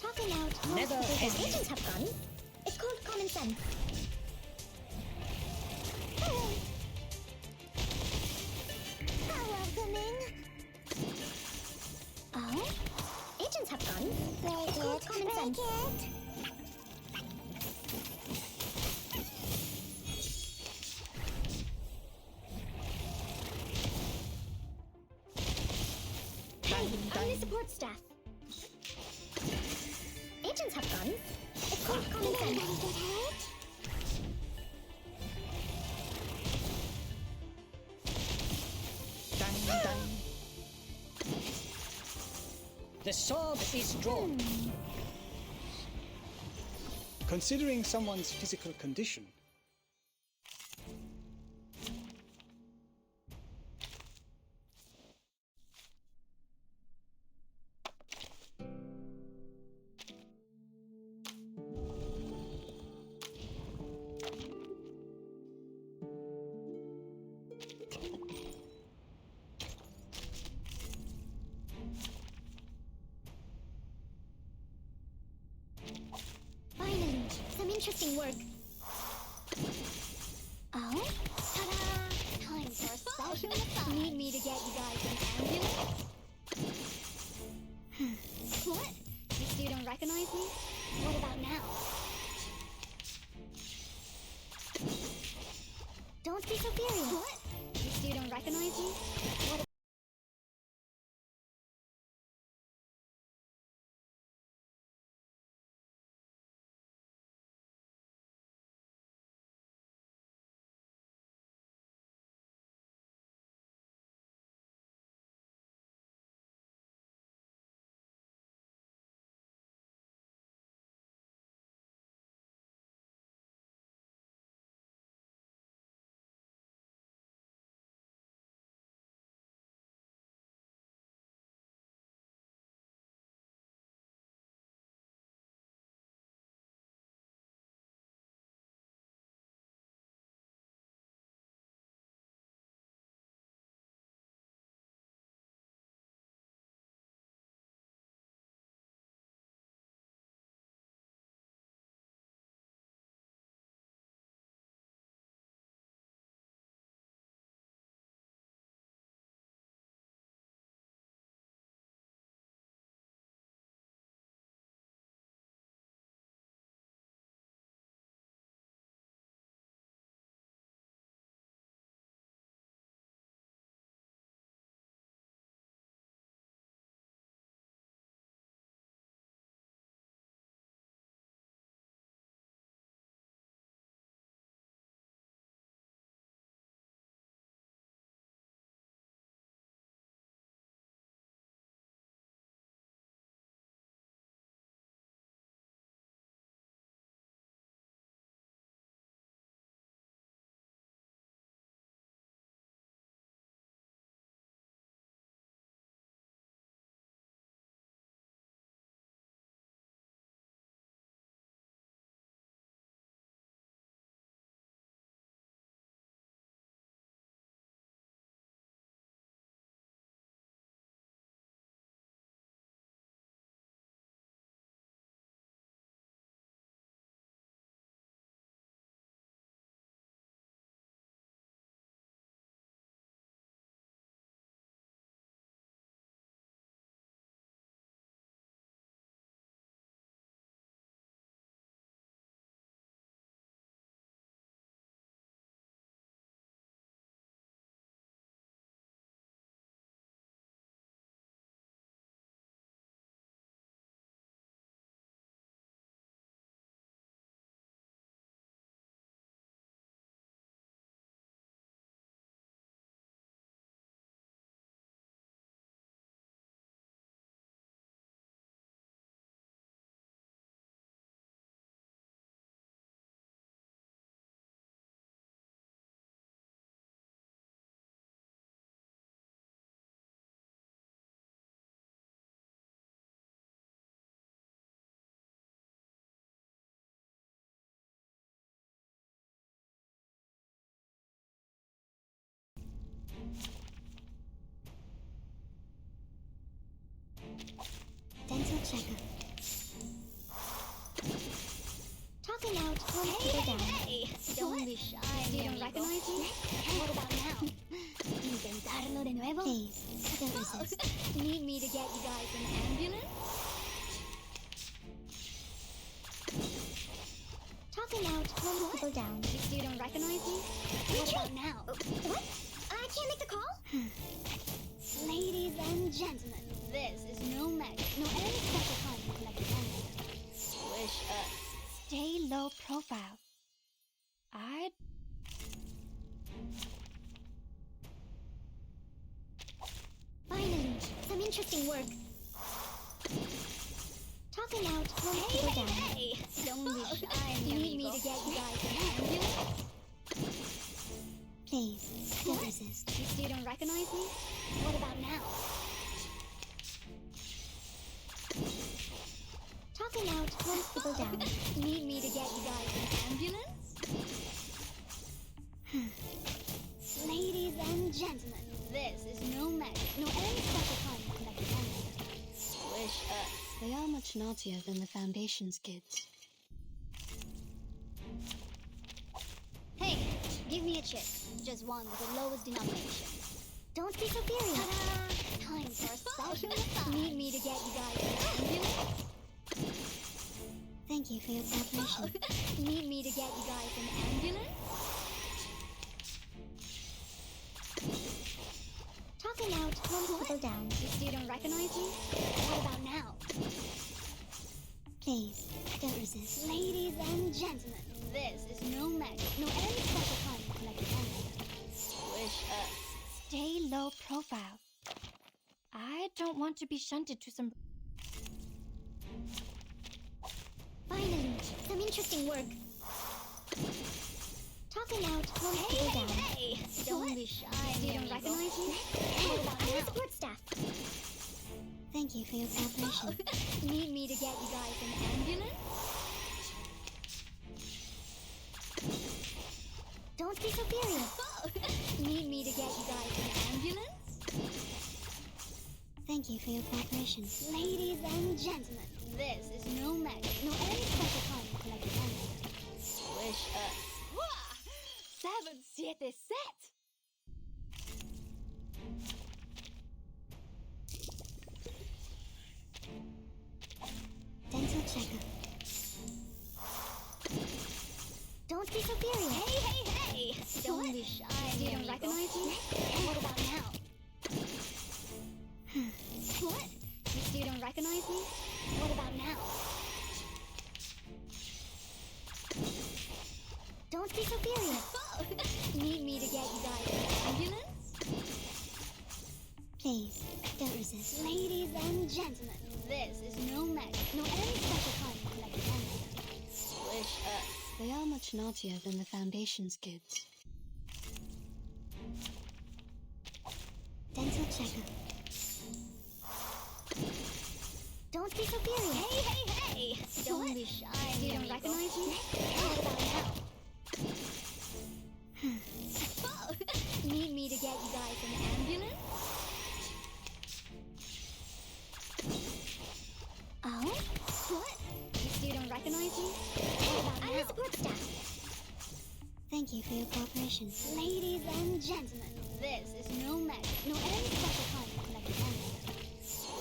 S15: Tossing out
S16: Never
S15: most people
S16: hesitate.
S15: Agents have guns. It's called common sense. How welcoming. Oh? Agents have guns. Break it's called common sense. Hey, I'm the support staff. Agents have guns. It's called common sense. Anybody get hurt?
S16: Dang, dang. The sword is drawn. Considering someone's physical condition,
S15: Finally, some interesting work. Oh? Ta-da! Time for a special aside. Need me to get you guys an ambulance? What? You still don't recognize me? What about now? Don't be so furious. What? You still don't recognize me? What
S14: checker. Talking out one people down.
S15: Hey, don't be shy. You don't recognize me? What about now? Intentarlo de nuevo?
S14: Please, don't resist.
S15: Need me to get you guys an ambulance?
S14: Talking out one people down.
S15: You don't recognize me? What about now? What? I can't make the call? Ladies and gentlemen, this is no magic, no any special kind of electronic. Wish us.
S6: Stay low profile. I...
S15: Finally, some interesting work.
S14: Talking out one people down.
S15: Hey, don't be shy. Need me to get you guys an ambulance?
S14: Please, don't resist.
S15: You still don't recognize me? What about now?
S14: Talking out one people down.
S15: Need me to get you guys an ambulance? Ladies and gentlemen, this is no magic, no any special kind of electronic. Wish us.
S6: They are much naughtier than the Foundation's kids.
S15: Hey, give me a chip. Just one with the lowest denomination.
S14: Don't be so furious.
S15: Ta-da! Time for a special massage. Need me to get you guys an ambulance?
S14: Thank you for your cooperation.
S15: Need me to get you guys an ambulance?
S14: Talking out one people down.
S15: You still don't recognize me? What about now?
S14: Please, don't resist.
S15: Ladies and gentlemen, this is no magic, no any special kind of electronic. Wish us.
S6: Stay low profile. I don't want to be shunted to some...
S15: Finally, some interesting work.
S14: Talking out one people down.
S15: Hey, don't be shy. You don't recognize me? What about
S14: I'm
S15: now?
S14: the support staff. Thank you for your cooperation.
S15: Need me to get you guys an ambulance?
S14: Don't be so furious.
S15: Need me to get you guys an ambulance?
S14: Thank you for your cooperation.
S15: Ladies and gentlemen, this is no magic, no any special kind of electronic. Wish us. 7-7 set!
S14: Dental checker. Don't be so furious.
S15: Hey! Don't be shy. You don't recognize me? What about now? What? You still don't recognize me? What about now?
S14: Don't be so furious.
S15: Need me to get you guys an ambulance?
S14: Please, don't resist.
S15: Ladies and gentlemen, this is no magic, no any special kind of electronic. Wish us.
S6: They are much naughtier than the Foundation's kids.
S14: Dental checker. Don't be so furious.
S15: Hey! Don't be shy. You don't recognize me? What about now? Need me to get you guys an ambulance?
S14: Oh?
S15: What? You still don't recognize me? What about now?
S14: I'm the support staff. Thank you for your cooperation.
S15: Ladies and gentlemen, this is no magic, no any special kind of electronic.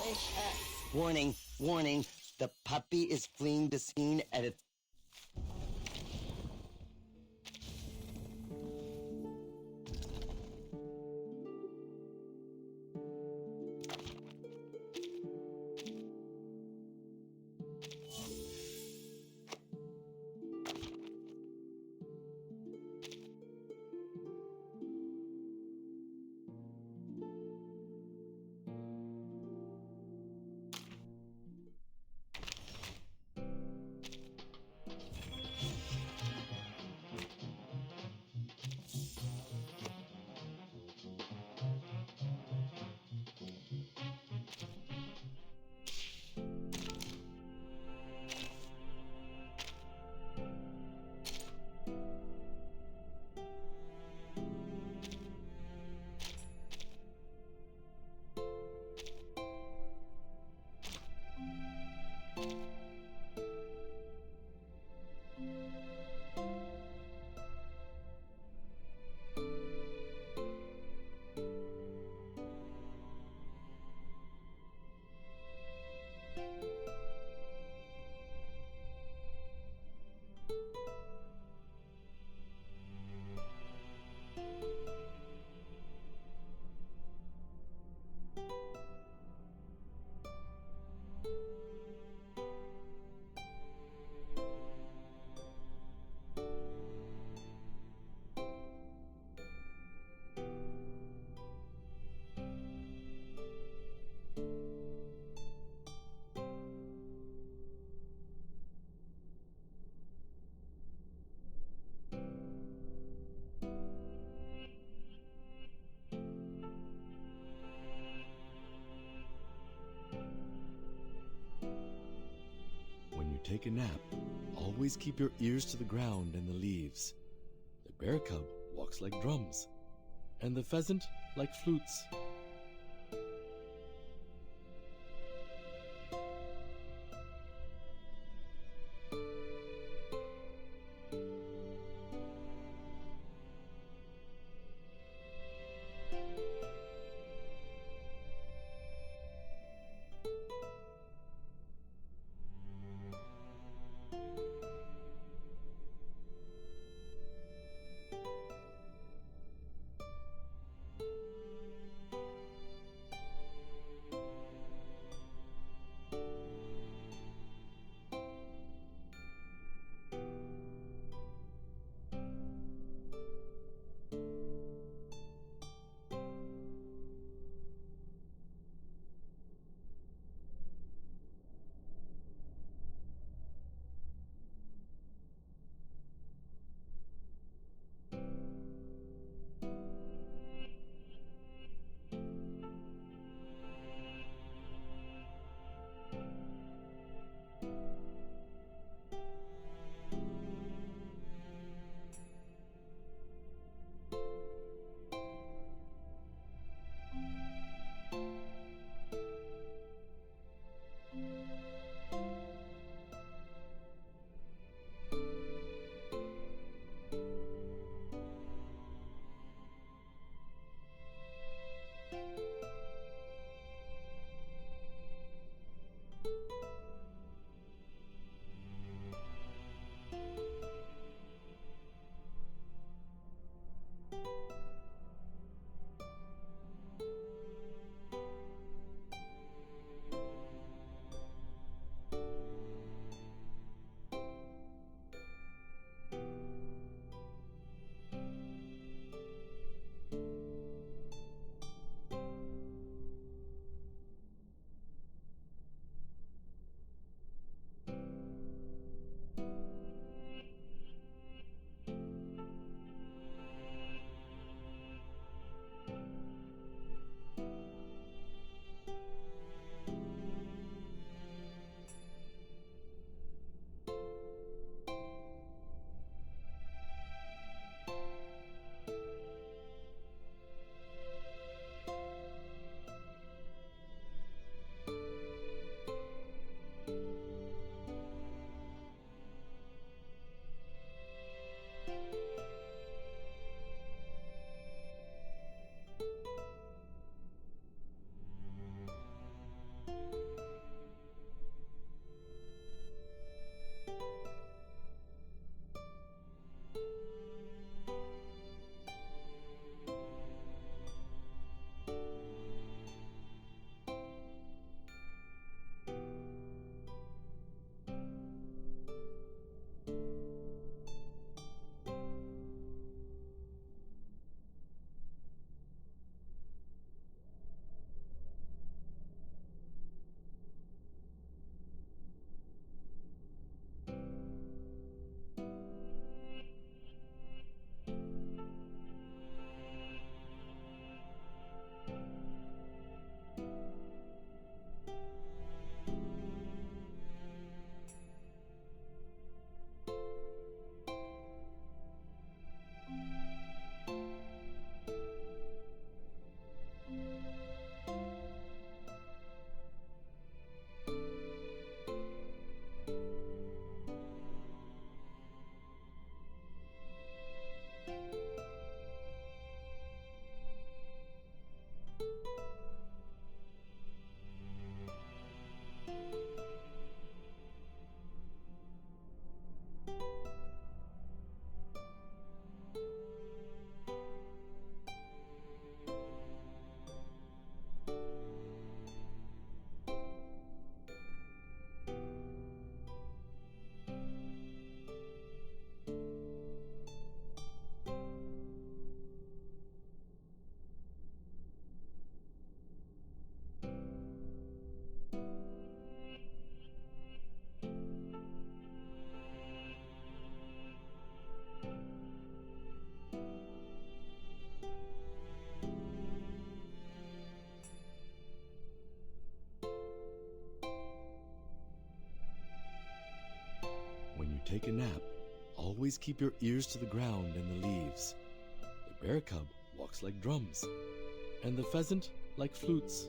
S15: Wish us.
S10: Warning, warning. The puppy is fleeing the scene at its...
S7: take a nap, always keep your ears to the ground and the leaves. The bear cub walks like drums, and the pheasant like flutes. take a nap, always keep your ears to the ground and the leaves. The bear cub walks like drums, and the pheasant like flutes.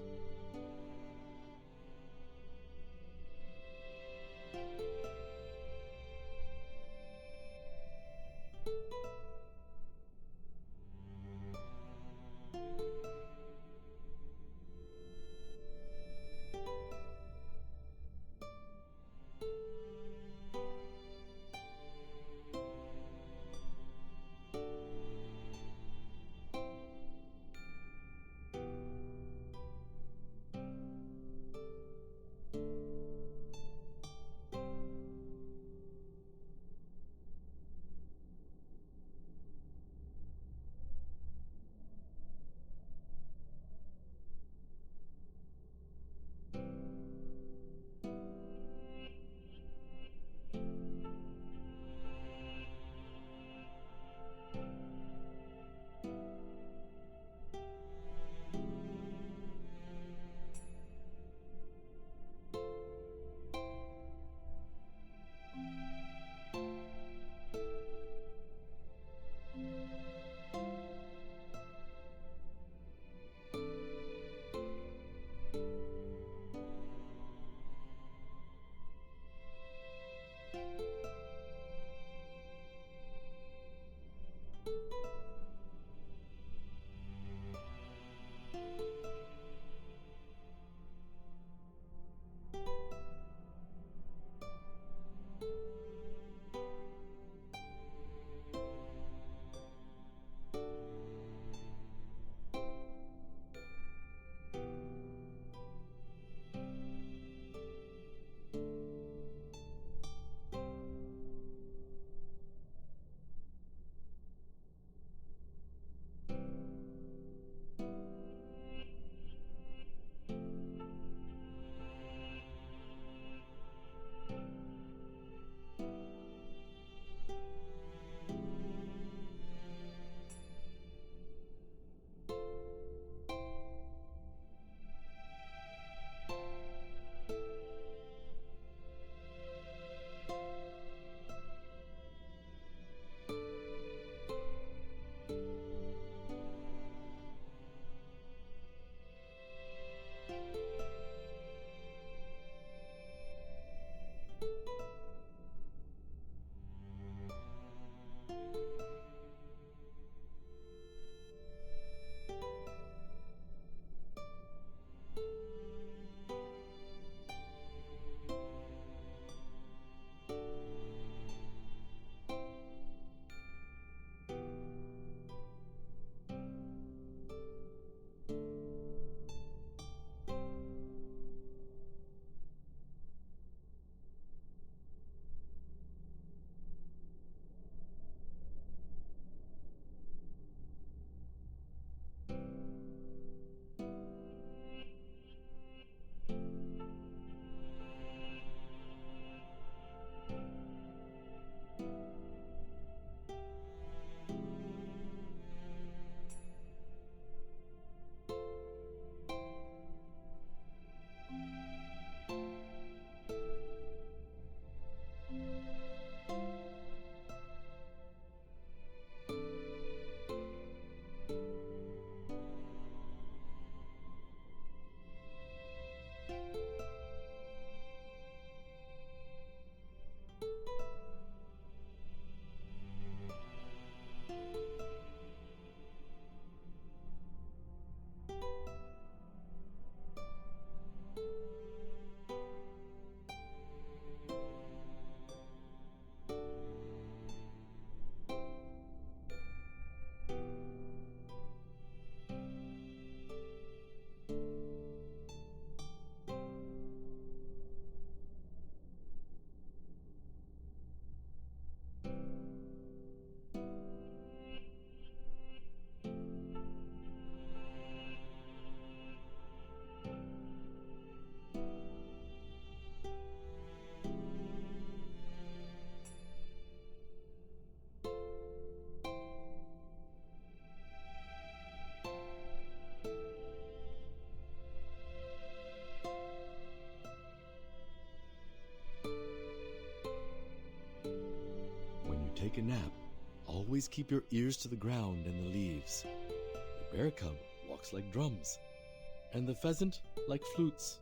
S7: take a nap, always keep your ears to the ground and the leaves. The bear cub walks like drums, and the pheasant like flutes.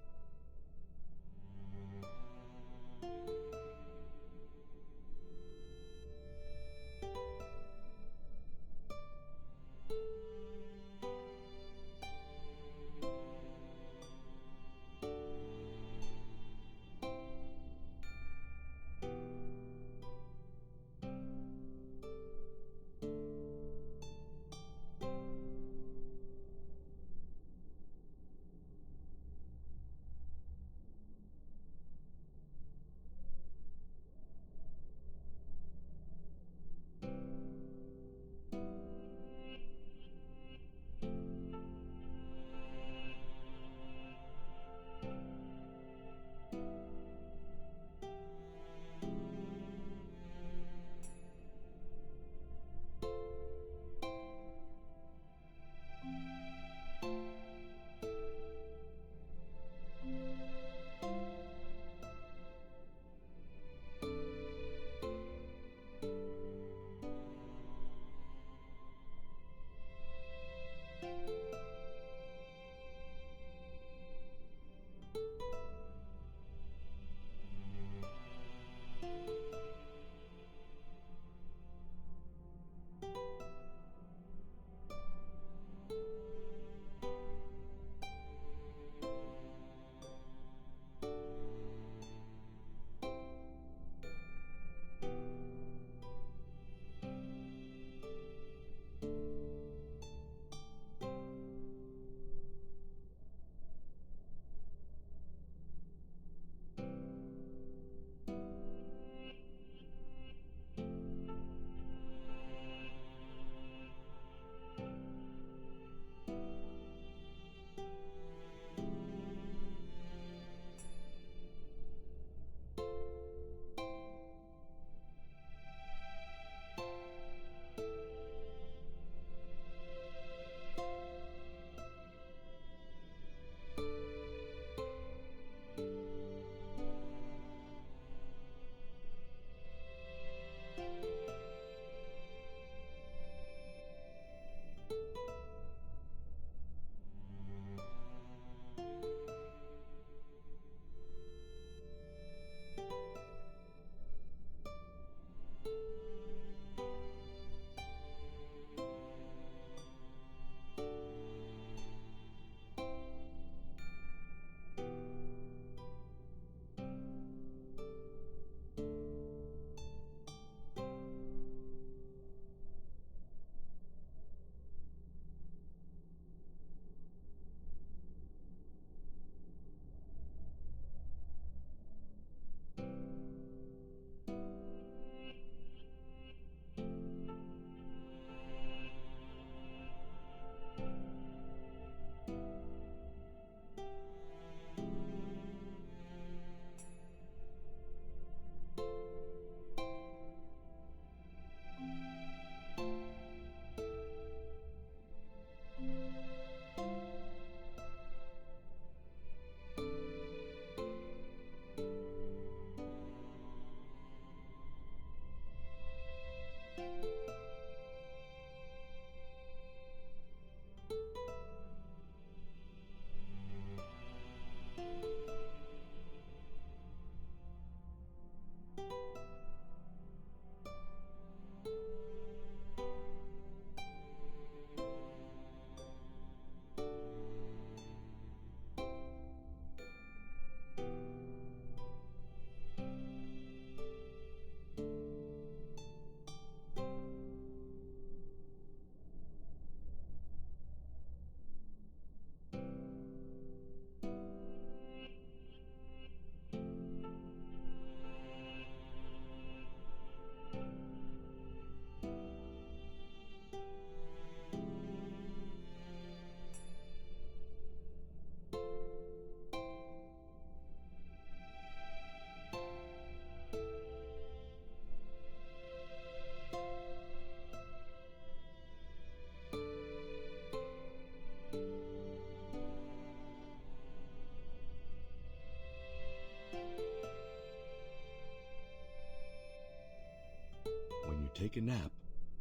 S21: take a nap,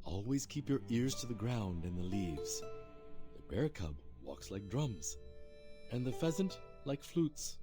S21: always keep your ears to the ground and the leaves. The bear cub walks like drums, and the pheasant like flutes.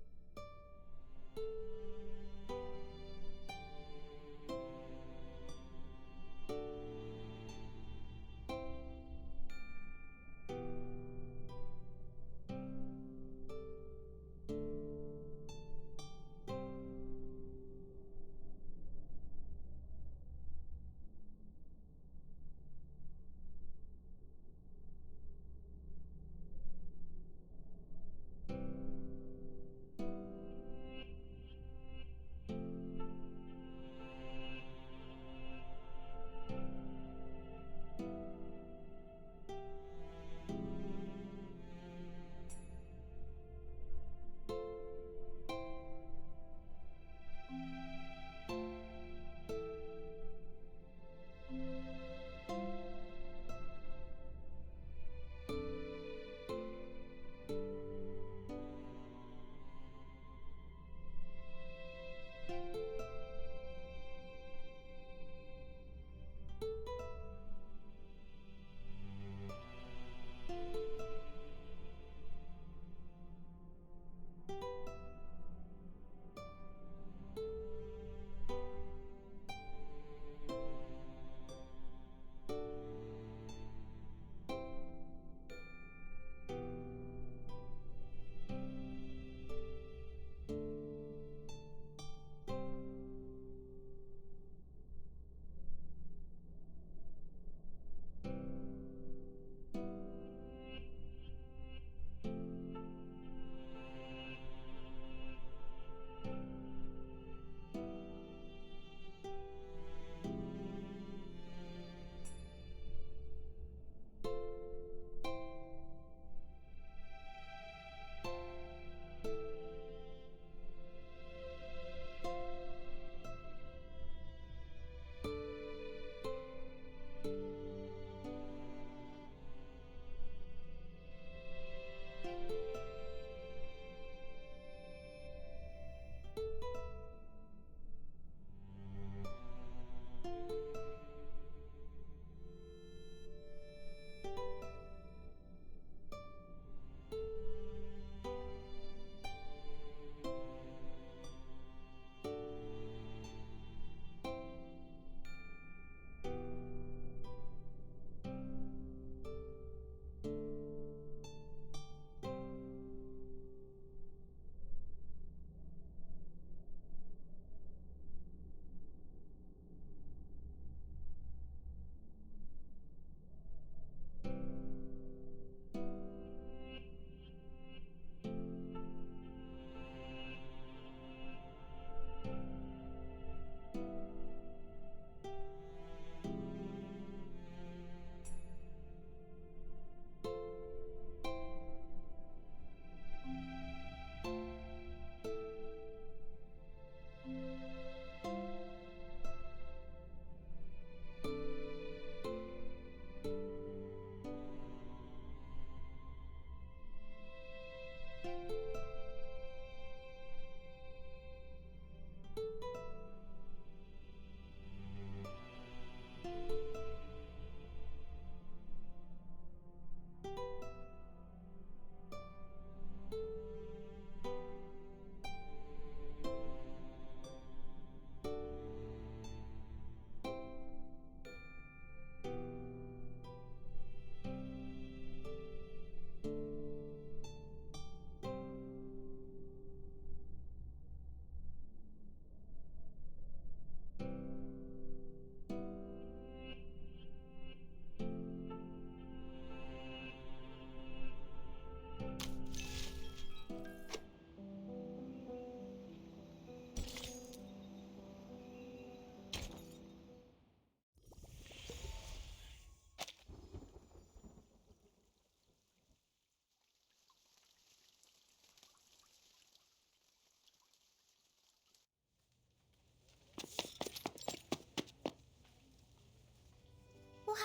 S15: Wow!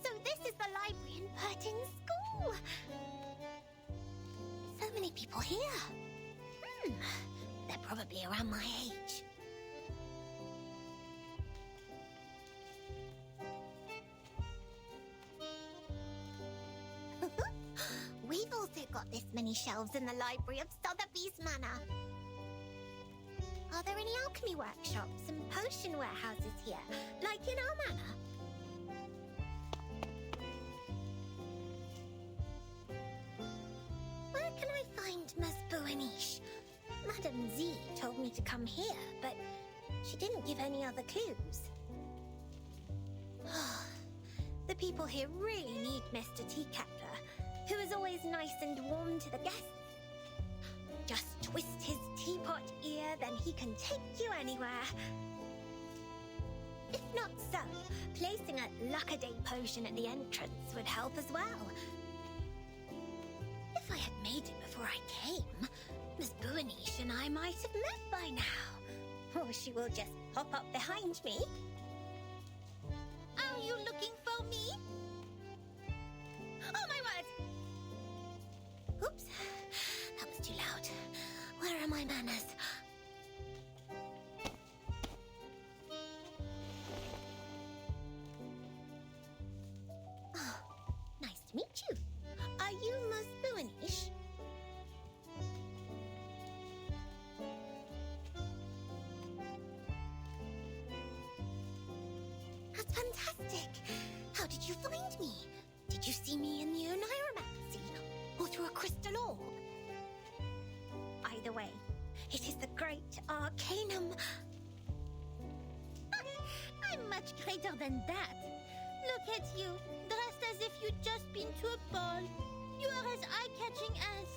S15: So this is the library in Pertin's school! So many people here. They're probably around my age. got this many shelves in the library of Sotheby's Manor. Are there any alchemy workshops and potion warehouses here, like in our manor? Where can I find Miss Buanish? Madame Z told me to come here, but she didn't give any other clues. The people here really need Mr. Teaketler, who is always nice and warm to the guests. Just twist his teapot ear, then he can take you anywhere. If not so, placing a luck-a-day potion at the entrance would help as well. If I had made it before I came, Miss Buanish and I might have met by now. Or she will just pop up behind me. Are you looking for me? Oh my word! Oops, that was too loud. Where are my manners? Oh, nice to meet you. Are you Miss Buanish? That's fantastic! How did you find me? Did you see me in the Oneiromancy? Or through a crystal orb? Either way, it is the great Arcanum. I'm much greater than that. Look at you, dressed as if you'd just been to a ball. You are as eye-catching as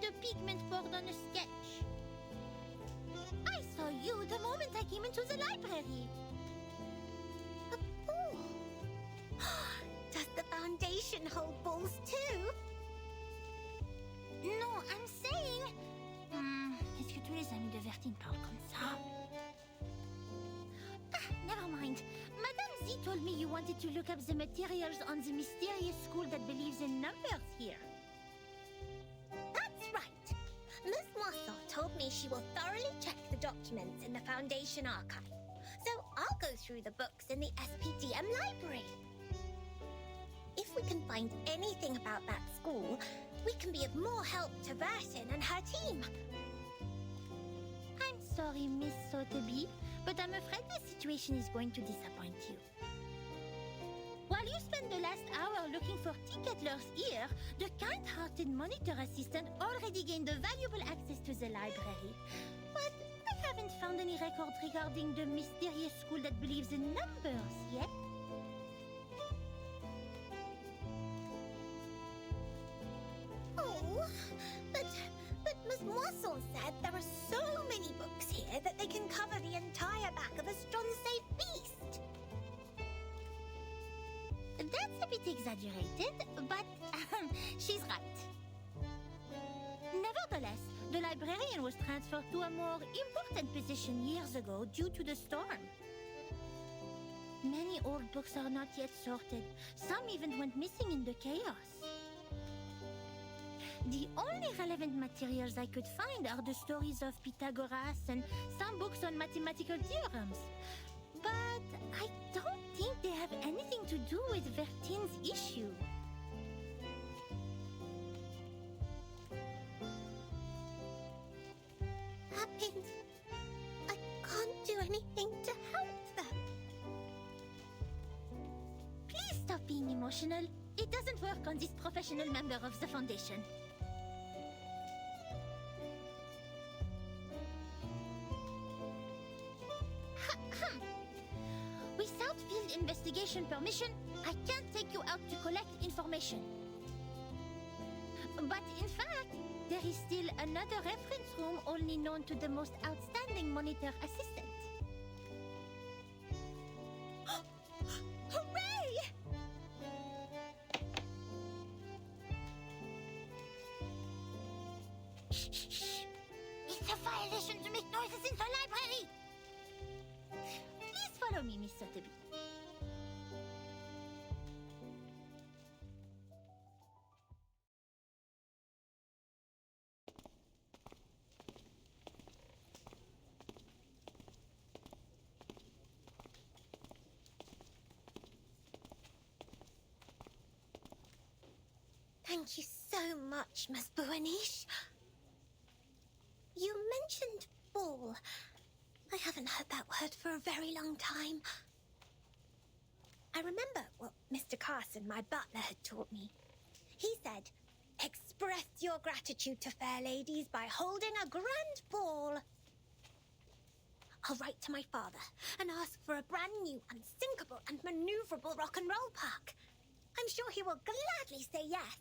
S15: the pigment board on a sketch. I saw you the moment I came into the library. Does the Foundation hold balls too? Non, I'm saying... Est-ce que tous les amis de Vertine parlent comme ça? Never mind. Madame Z told me you wanted to look up the materials on the mysterious school that believes in numbers here. That's right. Miss Moissant told me she will thoroughly check the documents in the Foundation archive. So I'll go through the books in the SPDM library. If we can find anything about that school, we can be of more help to Vertin and her team. I'm sorry, Miss Sotheby, but I'm afraid the situation is going to disappoint you. While you spend the last hour looking for Teaketler's ear, the kind-hearted monitor assistant already gained valuable access to the library. But I haven't found any records regarding the mysterious school that believes in numbers yet. Oh, but Miss Moisson said there are so many books here that they can cover the entire back of a Stronsay beast. That's a bit exaggerated, but she's right. Nevertheless, the librarian was transferred to a more important position years ago due to the storm. Many old books are not yet sorted. Some even went missing in the chaos. The only relevant materials I could find are the stories of Pythagoras and some books on mathematical theorems. But I don't think they have anything to do with Vertin's issue. That means I can't do anything to help them. Please stop being emotional. It doesn't work on this professional member of the Foundation. Without field investigation permission, I can't take you out to collect information. But in fact, there is still another reference room only known to the most outstanding monitor assistant. Hooray! Shh, shh, shh. It's a violation to make noises in the library! Please follow me, Miss Sotheby. Thank you so much, Miss Buanish. You mentioned ball. I haven't heard that word for a very long time. I remember what Mr. Carson, my butler, had taught me. He said, express your gratitude to fair ladies by holding a grand ball. I'll write to my father and ask for a brand new, unsinkable and maneuverable rock and roll park. I'm sure he will gladly say yes.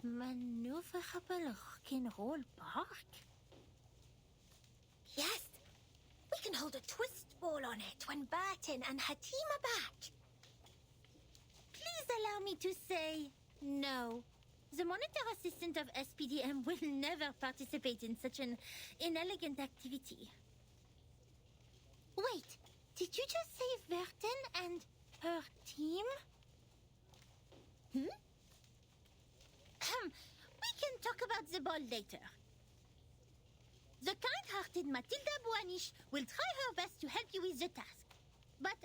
S11: Maneuverable rock and roll park?
S15: Yes. We can hold a twist ball on it when Burton and her team are back.
S11: Please allow me to say no. The monitor assistant of SPDM will never participate in such an inelegant activity. Wait, did you just say Verton and her team? We can talk about the ball later. The kind-hearted Matilda Buanish will try her best to help you with the task. But,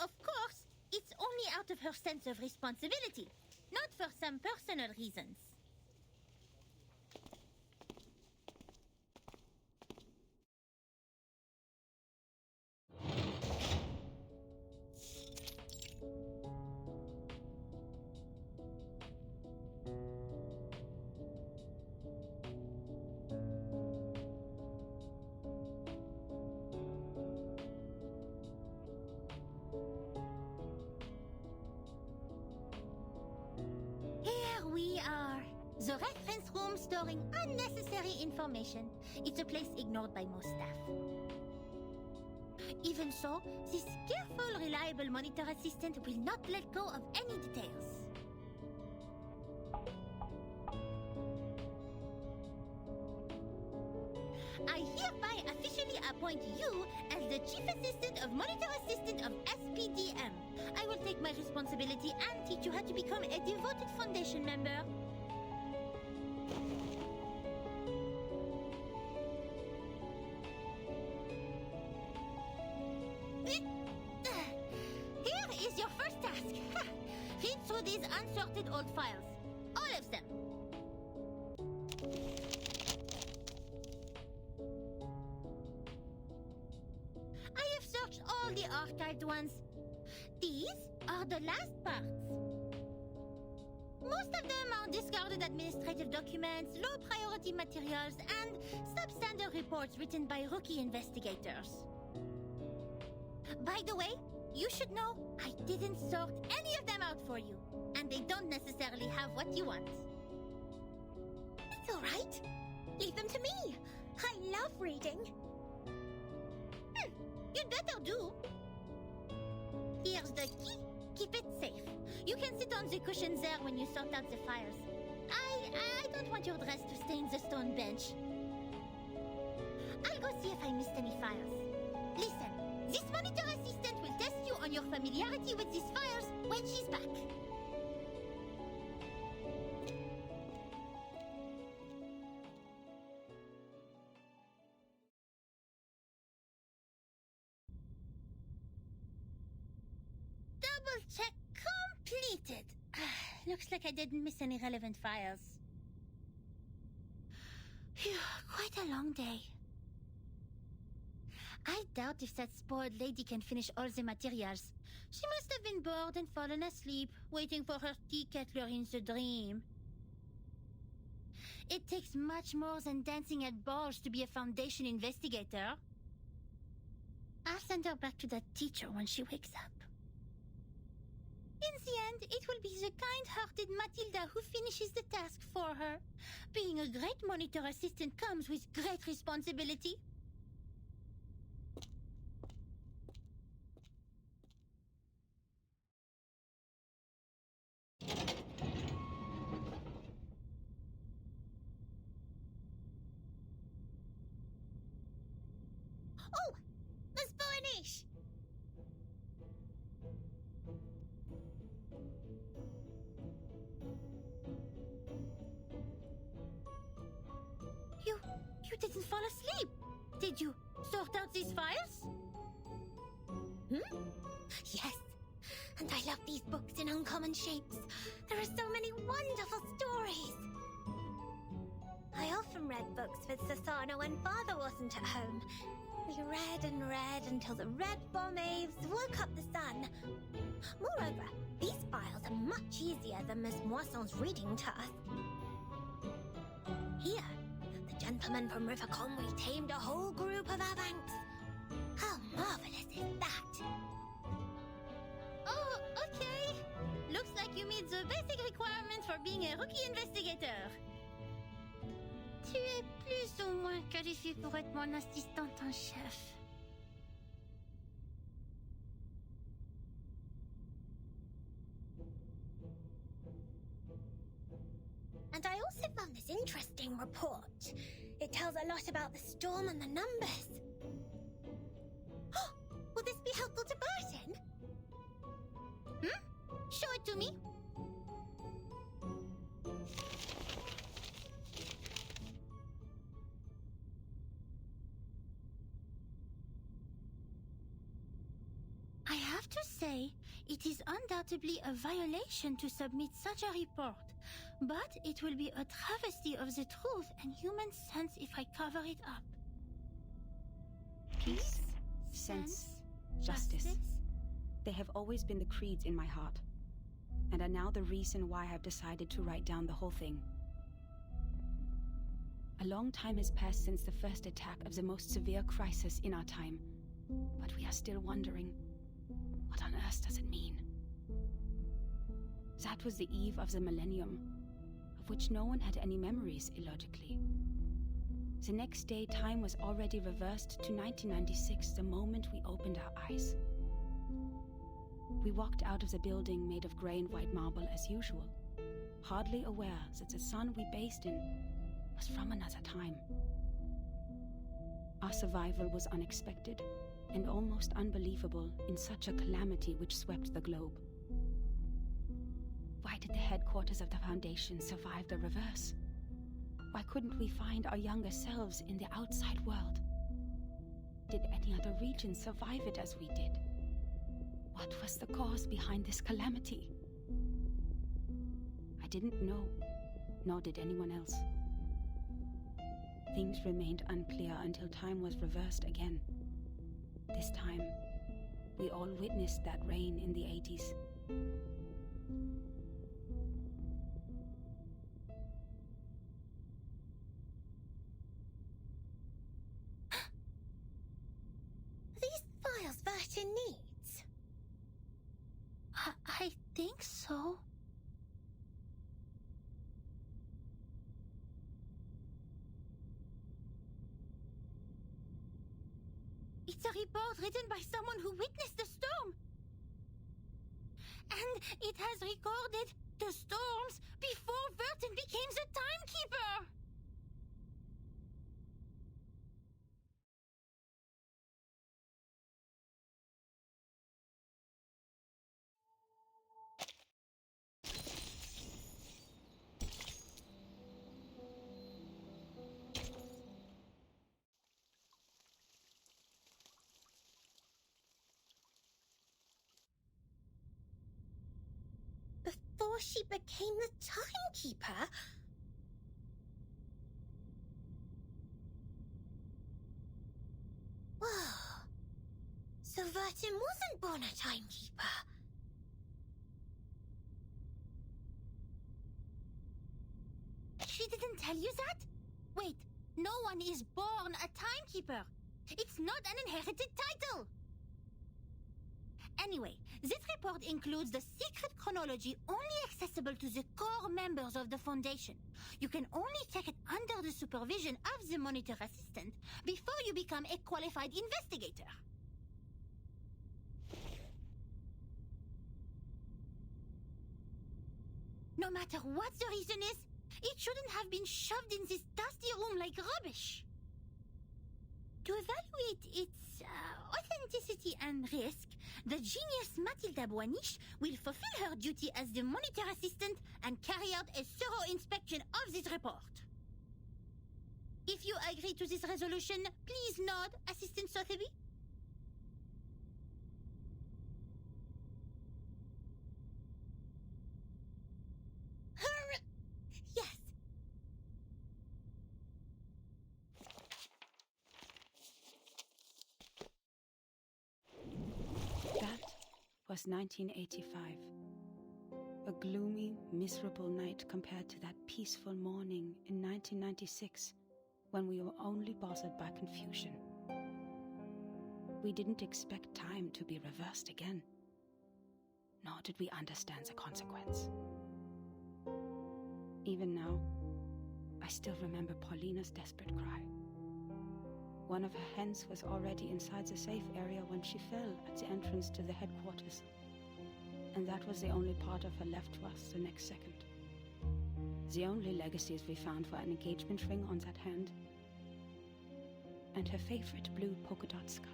S11: of course, it's only out of her sense of responsibility, not for some personal reasons. The reference room storing unnecessary information. It's a place ignored by most staff. Even so, this careful, reliable monitor assistant will not let go of any details. I hereby officially appoint you as the Chief Assistant of Monitor Assistant of SPDM. I will take my responsibility and teach you how to become a devoted Foundation member. Here is your first task. Read through these unsorted old files. All of them. I have searched all the archived ones. These are the last parts. Most of them are discarded administrative documents, low-priority materials, and substandard reports written by rookie investigators. By the way, you should know I didn't sort any of them out for you, and they don't necessarily have what you want.
S15: It's all right. Leave them to me. I love reading.
S11: You'd better do. Here's the key. Keep it safe. You can sit on the cushions there when you sort out the files. I don't want your dress to stain the stone bench. I'll go see if I missed any files. Listen, this monitor assistant will test you on your familiarity with these files when she's back. Double check completed. Looks like I didn't miss any relevant files. Phew, quite a long day. I doubt if that spoiled lady can finish all the materials. She must have been bored and fallen asleep, waiting for her tea kettler in the dream. It takes much more than dancing at balls to be a Foundation investigator. I'll send her back to that teacher when she wakes up. In the end, it will be the kind-hearted Matilda who finishes the task for her. Being a great monitor assistant comes with great responsibility. Oh, Miss Boanish! You didn't fall asleep. Did you sort out these files?
S15: Yes. And I love these books in uncommon shapes. There are so many wonderful stories. I often read books with Sasana when Father wasn't at home. We read and read until the red bomb waves woke up the sun. Moreover, these files are much easier than Miss Moisson's reading to us. Here, the gentleman from River Conway tamed a whole group of our banks. How marvelous is that?
S3: Oh, okay. Looks like you meet the basic requirements for being a rookie investigator. Tu es plus ou moins qualifié pour être mon assistante en chef.
S15: And I also found this interesting report. It tells a lot about the storm and the numbers. Will this be helpful to Burton?
S3: Show it to me. I have to say, it is undoubtedly a violation to submit such a report, but it will be a travesty of the truth and human sense if I cover it up.
S22: Peace, sense, justice. They have always been the creeds in my heart, and are now the reason why I've decided to write down the whole thing. A long time has passed since the first attack of the most severe crisis in our time, but we are still wondering, what on earth does it mean? That was the eve of the millennium, of which no one had any memories, illogically. The next day, time was already reversed to 1996, the moment we opened our eyes. We walked out of the building made of grey and white marble as usual, hardly aware that the sun we bathed in was from another time. Our survival was unexpected and almost unbelievable in such a calamity which swept the globe. Why did the headquarters of the Foundation survive the reverse? Why couldn't we find our younger selves in the outside world? Did any other region survive it as we did? What was the cause behind this calamity? I didn't know, nor did anyone else. Things remained unclear until time was reversed again. This time, we all witnessed that reign in the 80s.
S15: These files Burton needs?
S3: I think so. It's a report written by someone who witnessed the storm. And it has recorded the storms before Burton became the timekeeper.
S15: Before she became the timekeeper? Whoa. So Burton wasn't born a timekeeper.
S3: She didn't tell you that? Wait, no one is born a timekeeper. It's not an inherited title. Anyway, this report includes the secret chronology only accessible to the core members of the Foundation. You can only check it under the supervision of the monitor assistant before you become a qualified investigator. No matter what the reason is, it shouldn't have been shoved in this dusty room like rubbish. To evaluate its authenticity and risk, the genius Mathilda Boiniche will fulfill her duty as the monitor assistant and carry out a thorough inspection of this report. If you agree to this resolution, please nod, Assistant Sotheby.
S22: was 1985. A gloomy, miserable night compared to that peaceful morning in 1996, when we were only bothered by confusion. We didn't expect time to be reversed again, nor did we understand the consequence. Even now, I still remember Paulina's desperate cry. One of her hands was already inside the safe area when she fell at the entrance to the headquarters, and that was the only part of her left to us the next second. The only legacies we found were an engagement ring on that hand and her favorite blue polka dot scarf,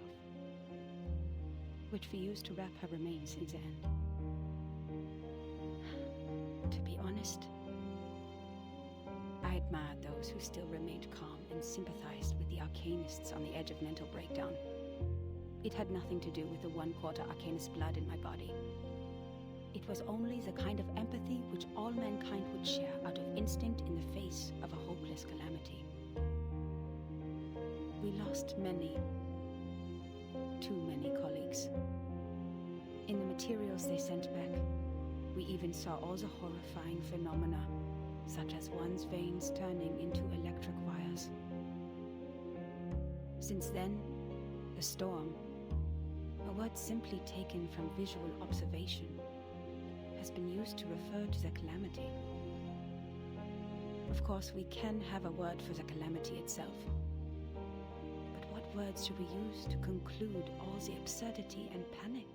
S22: which we used to wrap her remains in the end. To be honest, I admired those who still remained calm and sympathized with the arcanists on the edge of mental breakdown. It had nothing to do with the 1/4 arcanist blood in my body. It was only the kind of empathy which all mankind would share out of instinct in the face of a hopeless calamity. We lost many, too many colleagues. In the materials they sent back, we even saw all the horrifying phenomena, such as one's veins turning into electric wires. Since then, the storm, a word simply taken from visual observation, has been used to refer to the calamity. Of course, we can have a word for the calamity itself. But what words should we use to conclude all the absurdity and panic?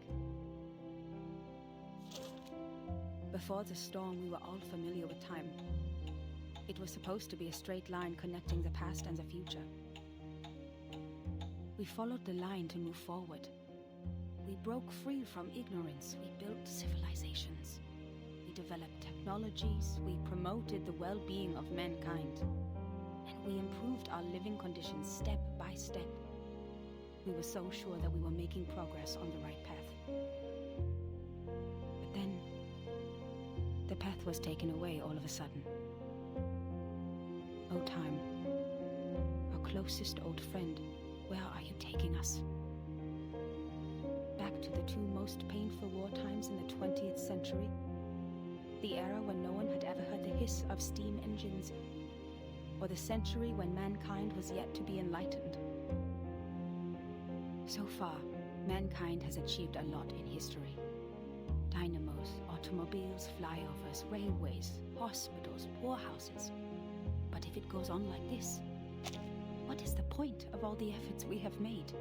S22: Before the storm, we were all familiar with time. It was supposed to be a straight line connecting the past and the future. We followed the line to move forward. We broke free from ignorance. We built civilizations. We developed technologies. We promoted the well-being of mankind. And we improved our living conditions step by step. We were so sure that we were making progress on the right path. But then, the path was taken away all of a sudden. Oh, time, our closest old friend, where are you taking us? Back to the two most painful wartimes in the 20th century? The era when no one had ever heard the hiss of steam engines? Or the century when mankind was yet to be enlightened? So far, mankind has achieved a lot in history. Dynamos, automobiles, flyovers, railways, hospitals, poorhouses. But if it goes on like this, what is the point of all the efforts we have made?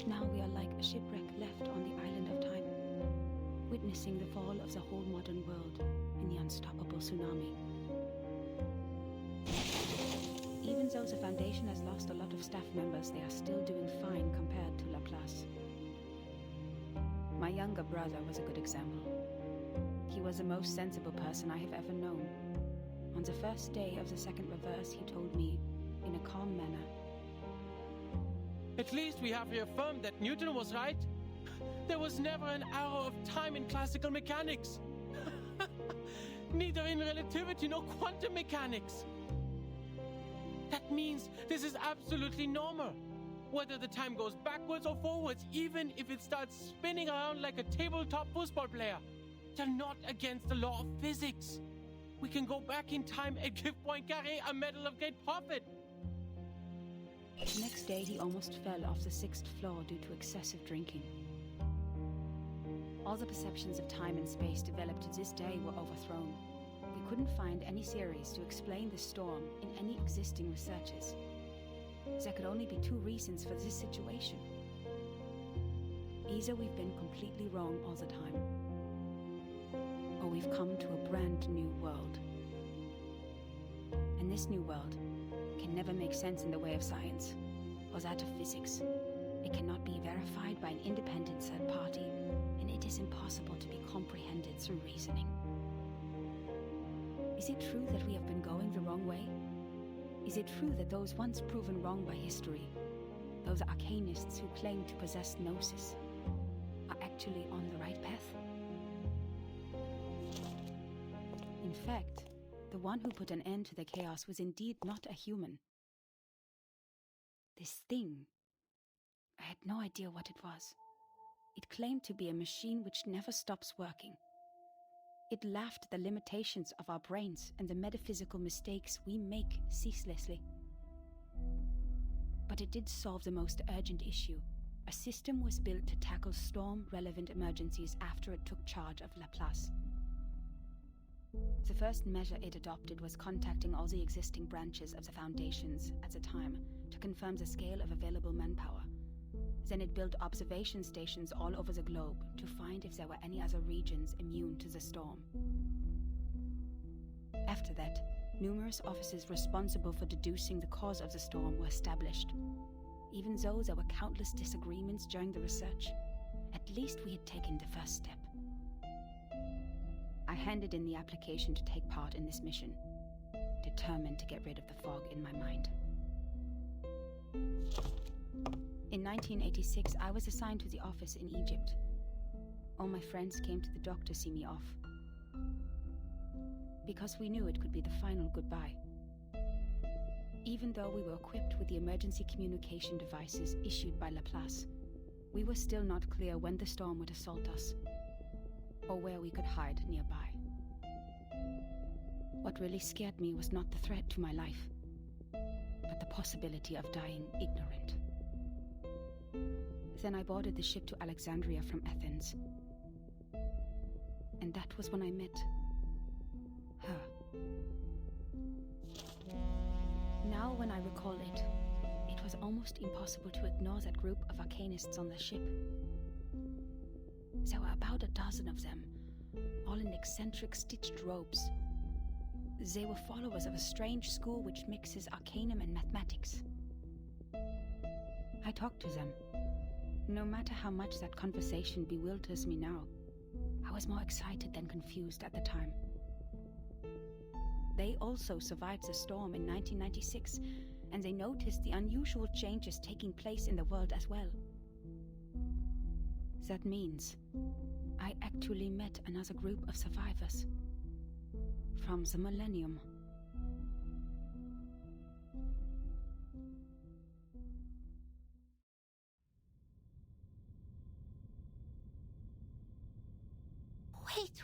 S22: Now we are like a shipwreck left on the island of time. witnessing the fall of the whole modern world in the unstoppable tsunami. Even though the Foundation has lost a lot of staff members, they are still doing fine compared to Laplace. My younger brother was a good example. He was the most sensible person I have ever known. On the first day of the second reverse, he told me, in a calm manner,
S5: "At least we have reaffirmed that Newton was right. There was never an arrow of time in classical mechanics. Neither in relativity nor quantum mechanics. That means this is absolutely normal. Whether the time goes backwards or forwards, even if it starts spinning around like a tabletop football player. They're not against the law of physics. We can go back in time and give Poincaré a medal of great profit."
S22: The next day, he almost fell off the 6th floor due to excessive drinking. All the perceptions of time and space developed to this day were overthrown. We couldn't find any theories to explain the storm in any existing researches. There could only be two reasons for this situation. Either we've been completely wrong all the time, or we've come to a brand new world. And this new world can never make sense in the way of science, or that of physics. It cannot be verified by an independent third party, and it is impossible to be comprehended through reasoning. Is it true that we have been going the wrong way? Is it true that those once proven wrong by history, those arcanists who claim to possess gnosis, are actually on the right path? In fact, the one who put an end to the chaos was indeed not a human. This thing, I had no idea what it was. It claimed to be a machine which never stops working. It laughed at the limitations of our brains and the metaphysical mistakes we make ceaselessly. But it did solve the most urgent issue. A system was built to tackle storm-relevant emergencies after it took charge of Laplace. The first measure it adopted was contacting all the existing branches of the Foundations at the time to confirm the scale of available manpower. Then it built observation stations all over the globe to find if there were any other regions immune to the storm. After that, numerous offices responsible for deducing the cause of the storm were established. Even though there were countless disagreements during the research, at least we had taken the first step. I handed in the application to take part in this mission, determined to get rid of the fog in my mind. In 1986, I was assigned to the office in Egypt. All my friends came to the dock to see me off, because we knew it could be the final goodbye. Even though we were equipped with the emergency communication devices issued by Laplace, we were still not clear when the storm would assault us, or where we could hide nearby. What really scared me was not the threat to my life, but the possibility of dying ignorant. Then I boarded the ship to Alexandria from Athens. And that was when I met her. Now when I recall it, it was almost impossible to ignore that group of arcanists on the ship. There were about a dozen of them, all in eccentric stitched robes. They were followers of a strange school which mixes arcanum and mathematics. I talked to them. No matter how much that conversation bewilders me now, I was more excited than confused at the time. They also survived the storm in 1996, and they noticed the unusual changes taking place in the world as well. That means I actually met another group of survivors from the millennium.
S3: Wait!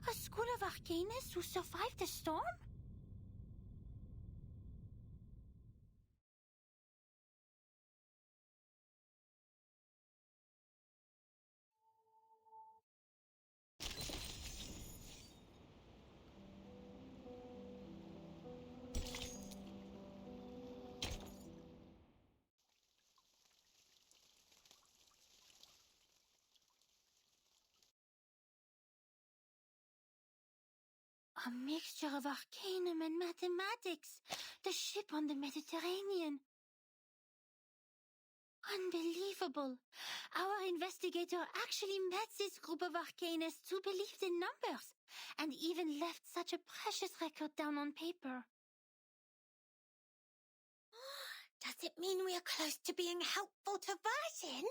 S3: A school of arcanists who survived the storm? A mixture of arcanum and mathematics. The ship on the Mediterranean. Unbelievable. Our investigator actually met this group of arcanists who believed in numbers, and even left such a precious record down on paper.
S15: Does it mean we are close to being helpful to Vertin?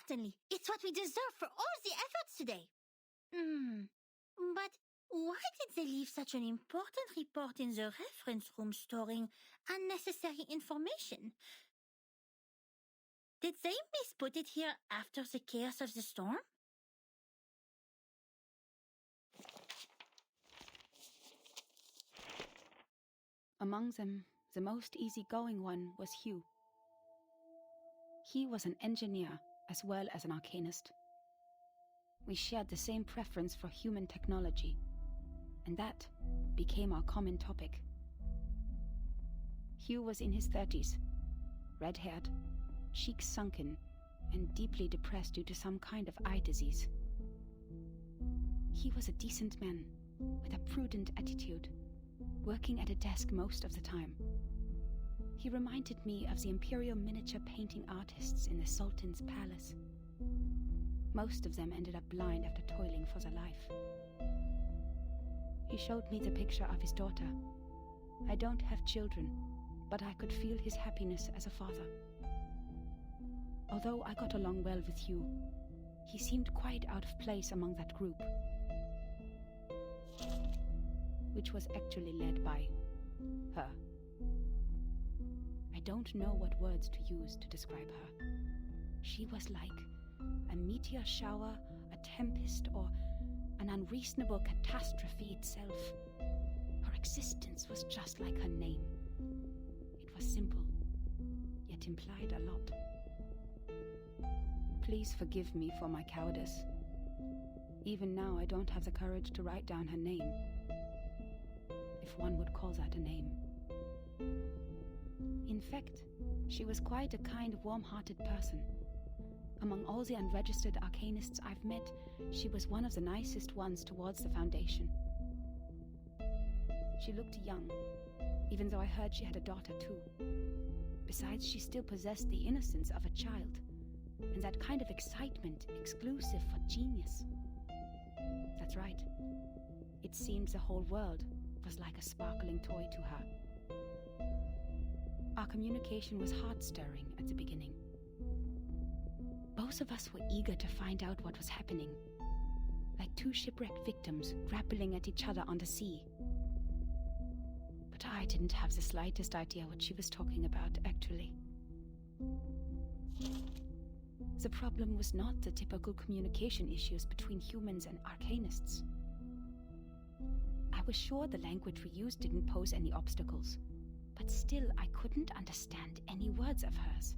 S3: Certainly. It's what we deserve for all the efforts today. But why did they leave such an important report in the reference room storing unnecessary information? Did they misput it here after the chaos of the storm?
S22: Among them, the most easygoing one was Hugh. He was an engineer as well as an arcanist. We shared the same preference for human technology, and that became our common topic. Hugh was in his 30s, red-haired, cheeks sunken, and deeply depressed due to some kind of eye disease. He was a decent man, with a prudent attitude, working at a desk most of the time. He reminded me of the imperial miniature painting artists in the Sultan's palace. Most of them ended up blind after toiling for their life. He showed me the picture of his daughter. I don't have children, but I could feel his happiness as a father. Although I got along well with Hugh, he seemed quite out of place among that group, which was actually led by her. I don't know what words to use to describe her. She was like a meteor shower, a tempest, or an unreasonable catastrophe itself. Her existence was just like her name. It was simple, yet implied a lot. Please forgive me for my cowardice. Even now, I don't have the courage to write down her name, if one would call that a name. In fact, she was quite a kind, warm-hearted person. Among all the unregistered arcanists I've met, she was one of the nicest ones towards the Foundation. She looked young, even though I heard she had a daughter too. Besides, she still possessed the innocence of a child, and that kind of excitement exclusive for genius. That's right. It seemed the whole world was like a sparkling toy to her. Our communication was heart-stirring at the beginning. Both of us were eager to find out what was happening, like two shipwrecked victims grappling at each other on the sea. But I didn't have the slightest idea what she was talking about, actually. The problem was not the typical communication issues between humans and arcanists. I was sure the language we used didn't pose any obstacles, but still I couldn't understand any words of hers.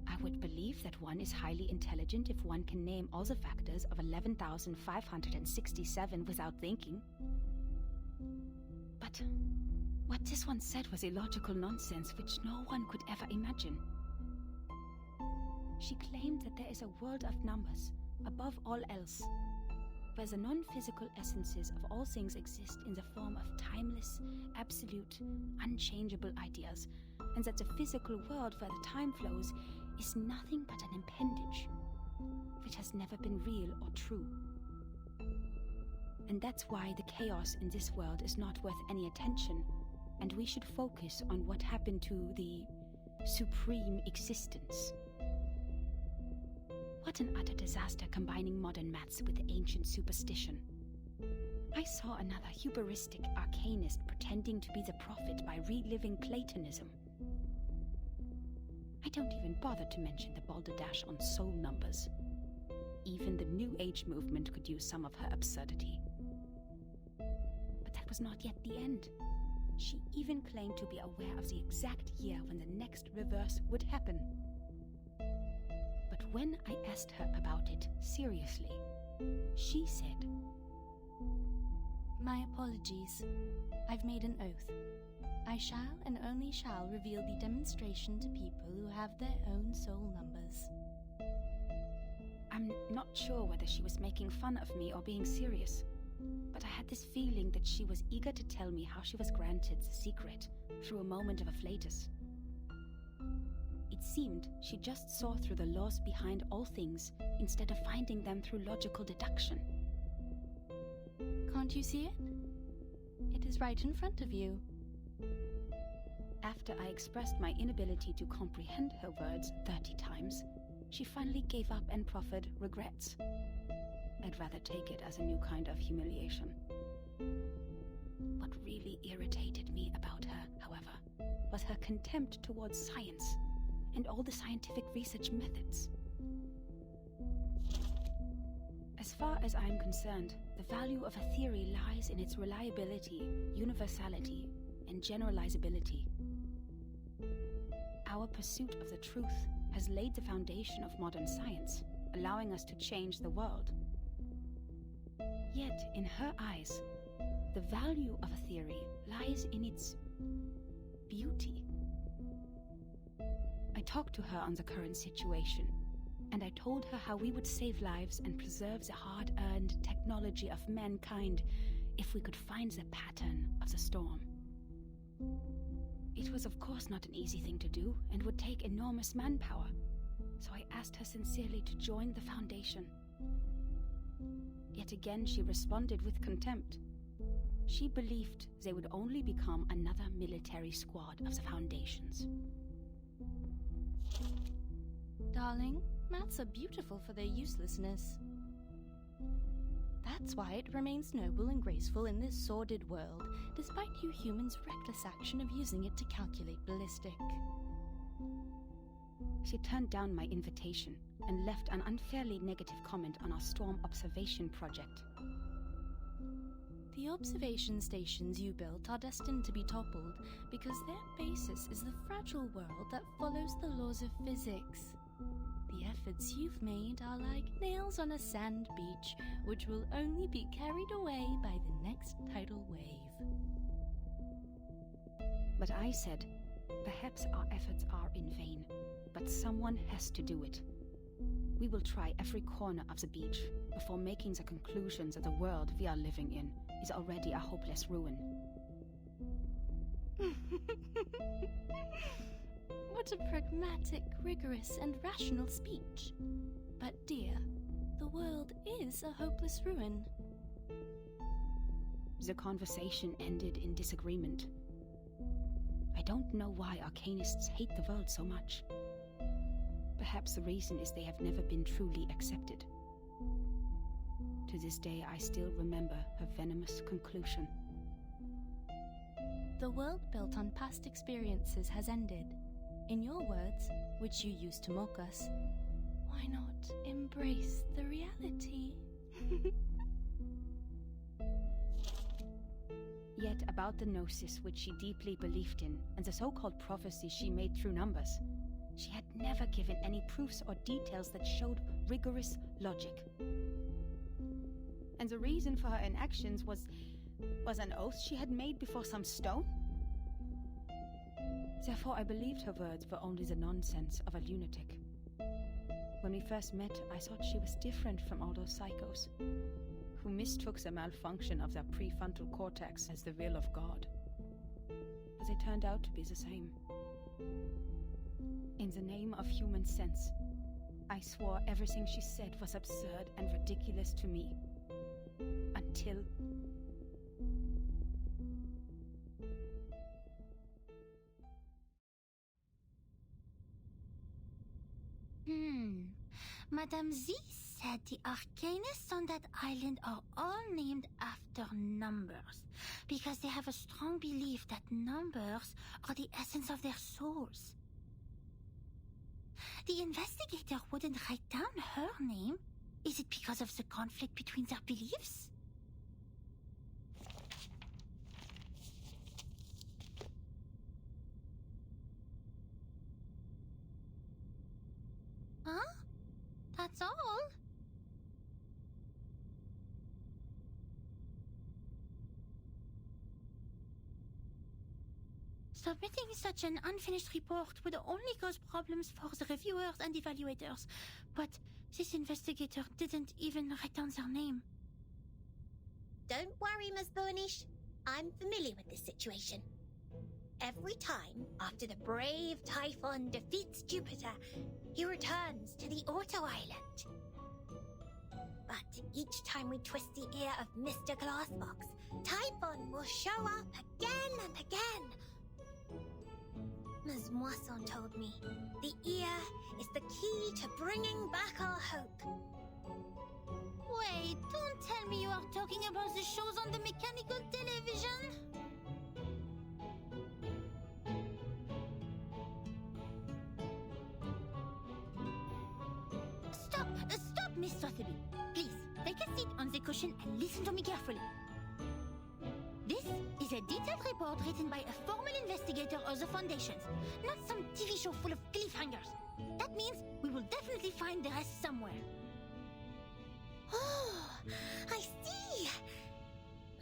S22: I would believe that one is highly intelligent if one can name all the factors of 11,567 without thinking. But what this one said was illogical nonsense which no one could ever imagine. She claimed that there is a world of numbers, above all else, where the non-physical essences of all things exist in the form of timeless, absolute, unchangeable ideas, and that the physical world where the time flows is nothing but an appendage, which has never been real or true. And that's why the chaos in this world is not worth any attention, and we should focus on what happened to the supreme existence. What an utter disaster combining modern maths with ancient superstition. I saw another hubristic arcanist pretending to be the prophet by reliving Platonism. I don't even bother to mention the balderdash on soul numbers. Even the New Age movement could use some of her absurdity. But that was not yet the end. She even claimed to be aware of the exact year when the next reverse would happen. But when I asked her about it seriously, she said,
S9: My apologies. I've made an oath. I shall and only shall reveal the demonstration to people who have their own soul numbers.
S22: I'm not sure whether she was making fun of me or being serious, but I had this feeling that she was eager to tell me how she was granted the secret through a moment of afflatus. It seemed she just saw through the laws behind all things instead of finding them through logical deduction.
S9: Can't you see it? It is right in front of you.
S22: After I expressed my inability to comprehend her words 30 times, she finally gave up and proffered regrets. I'd rather take it as a new kind of humiliation. What really irritated me about her, however, was her contempt towards science and all the scientific research methods. As far as I'm concerned, the value of a theory lies in its reliability, universality, and generalizability. Our pursuit of the truth has laid the foundation of modern science, allowing us to change the world. Yet, in her eyes, the value of a theory lies in its beauty. I talked to her on the current situation, and I told her how we would save lives and preserve the hard-earned technology of mankind if we could find the pattern of the storm. It was of course not an easy thing to do and would take enormous manpower, so I asked her sincerely to join the Foundation. Yet again she responded with contempt. She believed they would only become another military squad of the Foundation's.
S9: Darling, maths are beautiful for their uselessness. That's why it remains noble and graceful in this sordid world, despite you humans' reckless action of using it to calculate ballistic.
S22: She turned down my invitation and left an unfairly negative comment on our storm observation project.
S9: The observation stations you built are destined to be toppled because their basis is the fragile world that follows the laws of physics. The efforts you've made are like nails on a sand beach, which will only be carried away by the next tidal wave.
S22: But I said, perhaps our efforts are in vain, but someone has to do it. We will try every corner of the beach before making the conclusion that the world we are living in is already a hopeless ruin.
S9: What a pragmatic, rigorous, and rational speech. But dear, the world is a hopeless ruin.
S22: The conversation ended in disagreement. I don't know why arcanists hate the world so much. Perhaps the reason is they have never been truly accepted. To this day, I still remember her venomous conclusion.
S9: The world built on past experiences has ended. In your words, which you used to mock us, why not embrace the reality?
S22: Yet about the gnosis which she deeply believed in, and the so-called prophecy she made through numbers, she had never given any proofs or details that showed rigorous logic. And the reason for her inactions was an oath she had made before some stone? Therefore I believed her words were only the nonsense of a lunatic. When we first met, I thought she was different from all those psychos, who mistook the malfunction of their prefrontal cortex as the will of God. But they turned out to be the same. In the name of human sense, I swore everything she said was absurd and ridiculous to me. Until...
S3: Madame Z said the arcanists on that island are all named after numbers, because they have a strong belief that numbers are the essence of their souls. The investigator wouldn't write down her name. Is it because of the conflict between their beliefs? Huh? That's all? Submitting such an unfinished report would only cause problems for the reviewers and evaluators, but this investigator didn't even write down their name.
S15: Don't worry, Ms. Burnish. I'm familiar with this situation. Every time, after the brave Typhon defeats Jupiter, he returns to the Auto Island. But each time we twist the ear of Mr. Glassbox, Typhon will show up again and again. Ms. Moisson told me the ear is the key to bringing back our hope.
S3: Wait, don't tell me you are talking about the shows on the mechanical television? Stop, Miss Sotheby. Please, take a seat on the cushion and listen to me carefully. This is a detailed report written by a formal investigator of the Foundations, not some TV show full of cliffhangers. That means we will definitely find the rest somewhere.
S15: Oh, I see.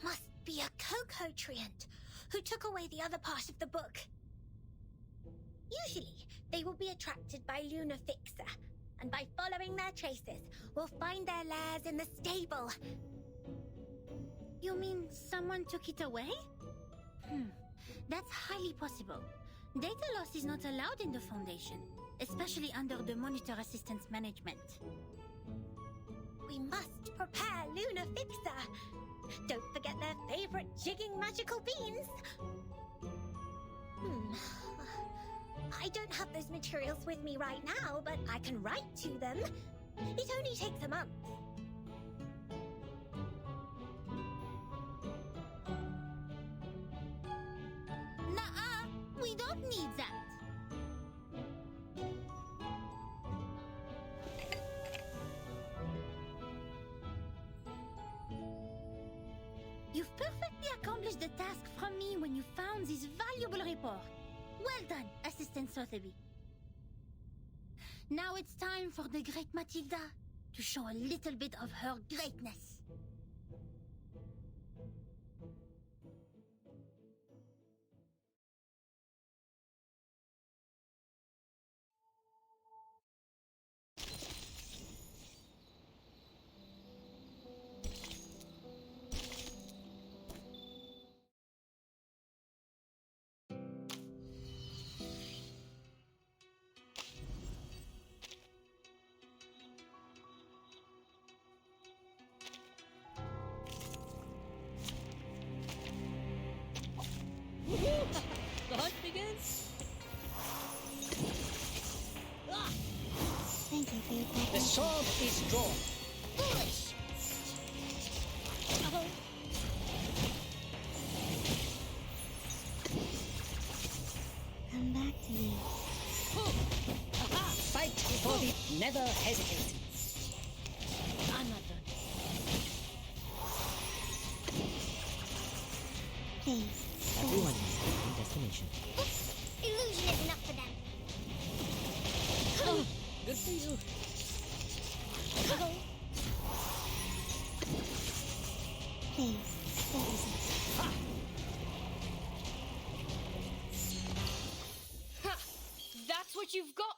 S15: Must be a Coco treant who took away the other part of the book. Usually, they will be attracted by Luna Fixer, and by following their traces, we'll find their lairs in the stable.
S3: You mean someone took it away? That's highly possible. Data loss is not allowed in the Foundation, especially under the Monitor Assistance Management.
S15: We must prepare Luna Fixer. Don't forget their favorite jigging magical beans. I don't have those materials with me right now, but I can write to them. It only takes a month.
S3: Nuh-uh, we don't need that. You've perfectly accomplished the task from me when you found this valuable report. Well done, Assistant Sotheby. Now it's time for the great Matilda to show a little bit of her greatness.
S13: The hunt begins.
S14: Thank you for your cooperation.
S16: The sword is drawn.
S15: Foolish!
S14: Come back to me.
S16: Fight before the... Never hesitate.
S3: I'm not done.
S14: Please.
S13: Everyone needs a different destination.
S15: Illusion is enough for them.
S13: Good for you.
S14: Please, don't resist.
S13: Ha! That's what you've got!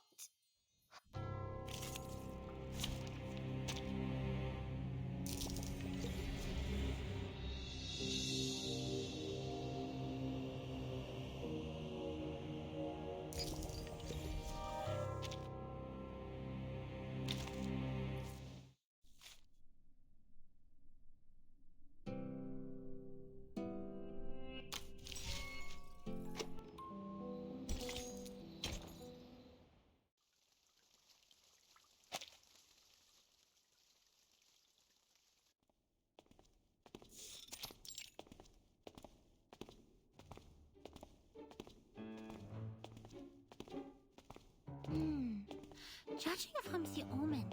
S3: Judging from the omen,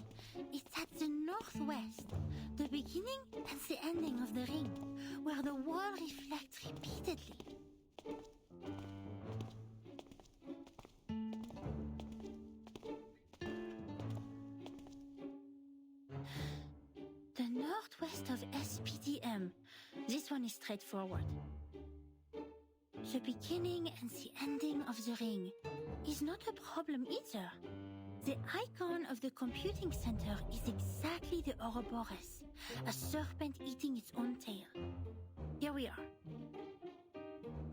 S3: it's at the northwest, the beginning and the ending of the ring, where the wall reflects repeatedly. The northwest of SPDM. This one is straightforward. The beginning and the ending of the ring is not a problem either. The icon of the computing center is exactly the Ouroboros, a serpent eating its own tail. Here we are.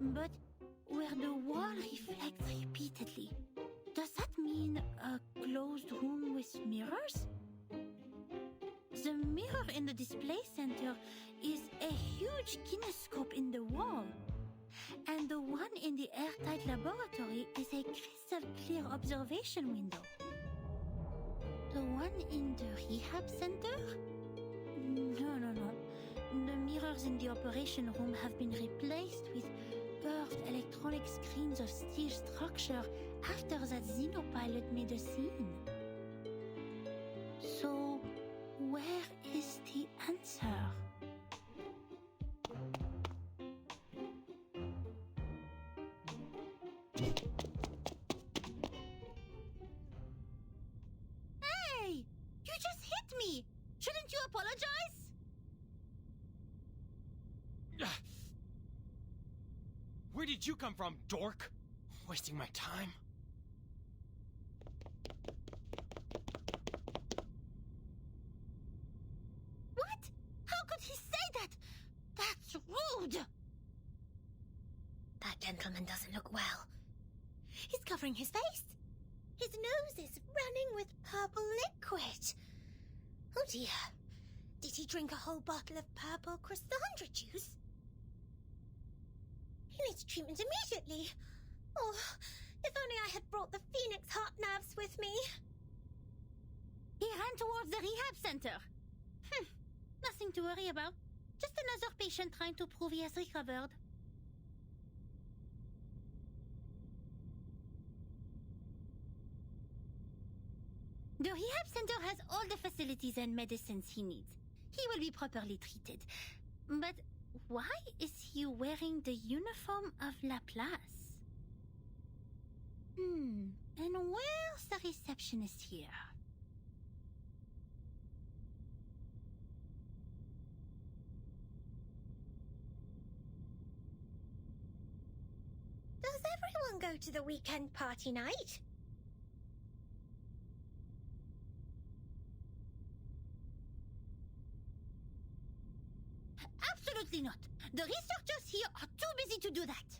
S3: But where the wall reflects repeatedly, does that mean a closed room with mirrors? The mirror in the display center is a huge kinescope in the wall, and the one in the airtight laboratory is a crystal clear observation window. The one in the rehab center? No. The mirrors in the operation room have been replaced with curved electronic screens of steel structure after that xenopilot made a scene. So, where is the answer? Hey! You just hit me! Shouldn't you apologize?
S5: Where did you come from, dork? Wasting my time.
S3: What? How could he say that? That's rude!
S11: That gentleman doesn't look well. He's covering his face. His nose is running with purple liquid. Oh dear. Did he drink a whole bottle of purple Chrysandra juice? He needs treatment immediately. Oh, if only I had brought the Phoenix heart nerves with me.
S3: He ran towards the rehab center. Nothing to worry about. Just another patient trying to prove he has recovered. The rehab center has all the facilities and medicines he needs. He will be properly treated. But why is he wearing the uniform of Laplace? And where's the receptionist here?
S11: Does everyone go to the weekend party night?
S3: Absolutely not. The researchers here are too busy to do that.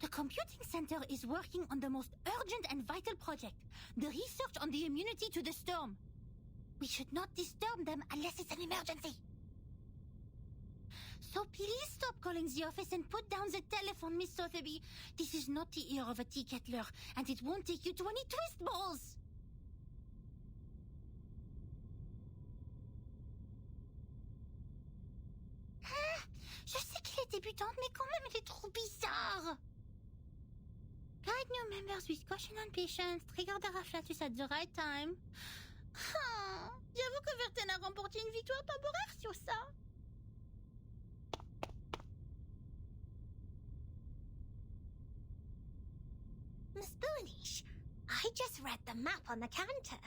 S3: The computing center is working on the most urgent and vital project, the research on the immunity to the storm. We should not disturb them unless it's an emergency. So please stop calling the office and put down the telephone, Miss Sotheby. This is not the ear of a tea kettler, and it won't take you to any twist balls. Je sais qu'il est débutante, mais quand même, elle est trop bizarre. Guide new members with caution and patience. Trigger the afflatus at the right time. J'avoue que Verten a remporté une victoire temporaire sur ça.
S11: Miss Boonish, I just read the map on the counter.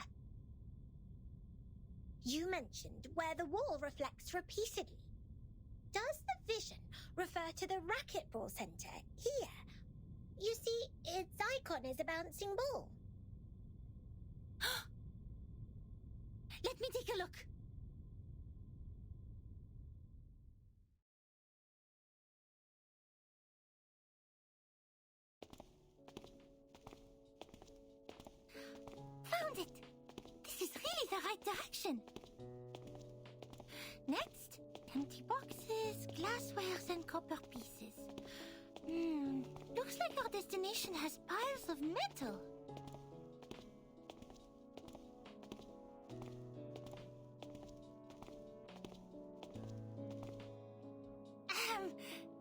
S11: You mentioned where the wall reflects repeatedly. Does the vision refer to the racquetball center here? You see, its icon is a bouncing ball.
S3: Let me take a look. Found it! This is really the right direction. Next, empty boxes, glasswares, and copper pieces. Looks like our destination has piles of metal.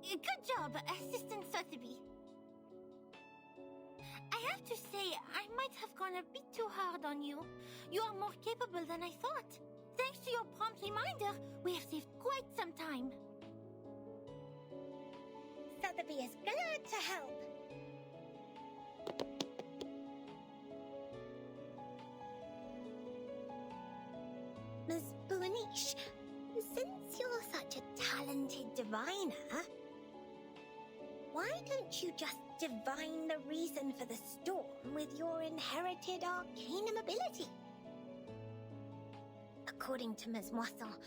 S3: Good job, Assistant Sotheby. I have to say, I might have gone a bit too hard on you. You are more capable than I thought. Thanks to your prompt reminder, we have saved quite some time.
S11: Sotheby is glad to help. Miss Boonish, since you're such a talented diviner,
S15: Why don't you just divine the reason for the storm with your inherited arcanum ability? According to Ms. Moissel,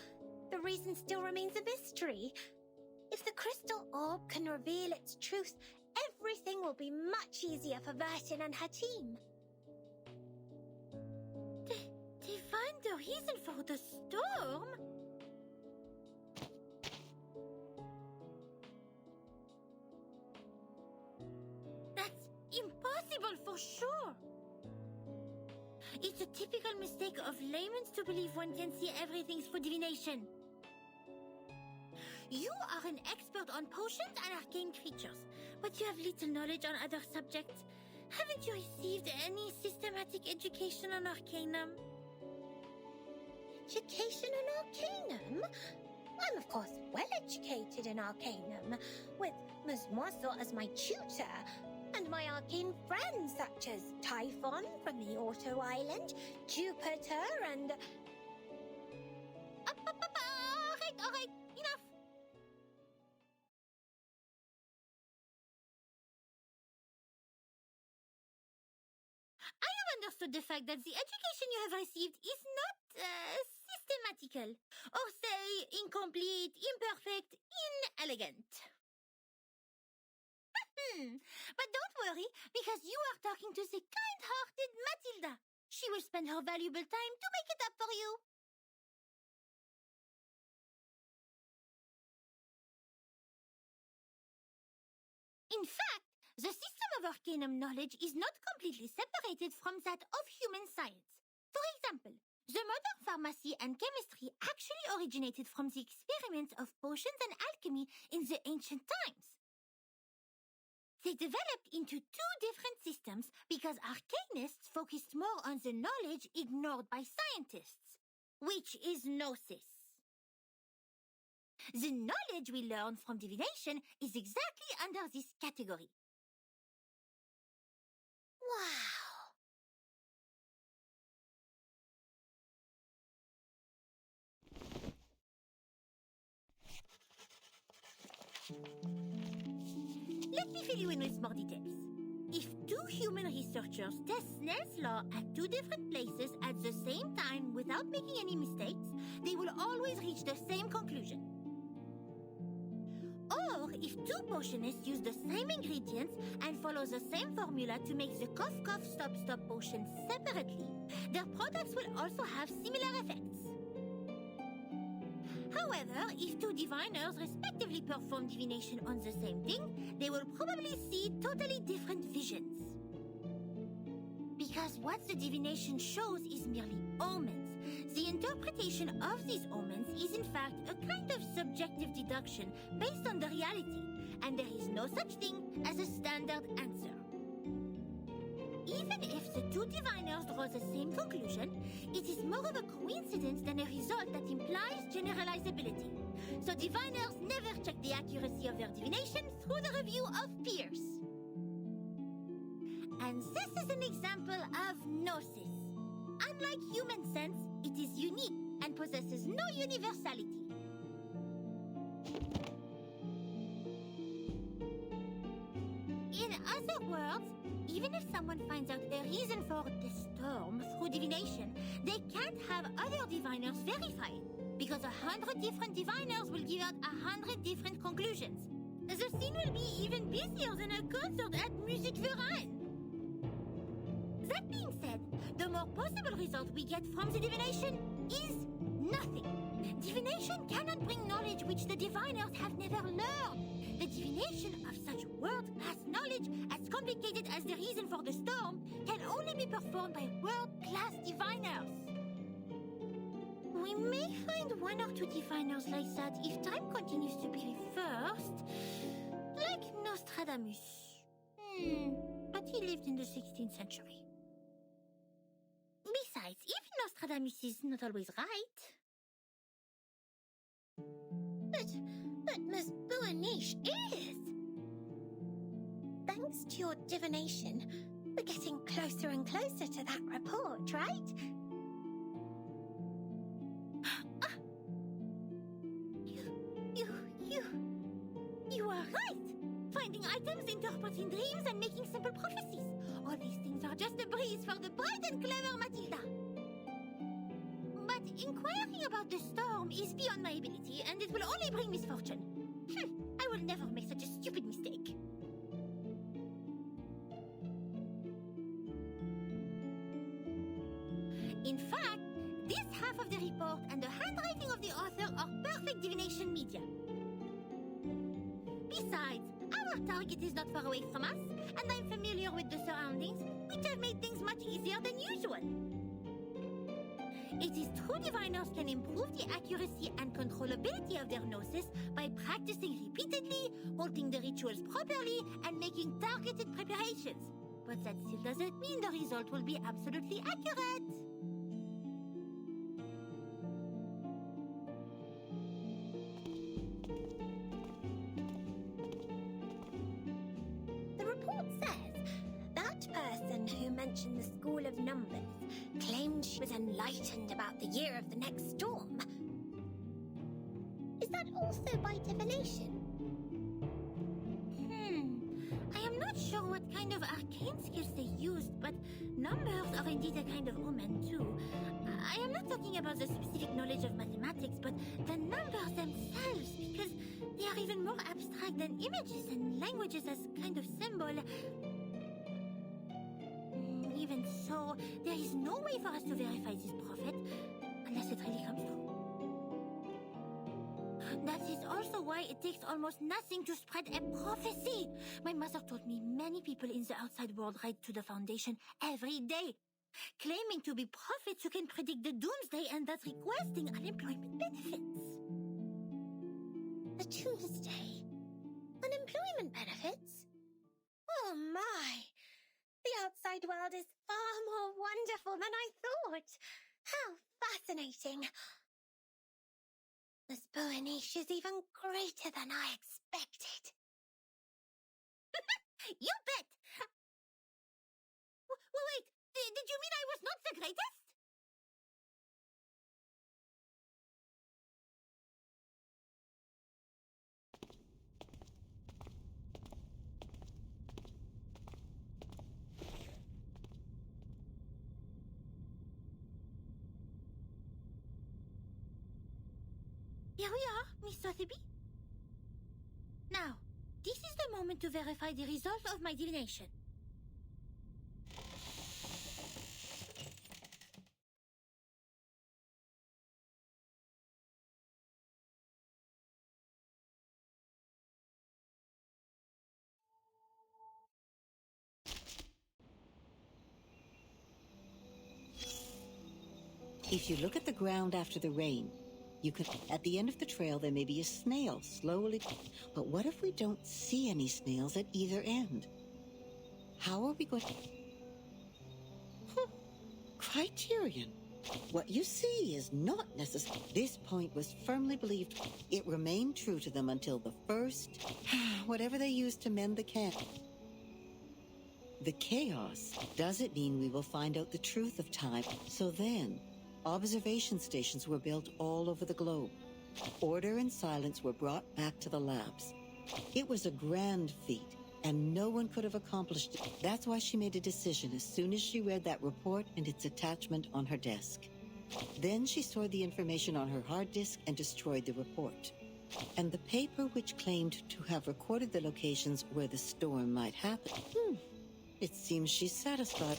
S15: the reason still remains a mystery. If the crystal orb can reveal its truth, everything will be much easier for Vertin and her team.
S3: Divine the reason for the storm? That's impossible for sure. It's a typical mistake of laymen to believe one can see everything through divination. You are an expert on potions and arcane creatures, but you have little knowledge on other subjects. Haven't you received any systematic education on arcanum?
S15: Education in arcanum? I'm of course well educated in arcanum, with Ms. Moissel as my tutor, and my arcane friends such as Typhon from the Auto Island, Jupiter, and...
S3: Alright, enough! I have understood the fact that the education you have received is not systematical, or say incomplete, imperfect, inelegant. But don't worry, because you are talking to the kind-hearted Matilda. She will spend her valuable time to make it up for you. In fact, the system of arcanum knowledge is not completely separated from that of human science. For example, the modern pharmacy and chemistry actually originated from the experiments of potions and alchemy in the ancient times. They developed into two different systems because arcanists focused more on the knowledge ignored by scientists, which is gnosis. The knowledge we learn from divination is exactly under this category.
S15: Wow!
S3: Let me fill you in with more details. If two human researchers test Snell's law at two different places at the same time without making any mistakes, they will always reach the same conclusion. Or if two potionists use the same ingredients and follow the same formula to make the cough-cough stop-stop potion separately, their products will also have similar effects. However, if two diviners respectively perform divination on the same thing, they will probably see totally different visions. Because what the divination shows is merely omens. The interpretation of these omens is in fact a kind of subjective deduction based on the reality, and there is no such thing as a standard answer. Even if the two diviners draw the same conclusion, it is more of a coincidence than a result that implies generalizability. So diviners never check the accuracy of their divination through the review of peers. And this is an example of gnosis. Unlike human sense, it is unique and possesses no universality. In other words, even if someone finds out a reason for the storm through divination, they can't have other diviners verify it, because 100 different diviners will give out 100 different conclusions. The scene will be even busier than a concert at Musikverein. That being said, the more possible result we get from the divination is nothing. Divination cannot bring knowledge which the diviners have never learned. The divination of such world-class knowledge as complicated as the reason for the storm can only be performed by world-class diviners. We may find one or two diviners like that if time continues to be reversed, like Nostradamus. But he lived in the 16th century. Besides, even Nostradamus is not always right.
S15: But Miss Buaniche is! Thanks to your divination, we're getting closer and closer to that report, right?
S3: You are right! finding items, interpreting dreams, and making simple prophecies. All these things are just a breeze for the bright and clever Matilda. But inquiring about the storm is beyond my ability, and it will only bring misfortune. I will never make such a stupid mistake. In fact, this half of the report and the handwriting of the author are perfect divination media. Besides, our target is not far away from us, and I'm familiar with the surroundings, which have made things much easier than usual. It is true diviners can improve the accuracy and controllability of their gnosis by practicing repeatedly, holding the rituals properly, and making targeted preparations. But that still doesn't mean the result will be absolutely accurate.
S15: The report says that person who mentioned the School of Numbers claimed she was enlightened about the year of the next storm. Is that also by divination?
S3: I am not sure what kind of arcane skills they used, but numbers are indeed a kind of omen too. I am not talking about the specific knowledge of mathematics, but the numbers themselves, because they are even more abstract than images and languages as kind of symbol. Even so, there is no way for us to verify this prophet, unless it really comes true. That is also why it takes almost nothing to spread a prophecy. My mother told me many people in the outside world write to the Foundation every day, claiming to be prophets who can predict the doomsday and that requesting unemployment benefits.
S15: The doomsday? Unemployment benefits? Oh my! The outside world is far more wonderful than I thought. How fascinating. This Boaniche is even greater than I expected.
S3: You bet! Wait, did you mean I was not the greatest? Here we are, Miss Sotheby. Now, this is the moment to verify the result of my divination.
S8: If you look at the ground after the rain, you could... At the end of the trail, there may be a snail slowly... But what if we don't see any snails at either end? How are we going to... Criterion. What you see is not necessary. This point was firmly believed. It remained true to them until the first... whatever they used to mend the camp. The chaos doesn't mean we will find out the truth of time. So then, observation stations were built all over the globe. Order and silence were brought back to the labs. It was a grand feat, and no one could have accomplished it. That's why she made a decision as soon as she read that report and its attachment on her desk. Then she stored the information on her hard disk and destroyed the report. And the paper which claimed to have recorded the locations where the storm might happen. It seems she's satisfied.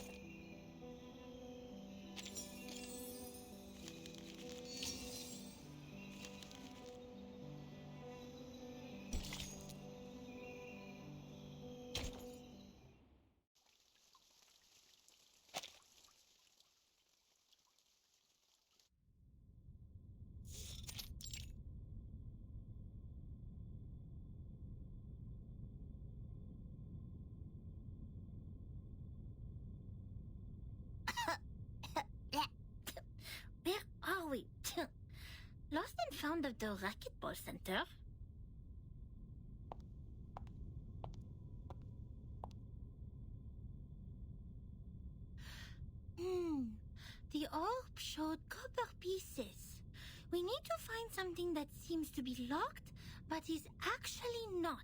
S3: Where are we? Lost and found at the racquetball center? The orb showed copper pieces. We need to find something that seems to be locked, but is actually not.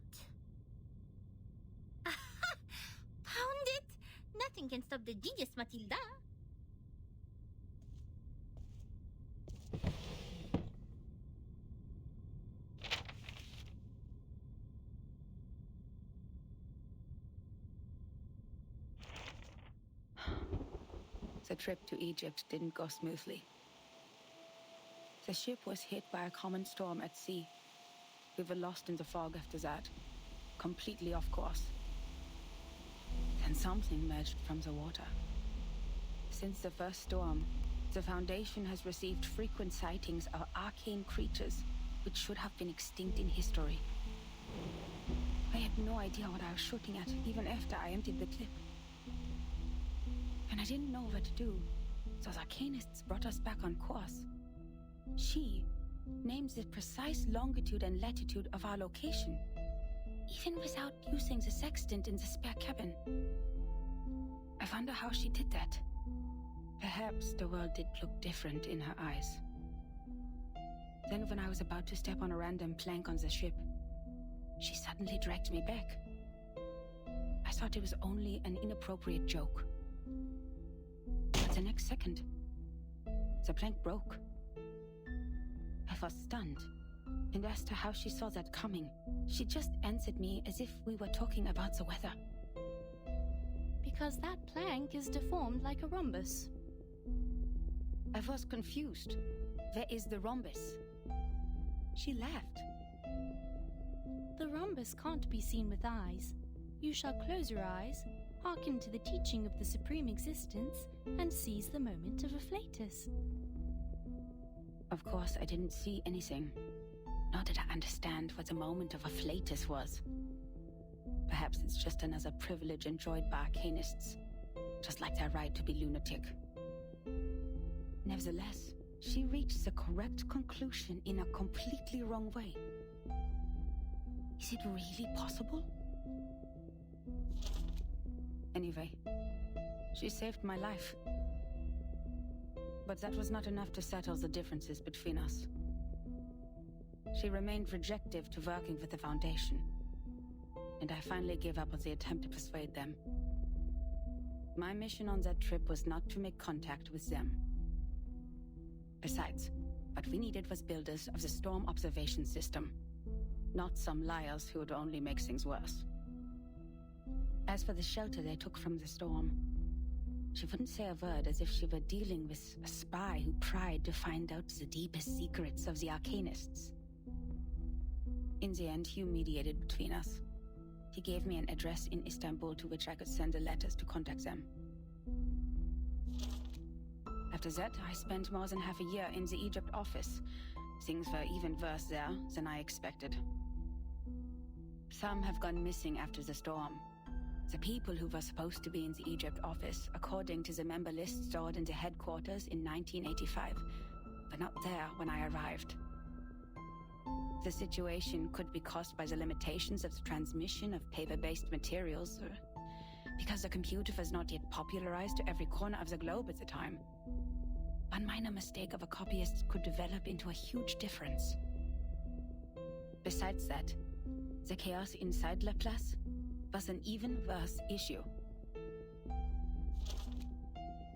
S3: Found it! Nothing can stop the genius, Matilda.
S22: The trip to Egypt didn't go smoothly. The ship was hit by a common storm at sea. We were lost in the fog after that, completely off course. Then something emerged from the water. Since the first storm, the Foundation has received frequent sightings of arcane creatures which should have been extinct in history. I had no idea what I was shooting at, even after I emptied the clip. And I didn't know what to do, so the arcanists brought us back on course. She named the precise longitude and latitude of our location, even without using the sextant in the spare cabin. I wonder how she did that. Perhaps the world did look different in her eyes. Then when I was about to step on a random plank on the ship, she suddenly dragged me back. I thought it was only an inappropriate joke. But the next second, the plank broke. I was stunned, and asked her how she saw that coming. She just answered me as if we were talking about the weather.
S6: Because that plank is deformed like a rhombus.
S22: I was confused. Where is the rhombus? She laughed.
S6: The rhombus can't be seen with eyes. You shall close your eyes, hearken to the teaching of the Supreme Existence, and seize the moment of afflatus.
S22: Of course, I didn't see anything. Nor did I understand what the moment of afflatus was. Perhaps it's just another privilege enjoyed by arcanists, just like their right to be lunatic. Nevertheless, she reached the correct conclusion in a completely wrong way. Is it really possible? Anyway, she saved my life. But that was not enough to settle the differences between us. She remained rejective to working with the Foundation, and I finally gave up on the attempt to persuade them. My mission on that trip was not to make contact with them. Besides, what we needed was builders of the storm observation system, not some liars who would only make things worse. As for the shelter they took from the storm, she wouldn't say a word, as if she were dealing with a spy who tried to find out the deepest secrets of the Arcanists. In the end, Hugh mediated between us. He gave me an address in Istanbul to which I could send the letters to contact them. After that, I spent more than half a year in the Egypt office. Things were even worse there than I expected. Some have gone missing after the storm. The people who were supposed to be in the Egypt office, according to the member list stored in the headquarters in 1985, were not there when I arrived. The situation could be caused by the limitations of the transmission of paper-based materials, or because the computer was not yet popularized to every corner of the globe at the time. One minor mistake of a copyist could develop into a huge difference. Besides that, the chaos inside Laplace was an even worse issue.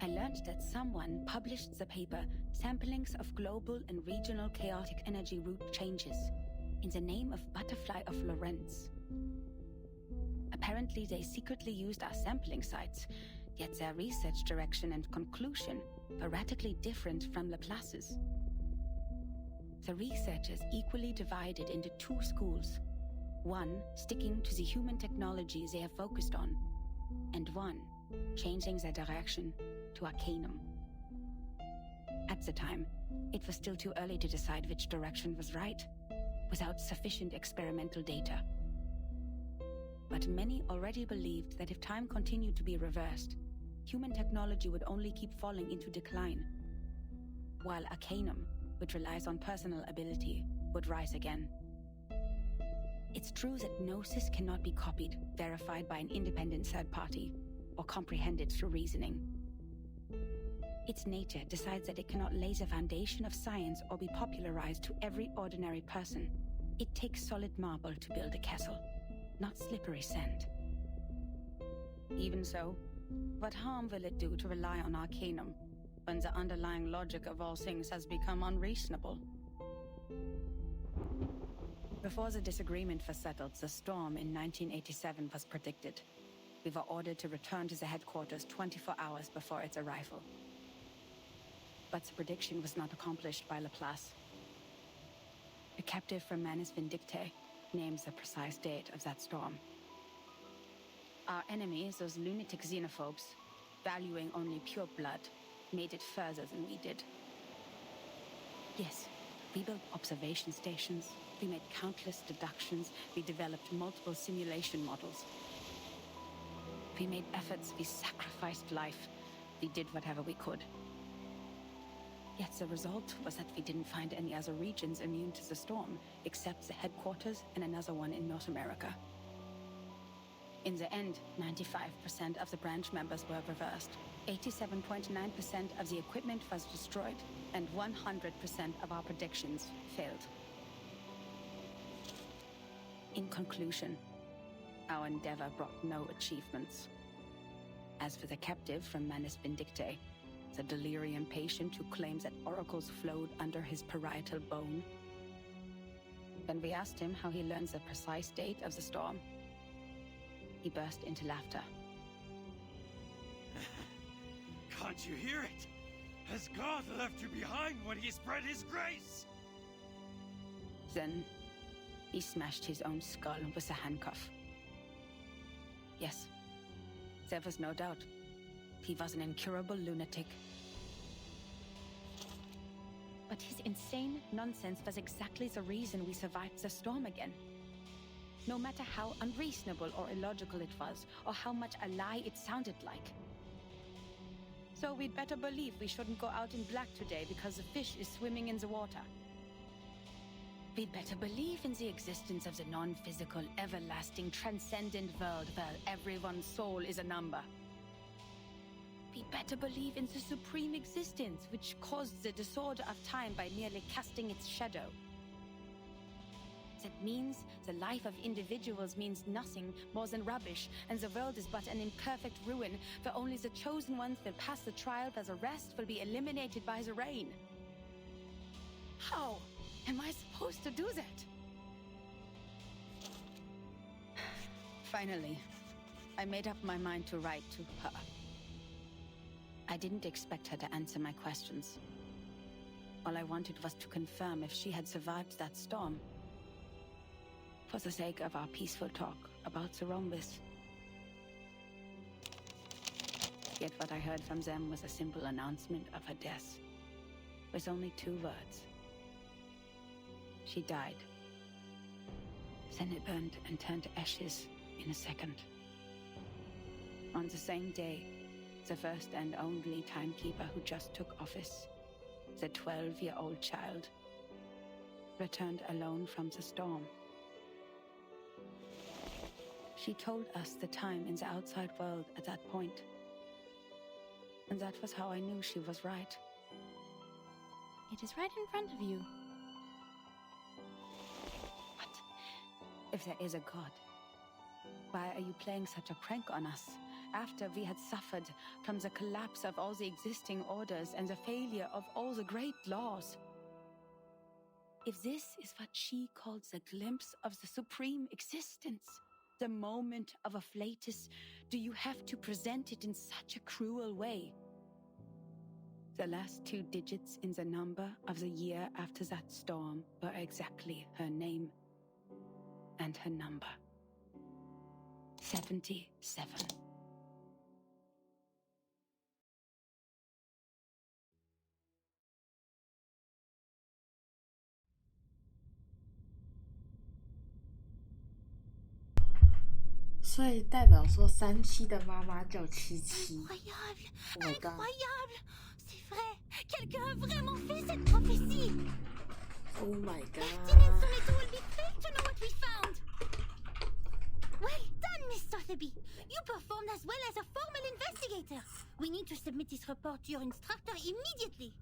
S22: I learned that someone published the paper Samplings of Global and Regional Chaotic Energy Route Changes in the name of Butterfly of Lorentz. Apparently they secretly used our sampling sites, yet their research direction and conclusion were radically different from Laplace's. The researchers equally divided into two schools. One sticking to the human technology they have focused on, and one changing their direction to Arcanum. At the time, it was still too early to decide which direction was right, without sufficient experimental data. But many already believed that if time continued to be reversed, human technology would only keep falling into decline, while Arcanum, which relies on personal ability, would rise again. It's true that Gnosis cannot be copied, verified by an independent third party, or comprehended through reasoning. Its nature decides that it cannot lay the foundation of science or be popularized to every ordinary person. It takes solid marble to build a castle, not slippery sand. Even so, what harm will it do to rely on Arcanum when the underlying logic of all things has become unreasonable? Before the disagreement was settled, the storm in 1987 was predicted. We were ordered to return to the headquarters 24 hours before its arrival. But the prediction was not accomplished by Laplace. A captive from Manus Vindictae names the precise date of that storm. Our enemies, those lunatic xenophobes, valuing only pure blood, made it further than we did. Yes, we built observation stations, we made countless deductions, we developed multiple simulation models. We made efforts, we sacrificed life, we did whatever we could. Yet the result was that we didn't find any other regions immune to the storm, except the headquarters and another one in North America. In the end, 95% of the branch members were reversed. 87.9% of the equipment was destroyed, and 100% of our predictions failed. In conclusion, our endeavor brought no achievements. As for the captive from Manus Vindictae, the delirium patient who claims that oracles flowed under his parietal bone, when we asked him how he learns the precise date of the storm, he burst into laughter.
S2: Can't you hear it? Has God left you behind when he spread his grace?
S22: Then, he smashed his own skull with a handcuff. Yes, there was no doubt. He was an incurable lunatic. But his insane nonsense was exactly the reason we survived the storm again. No matter how unreasonable or illogical it was, or how much a lie it sounded like. So we'd better believe we shouldn't go out in black today because the fish is swimming in the water. We'd better believe in the existence of the non-physical, everlasting, transcendent world where everyone's soul is a number. We'd better believe in the supreme existence which caused the disorder of time by merely casting its shadow. That means the life of individuals means nothing more than rubbish, and the world is but an imperfect ruin, where only the chosen ones will pass the trial, where the rest will be eliminated by the rain. How am I supposed to do that? Finally, I made up my mind to write to her. I didn't expect her to answer my questions. All I wanted was to confirm if she had survived that storm. For the sake of our peaceful talk about the rhombus. Yet what I heard from them was a simple announcement of her death, with only 2 words. She died. Then it burned and turned to ashes in a second. On the same day, the first and only timekeeper who just took office, the 12-year-old child, returned alone from the storm. She told us the time in the outside world at that point. And that was how I knew she was right.
S9: It is right in front of you.
S22: But if there is a God, why are you playing such a prank on us? After we had suffered from the collapse of all the existing orders and the failure of all the great laws. If this is what she calls a glimpse of the supreme existence, the moment of afflatus, do you have to present it in such a cruel way? The last 2 digits in the number of the year after that storm were exactly her name and her number. 77.
S17: 所以代表说37的妈妈叫77。
S3: Incroyable! Incroyable! C'est vrai! Quelqu'un a vraiment fait cette prophétie!
S17: Oh my god!
S3: Pertinence on it will be thrilled to know what we found! Well done, Miss Sotheby! You performed as well as a formal investigator! We need to submit this report to your instructor immediately!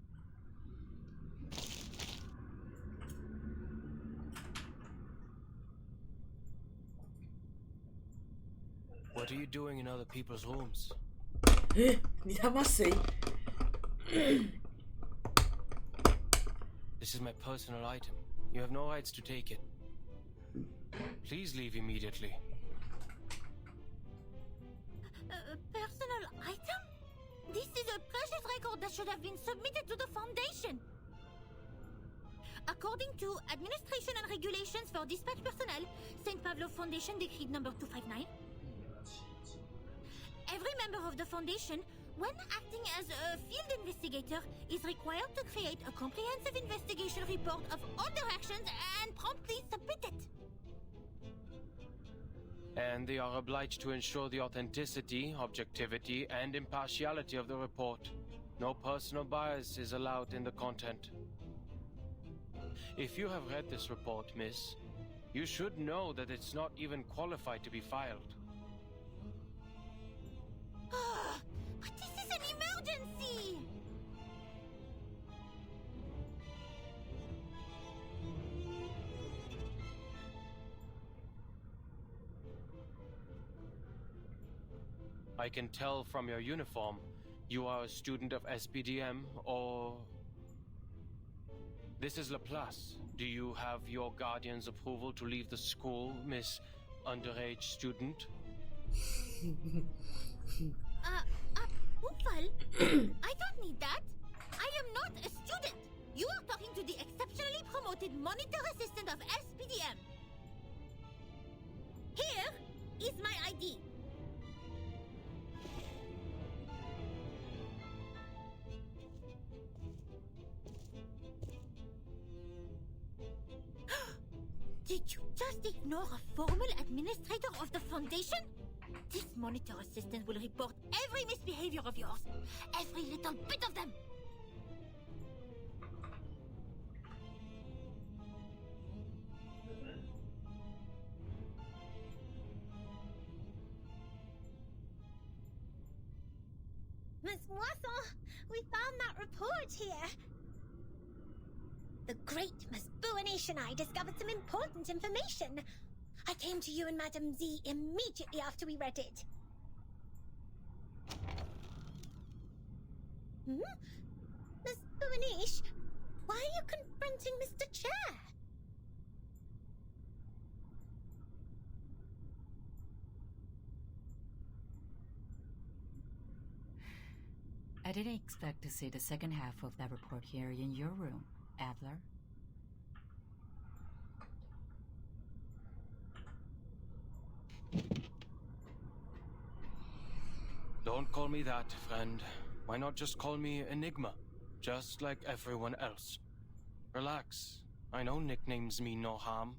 S5: What are you doing in other people's rooms?
S17: 你他妈谁？
S5: This is my personal item. You have no rights to take it. Please leave immediately.
S3: Personal item? This is a precious record that should have been submitted to the Foundation. According to Administration and Regulations for Dispatch Personnel, St. Pavlov Foundation Decree number 259, every member of the Foundation, when acting as a field investigator, is required to create a comprehensive investigation report of all their actions and promptly submit it.
S5: And they are obliged to ensure the authenticity, objectivity, and impartiality of the report. No personal bias is allowed in the content. If you have read this report, miss, you should know that it's not even qualified to be filed.
S3: But this is an emergency!
S5: I can tell from your uniform, you are a student of SPDM, or... This is Laplace. Do you have your guardian's approval to leave the school, Miss Underage Student?
S3: Ufal, I don't need that. I am not a student. You are talking to the exceptionally promoted monitor assistant of SPDM. Here is my ID. Did you just ignore a formal administrator of the Foundation? This monitor assistant will report every misbehavior of yours. Every little bit of them.
S15: Miss Moisson, we found that report here. The great Miss Buanish and I discovered some important information. I came to you and Madame Z immediately after we read it. Miss Buanish, why are you confronting Mr. Chair?
S18: I didn't expect to see the second half of that report here in your room, Adler.
S5: Don't call me that, friend. Why not just call me Enigma? Just like everyone else. Relax. I know nicknames mean no harm.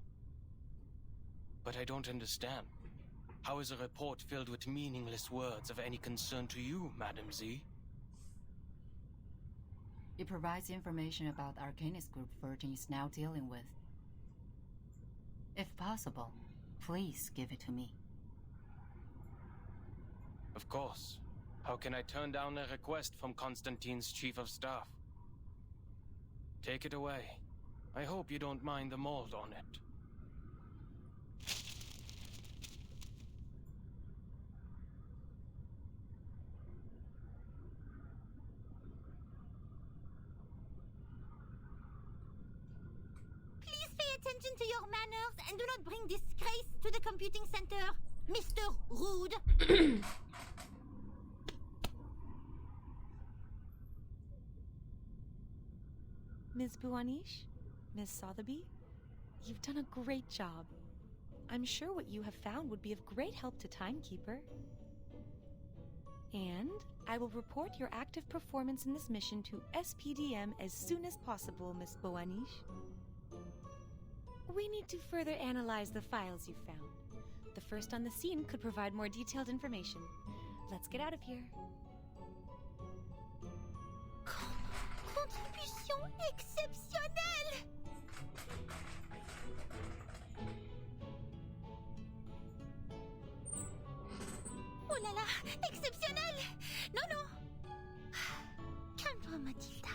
S5: But I don't understand. How is a report filled with meaningless words of any concern to you, Madam Z?
S18: It provides information about the Arcanist group Virgin is now dealing with. If possible, please give it to me.
S5: Of course. How can I turn down a request from Constantine's chief of staff? Take it away. I hope you don't mind the mold on it.
S3: Please pay attention to your manners and do not bring disgrace to the computing center, Mr. Rude.
S9: Ms. Buanish, Ms. Sotheby, you've done a great job. I'm sure what you have found would be of great help to Timekeeper. And I will report your active performance in this mission to SPDM as soon as possible, Ms. Buanish. We need to further analyze the files you found. The first on the scene could provide more detailed information. Let's get out of here.
S3: Contribution exceptionnelle! Oh là là, exceptionnel! Non, non! Calme-toi, Mathilda.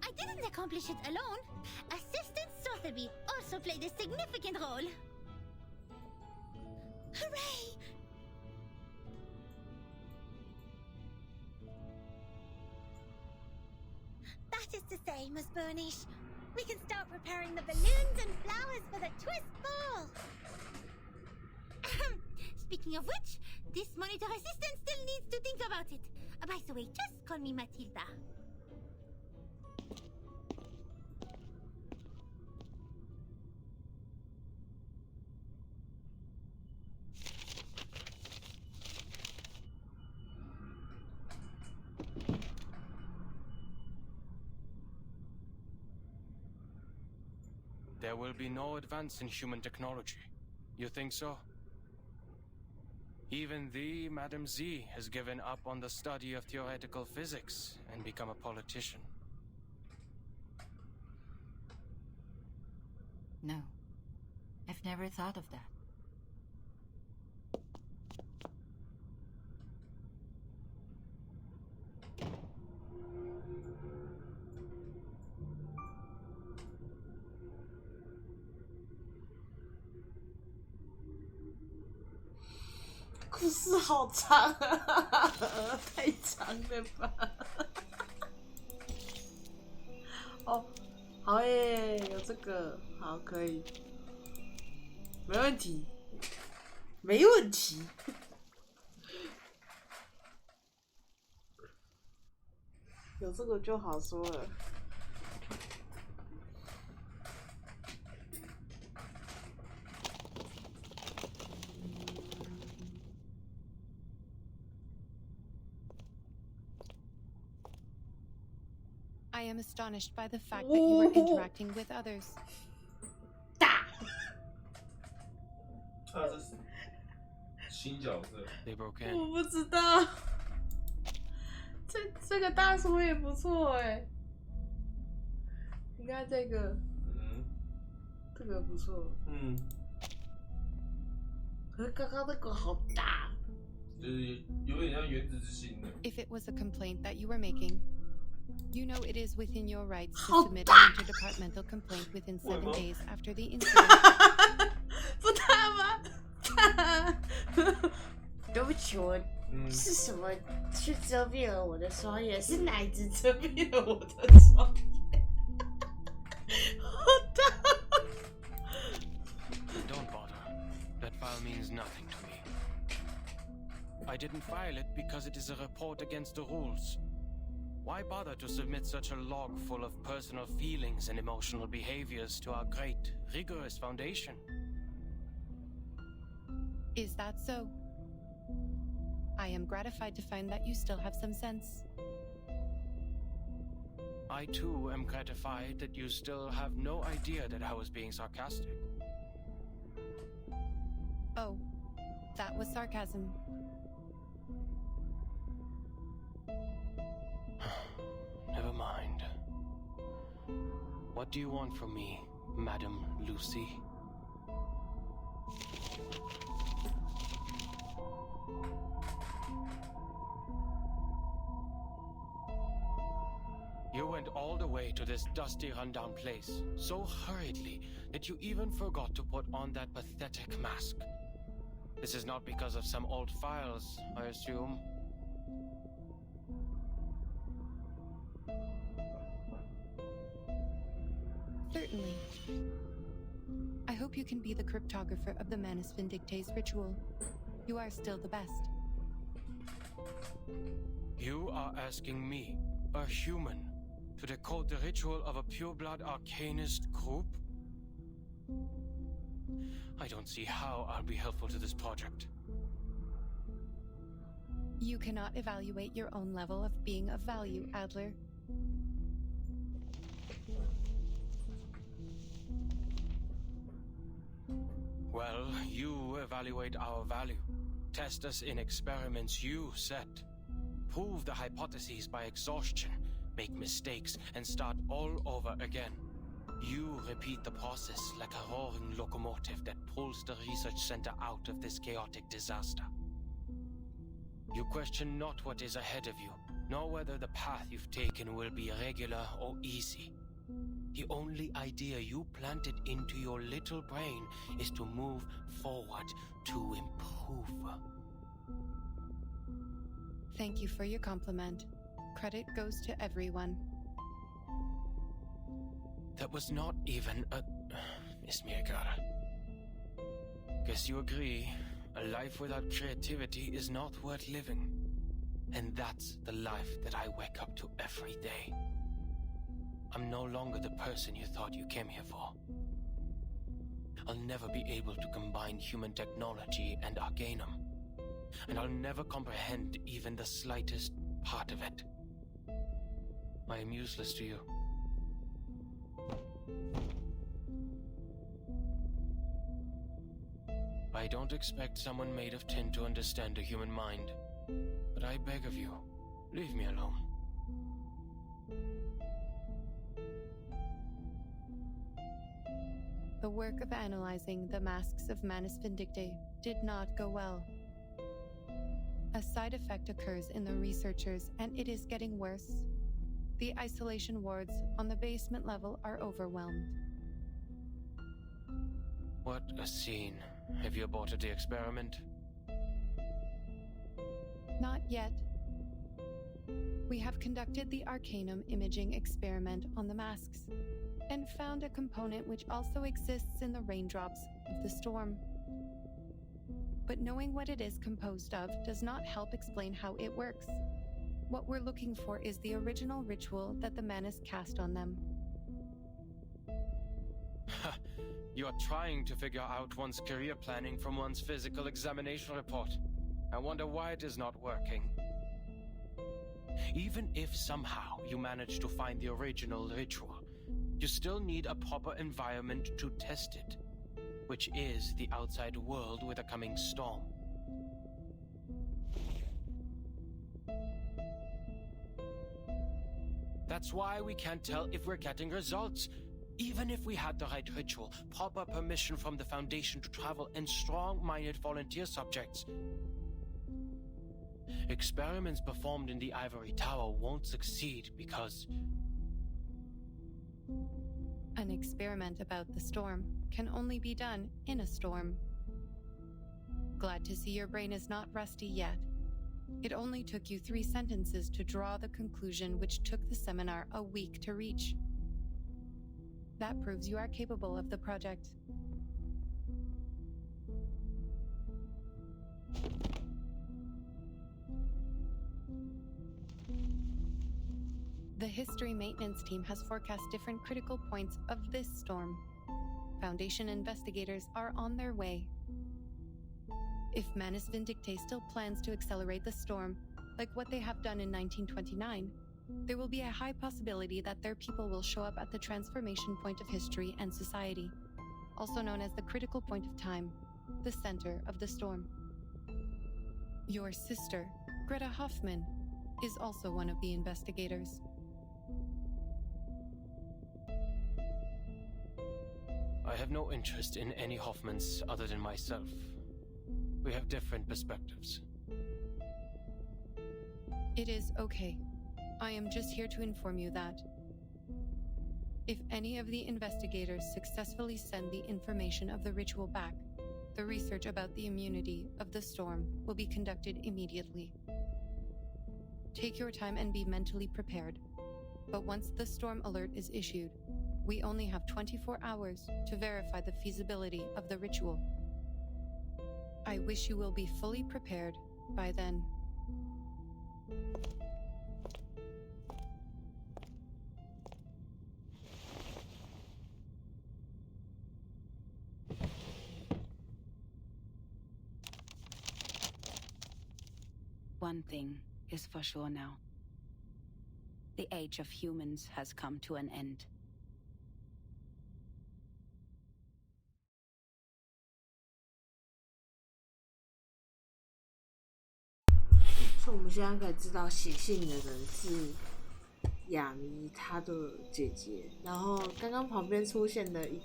S3: I didn't accomplish it alone. Assistant Sotheby also played a significant role. Hooray! That is to say, Miss Burnish, we can start preparing the balloons and flowers for the twist ball. Speaking of which, this monitor assistant still needs to think about it. By the way, just call me Matilda.
S5: There will be no advance in human technology. You think so? Even thee, Madam Z, has given up on the study of theoretical physics and become a politician.
S18: No, I've never thought of that.
S17: 故事好长啊，太长了吧？哦，好耶，有这个，好，可以，没问题，没问题。有这个就好说了。
S12: I am astonished by the fact that you were interacting with others.
S20: 这是新角色。
S17: 我不知道，这个大叔也不错哎。你看这个，这个不错。可是刚刚那个好大，
S20: 就是有点像原子之心的。
S12: If it was a complaint that you were making, you know it is within your rights to submit an interdepartmental complaint within 7 days after the incident.
S17: 不大吗？大。对不起，我是什么去遮蔽了我的双眼？是哪一只遮蔽了我的双眼？好大。
S5: Don't bother. That file means nothing to me. I didn't file it because it is a report against the rules. Why bother to submit such a log full of personal feelings and emotional behaviors to our great, rigorous foundation?
S12: Is that so? I am gratified to find that you still have some sense.
S5: I too am gratified that you still have no idea that I was being sarcastic.
S12: Oh, that was sarcasm.
S5: Never mind. What do you want from me, Madam Lucy? You went all the way to this dusty, rundown place so hurriedly that you even forgot to put on that pathetic mask. This is not because of some old files, I assume.
S12: Certainly. I hope you can be the cryptographer of the Manus Vindictae's ritual. You are still the best.
S5: You are asking me, a human, to decode the ritual of a pureblood arcanist group? I don't see how I'll be helpful to this project.
S12: You cannot evaluate your own level of being of value, Adler.
S5: Well, you evaluate our value. Test us in experiments you set. Prove the hypotheses by exhaustion. Make mistakes and start all over again. You repeat the process like a roaring locomotive that pulls the research center out of this chaotic disaster. You question not what is ahead of you, nor whether the path you've taken will be regular or easy. The only idea you planted into your little brain is to move forward, to improve.
S12: Thank you for your compliment. Credit goes to everyone.
S5: That was not even a... Miss Mirgara. Guess you agree, a life without creativity is not worth living. And that's the life that I wake up to every day. I'm no longer the person you thought you came here for. I'll never be able to combine human technology and Arcanum. And I'll never comprehend even the slightest part of it. I am useless to you. I don't expect someone made of tin to understand a human mind. But I beg of you, leave me alone.
S12: The work of analyzing the masks of Manus Vindictae did not go well. A side effect occurs in the researchers, and it is getting worse. The isolation wards on the basement level are overwhelmed.
S5: What a scene. Have you aborted the experiment?
S12: Not yet. We have conducted the Arcanum imaging experiment on the masks, and found a component which also exists in the raindrops of the storm. But knowing what it is composed of does not help explain how it works. What we're looking for is the original ritual that the Manus cast on them.
S5: You're trying to figure out one's career planning from one's physical examination report. I wonder why it is not working. Even if somehow you manage to find the original ritual, you still need a proper environment to test it, which is the outside world with a coming storm. That's why we can't tell if we're getting results. Even if we had the right ritual, proper permission from the Foundation to travel, and strong-minded volunteer subjects, experiments performed in the Ivory Tower won't succeed because...
S12: An experiment about the storm can only be done in a storm. Glad to see your brain is not rusty yet. It only took you 3 sentences to draw the conclusion which took the seminar a week to reach. That proves you are capable of the project. The history maintenance team has forecast different critical points of this storm. Foundation investigators are on their way. If Manus Vindictae still plans to accelerate the storm, like what they have done in 1929, there will be a high possibility that their people will show up at the transformation point of history and society, also known as the critical point of time, the center of the storm. Your sister, Greta Hoffman, is also one of the investigators.
S5: I have no interest in any Hoffmans other than myself. We have different perspectives.
S12: It is okay. I am just here to inform you that if any of the investigators successfully send the information of the ritual back, the research about the immunity of the storm will be conducted immediately. Take your time and be mentally prepared. But once the storm alert is issued, we only have 24 hours to verify the feasibility of the ritual. I wish you will be fully prepared by then.
S22: One thing is for sure now. The age of humans has come to an end.
S17: 所以我们现在可以知道写信的人是雅弥她的姐姐，然后刚刚旁边出现的一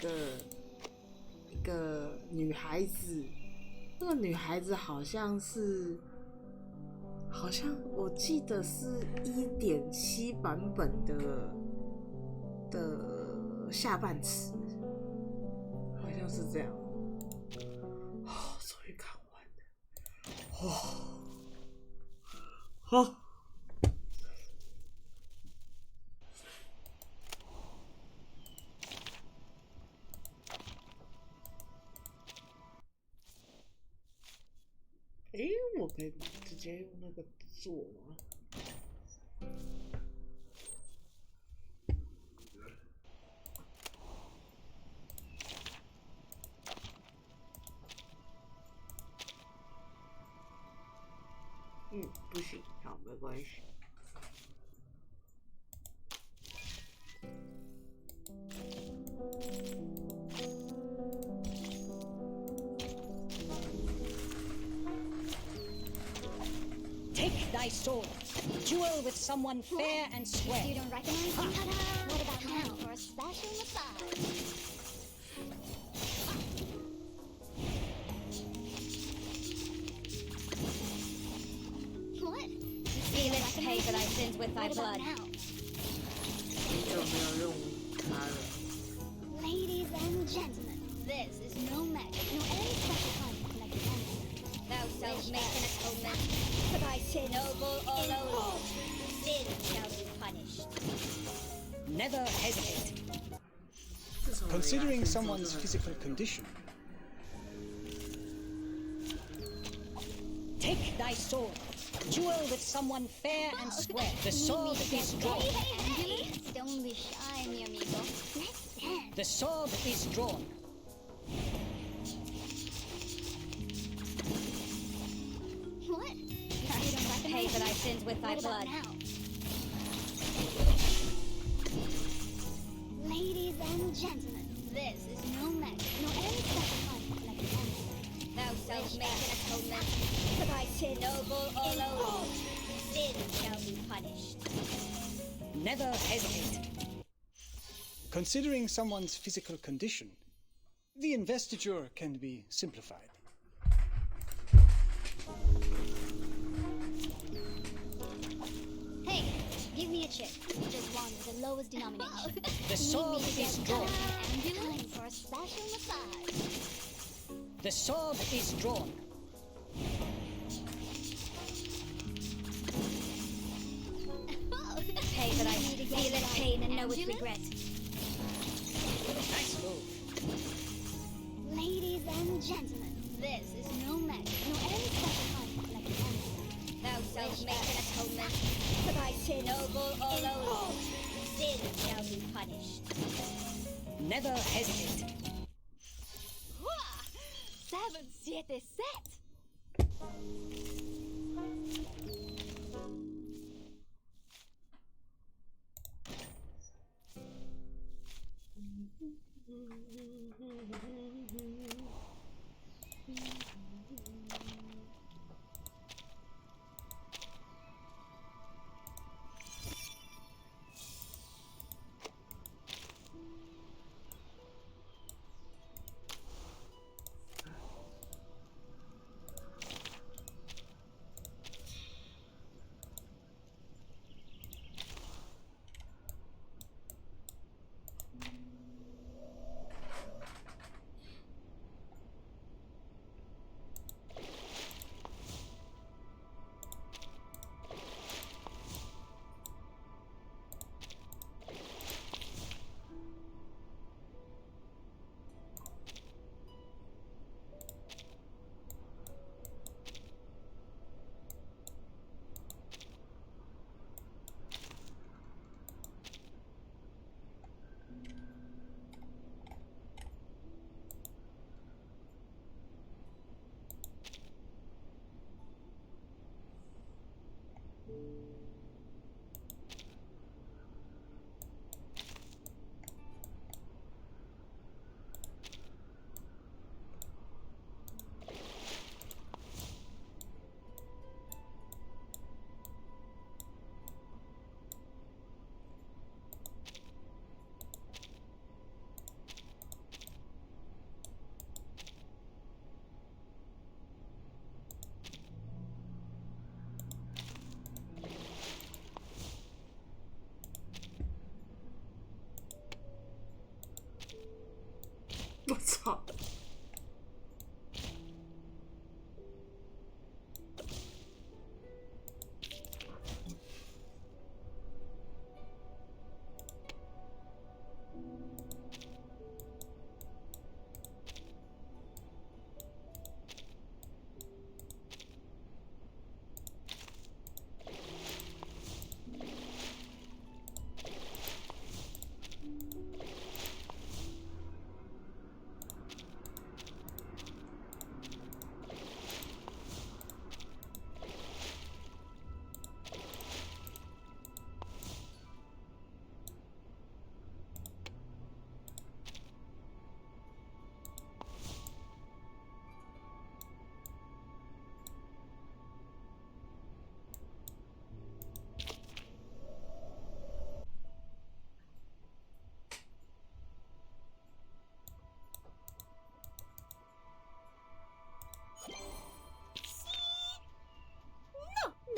S17: 个女孩子，那个女孩子好像我记得是 1.7 版本的下半词，好像是这样。哦，终于看完了。好。我可以直接用那个做吗？不行，好，没关系。
S16: Take thy sword. Duel with someone fair and square.
S15: You don't recognize me? What about now for a special massage? What?
S11: Feel it, pay for thy sins with thy
S15: What about
S11: blood.
S15: now?
S17: 就没有用它了。
S15: Ladies and gentlemen, this is no magic, no any special kind of collective energy.
S11: Thou shalt make an atonement for thy sin, noble or lowly. Sin shall be punished.
S16: Never hesitate. Considering someone's physical condition, take thy sword. Duel with someone fair and square. The sword is drawn.
S15: Hey, don't be shy, mi amigo. Let's dance.
S16: The sword is drawn.
S15: What?
S11: You don't pay for thy sins with thy
S15: What about
S11: blood.
S15: now? Ladies and gentlemen, this is no magic, no any special kind of collective energy.
S11: Thou shalt make an atonement for thy sin, noble or lowly. Sin shall be punished.
S16: Never hesitate. Considering someone's physical condition, the investiture can be simplified.
S15: Hey, give me a chip. Just one with the lowest denomination.
S16: The sword is drawn.
S15: Time for a special massage.
S16: The sword is drawn.
S11: Pay for thy sin, feel it pain and know its regret.
S16: Nice move.
S15: Ladies and gentlemen, this is no magic, no any special kind of collective energy.
S11: Thou shalt make an atonement for thy sin, noble or lowly. Sin shall be punished.
S16: Never hesitate.
S15: 7, 7, set.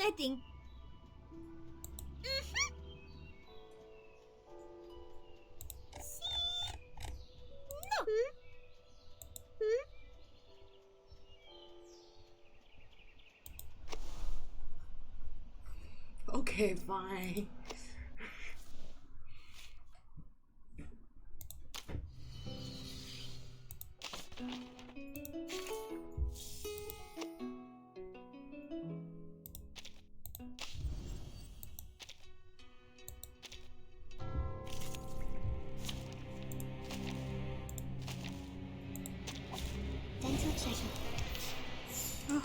S11: bedding. No.
S17: Okay, fine.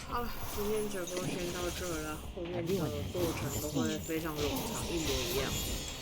S17: 好了，今天就先到这了，后面的过程都会非常冗长，一模一样。